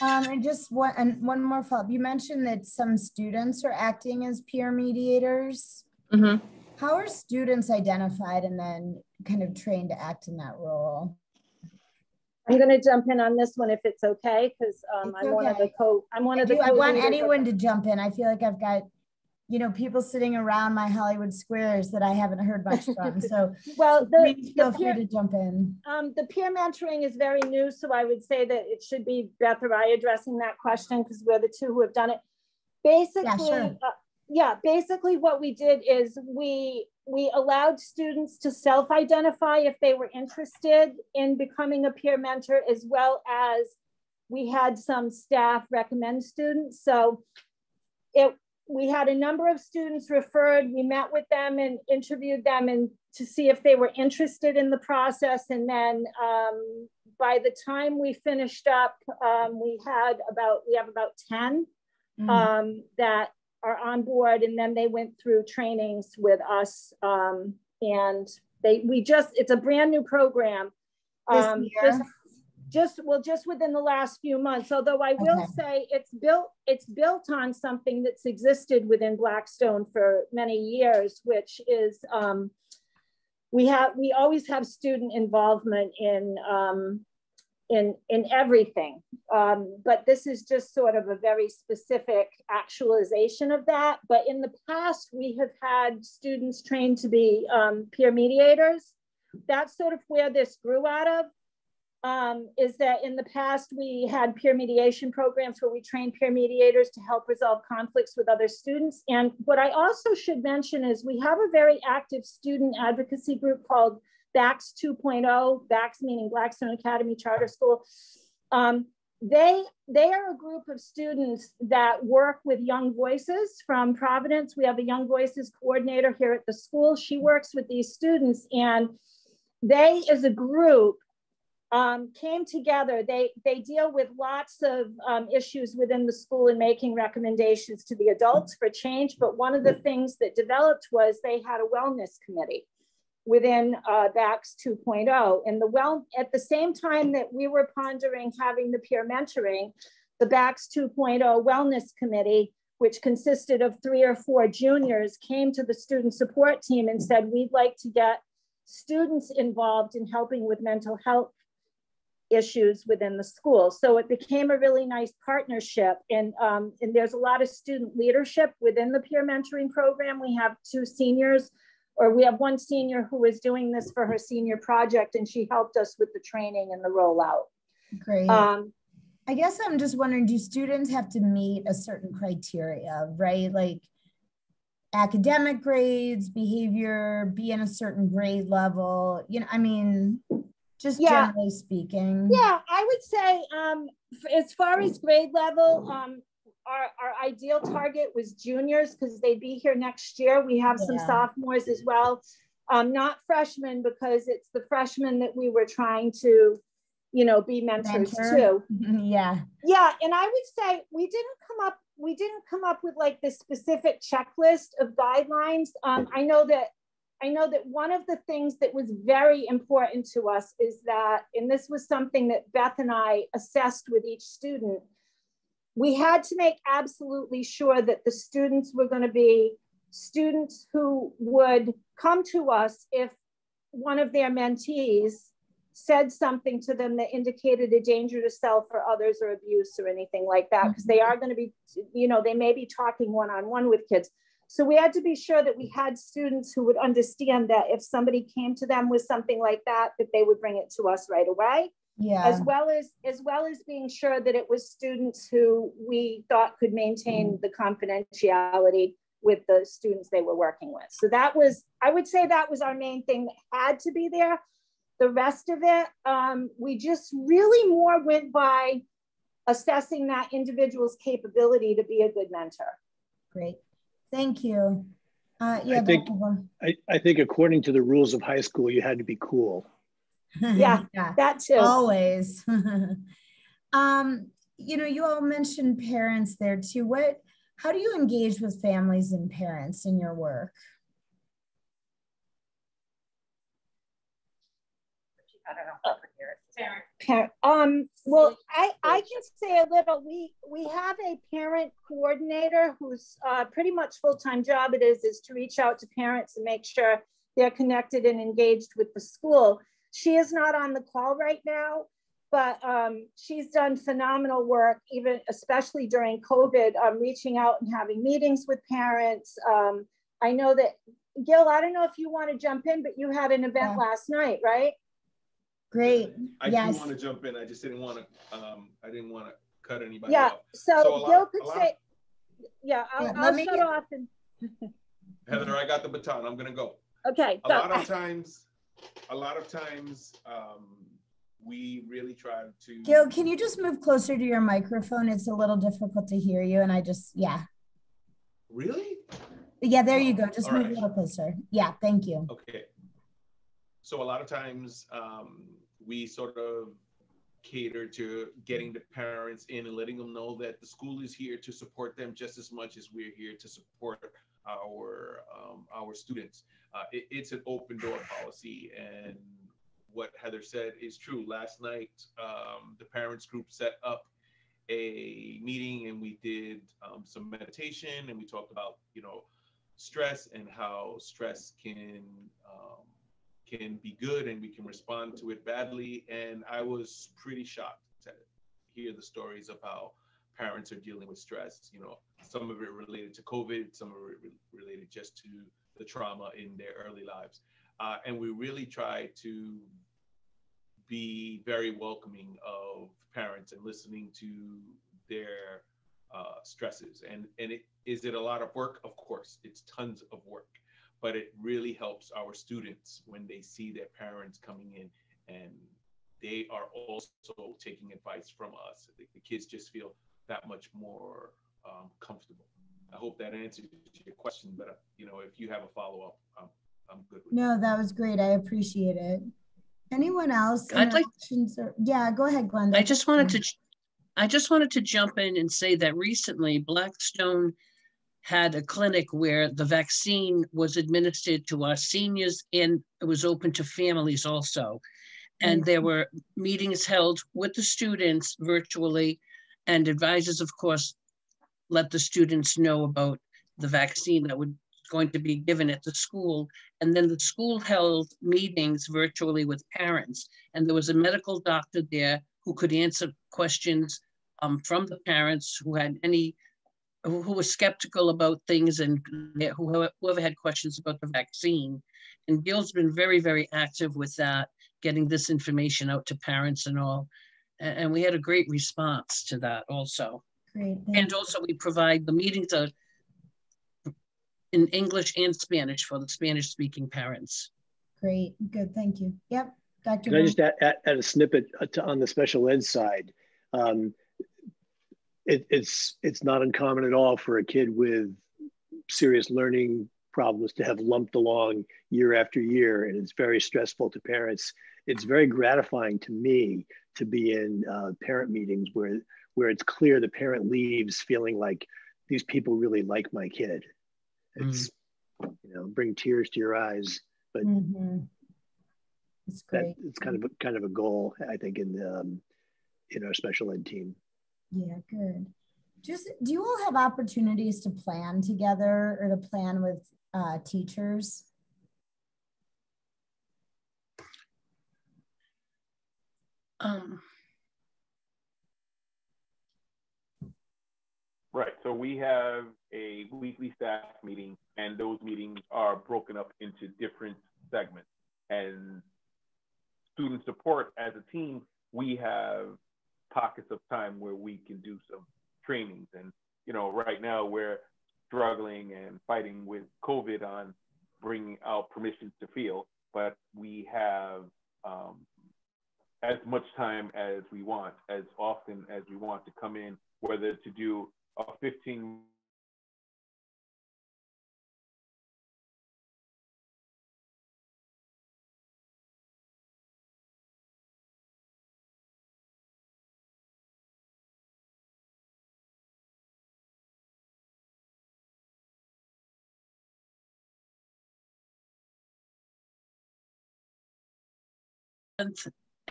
And just one more follow-up. You mentioned that some students are acting as peer mediators. How are students identified and then kind of trained to act in that role? I'm going to jump in on this one if it's okay, because I'm one of the I want anyone to jump in. I feel like I've got, you know, people sitting around my Hollywood squares that I haven't heard much from. So well, please feel free to jump in. The peer mentoring is very new, so I would say that it should be Beth or I addressing that question, because we're the two who have done it. Basically, basically what we did is we allowed students to self-identify if they were interested in becoming a peer mentor, as well as we had some staff recommend students. So we had a number of students referred. We met with them and interviewed them and to see if they were interested in the process. And then by the time we finished up, we have about 10 that are on board, and then they went through trainings with us, and it's a brand new program. Just within the last few months, although I will say it's built on something that's existed within Blackstone for many years, which is we always have student involvement in everything. But this is just sort of a very specific actualization of that. But in the past, we have had students trained to be peer mediators. That's sort of where this grew out of, is that in the past, we had peer mediation programs where we trained peer mediators to help resolve conflicts with other students. And what I also should mention is we have a very active student advocacy group called Bacs 2.0, Bacs meaning Blackstone Academy Charter School. They are a group of students that work with Young Voices from Providence. We have a Young Voices coordinator here at the school. She works with these students, and they as a group came together. They deal with lots of issues within the school and making recommendations to the adults for change. But one of the things that developed was they had a wellness committee within Bacs 2.0. And at the same time that we were pondering having the peer mentoring, the Bacs 2.0 Wellness Committee, which consisted of 3 or 4 juniors, came to the student support team and said, we'd like to get students involved in helping with mental health issues within the school. So it became a really nice partnership. And there's a lot of student leadership within the peer mentoring program. We have two seniors, or we have one senior who is doing this for her senior project, and she helped us with the training and the rollout. Great. I guess I'm just wondering, do students have to meet a certain criteria, right? Like academic grades, behavior, be in a certain grade level, you know, I mean, just generally speaking. Yeah, I would say as far as grade level, our ideal target was juniors because they'd be here next year. We have some sophomores as well, not freshmen, because it's the freshmen that we were trying to, you know, be mentors to. Yeah. Yeah, and I would say we didn't come up with like the specific checklist of guidelines. I know that one of the things that was very important to us is that, and this was something that Beth and I assessed with each student, we had to make absolutely sure that the students were going to be students who would come to us if one of their mentees said something to them that indicated a danger to self or others or abuse or anything like that, because they are going to be, you know, they may be talking one-on-one with kids. So we had to be sure that we had students who would understand that if somebody came to them with something like that, that they would bring it to us right away. Yeah. As well as being sure that it was students who we thought could maintain the confidentiality with the students they were working with. So that was, I would say that was our main thing that had to be there. The rest of it, we just really more went by assessing that individual's capability to be a good mentor. Great, thank you. I think according to the rules of high school, you had to be cool. Yeah, that too. Always. You know, you all mentioned parents there too. How do you engage with families and parents in your work? I don't know. Well, I can say a little. We have a parent coordinator who's pretty much full-time job it is to reach out to parents and make sure they're connected and engaged with the school. She is not on the call right now, but she's done phenomenal work, even especially during COVID, reaching out and having meetings with parents. I know that, Gil, I don't know if you want to jump in, but you had an event last night, right? Great. I do want to jump in. I just didn't want to. I didn't want to cut anybody off. So Gil could say. Yeah, I'll shut off. And Heather, I got the baton. I'm gonna go. Okay. A lot of times, we really try to. Gil, can you just move closer to your microphone? It's a little difficult to hear you, and Really? Yeah, there you go. Just move a little closer. Yeah, thank you. Okay. So a lot of times we sort of cater to getting the parents in and letting them know that the school is here to support them just as much as we're here to support our students. It's an open door policy, and what Heather said is true. Last night, the parents group set up a meeting, and we did some meditation, and we talked about, you know, stress and how stress can be good and we can respond to it badly. And I was pretty shocked to hear the stories of how parents are dealing with stress. You know, some of it related to COVID, some of it related just to the trauma in their early lives. And we really try to be very welcoming of parents and listening to their stresses. And is it a lot of work? Of course, it's tons of work. But it really helps our students when they see their parents coming in and they are also taking advice from us. The kids just feel that much more comfortable. I hope that answers your question, but you know, if you have a follow-up, I'm good with No, that was great. I appreciate it. Anyone else? Yeah, go ahead, Glenda. I just wanted to jump in and say that recently Blackstone had a clinic where the vaccine was administered to our seniors, and it was open to families also. And there were meetings held with the students virtually, and advisors, of course, let the students know about the vaccine that would going to be given at the school. And then the school held meetings virtually with parents. And there was a medical doctor there who could answer questions from the parents who had who were skeptical about things, and whoever had questions about the vaccine. And Gil's been very, very active with that, getting this information out to parents and all. And we had a great response to that also. Great. And also we provide the meetings in English and Spanish for the Spanish speaking parents. Great, good, thank you. Yep, Dr. Can I just add a snippet on the special ed side? It's not uncommon at all for a kid with serious learning problems to have lumped along year after year, and it's very stressful to parents. It's very gratifying to me to be in parent meetings where it's clear the parent leaves feeling like these people really like my kid. It's, bring tears to your eyes, but it's great. It's kind of a goal, I think, in our special ed team. Yeah, good. Do you all have opportunities to plan together or to plan with teachers? Right, so we have a weekly staff meeting, and those meetings are broken up into different segments. And student support as a team, we have pockets of time where we can do some trainings. And, right now we're struggling and fighting with COVID on bringing out permissions to feel, but we have as much time as we want, as often as we want to come in, whether to do a 15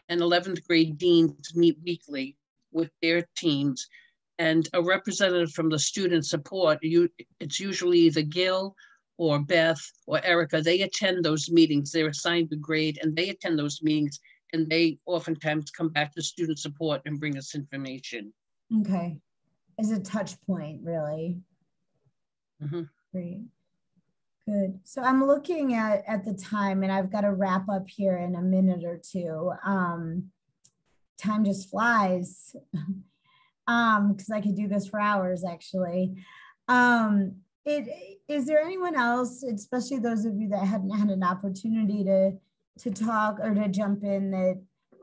and 11th grade deans meet weekly with their teams, and a representative from the student support, it's usually either Gil or Beth or Erica. They attend those meetings. They're assigned the grade and they attend those meetings, and they oftentimes come back to student support and bring us information. Okay, as a touch point, really. Great. Good. So I'm looking at the time, and I've got to wrap up here in a minute or two. Time just flies, because I could do this for hours, actually. Is there anyone else, especially those of you that hadn't had an opportunity to talk or to jump in, that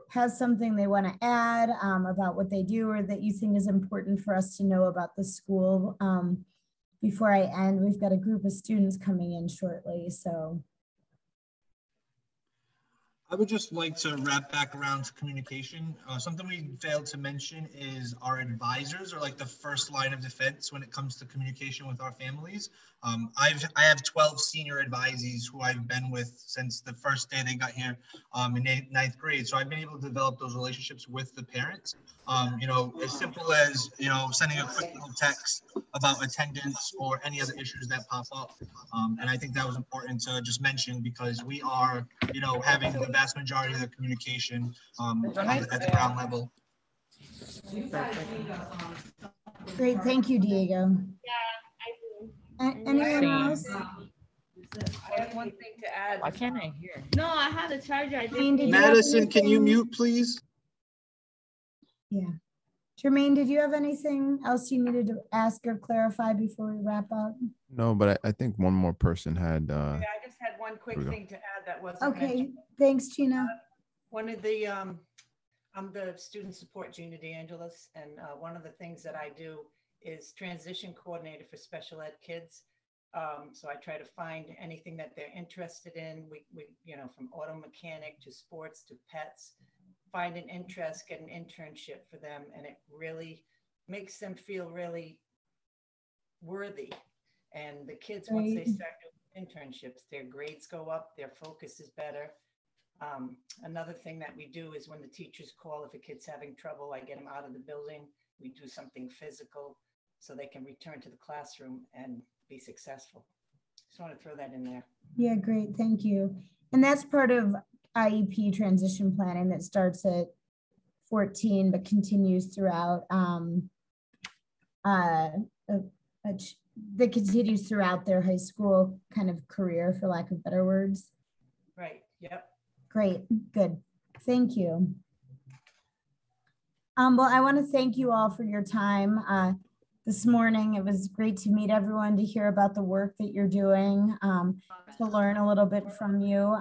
has something they want to add about what they do, or that you think is important for us to know about the school? Before I end, we've got a group of students coming in shortly, so. I would just like to wrap back around to communication. Something we failed to mention is our advisors are like the first line of defense when it comes to communication with our families. I have 12 senior advisees who I've been with since the first day they got here in ninth grade. So I've been able to develop those relationships with the parents. As simple as, sending a quick little text about attendance or any other issues that pop up. And I think that was important to just mention, because we are, having the vast majority of the communication at the ground level. Great, thank you, Diego. Anyone else? I have one thing to add. Why can't I hear? No, I had a charger. Madison, can you mute, please? Yeah. Jermaine, did you have anything else you needed to ask or clarify before we wrap up? No, but I think one more person had. Yeah, I just had one quick thing to add that wasn't okay. mentioned. Thanks, Gina. One of the, I'm the student support, Gina DeAngelis, and one of the things that I do is transition coordinator for special ed kids. So I try to find anything that they're interested in. We from auto mechanic to sports to pets, find an interest, get an internship for them, and it really makes them feel really worthy. And the kids, once they start doing internships, their grades go up, their focus is better. Another thing that we do is when the teachers call, if a kid's having trouble, I get them out of the building. We do something physical so they can return to the classroom and be successful. Just want to throw that in there. Yeah, great, thank you. And that's part of IEP transition planning that starts at 14 but continues throughout that continues throughout their high school kind of career, for lack of better words. Right, yep. Great, good, thank you. Well, I want to thank you all for your time this morning. It was great to meet everyone, to hear about the work that you're doing, to learn a little bit from you.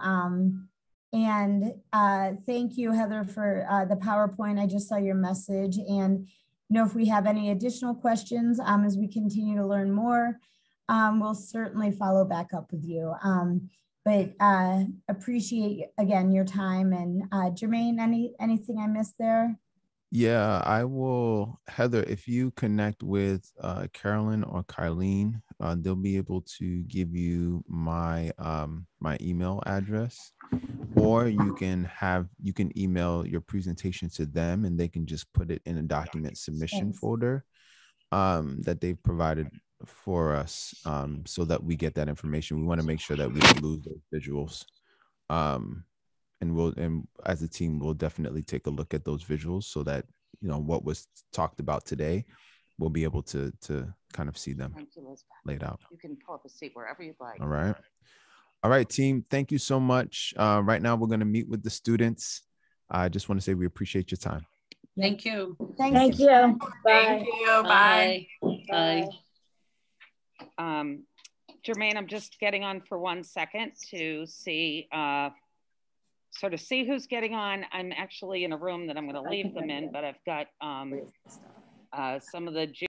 And thank you, Heather, for the PowerPoint. I just saw your message. And if we have any additional questions as we continue to learn more, we'll certainly follow back up with you. But appreciate, again, your time. And Jermaine, anything I missed there? Yeah, I will. Heather, if you connect with Carolyn or Kylene, they'll be able to give you my my email address, or you can email your presentation to them and they can just put it in a document submission folder that they've provided for us, so that we get that information. We want to make sure that we don't lose those visuals. And as a team, we'll definitely take a look at those visuals so that, what was talked about today, we'll be able to kind of see them laid out. You can pull up a seat wherever you'd like. All right, team. Thank you so much. Right now, we're going to meet with the students. I just want to say we appreciate your time. Thank you. Thank you. Bye. Thank you. Bye. Bye. Jermaine, I'm just getting on for 1 second to see sort of see who's getting on. I'm actually in a room that I'm going to leave them in, but I've got some of the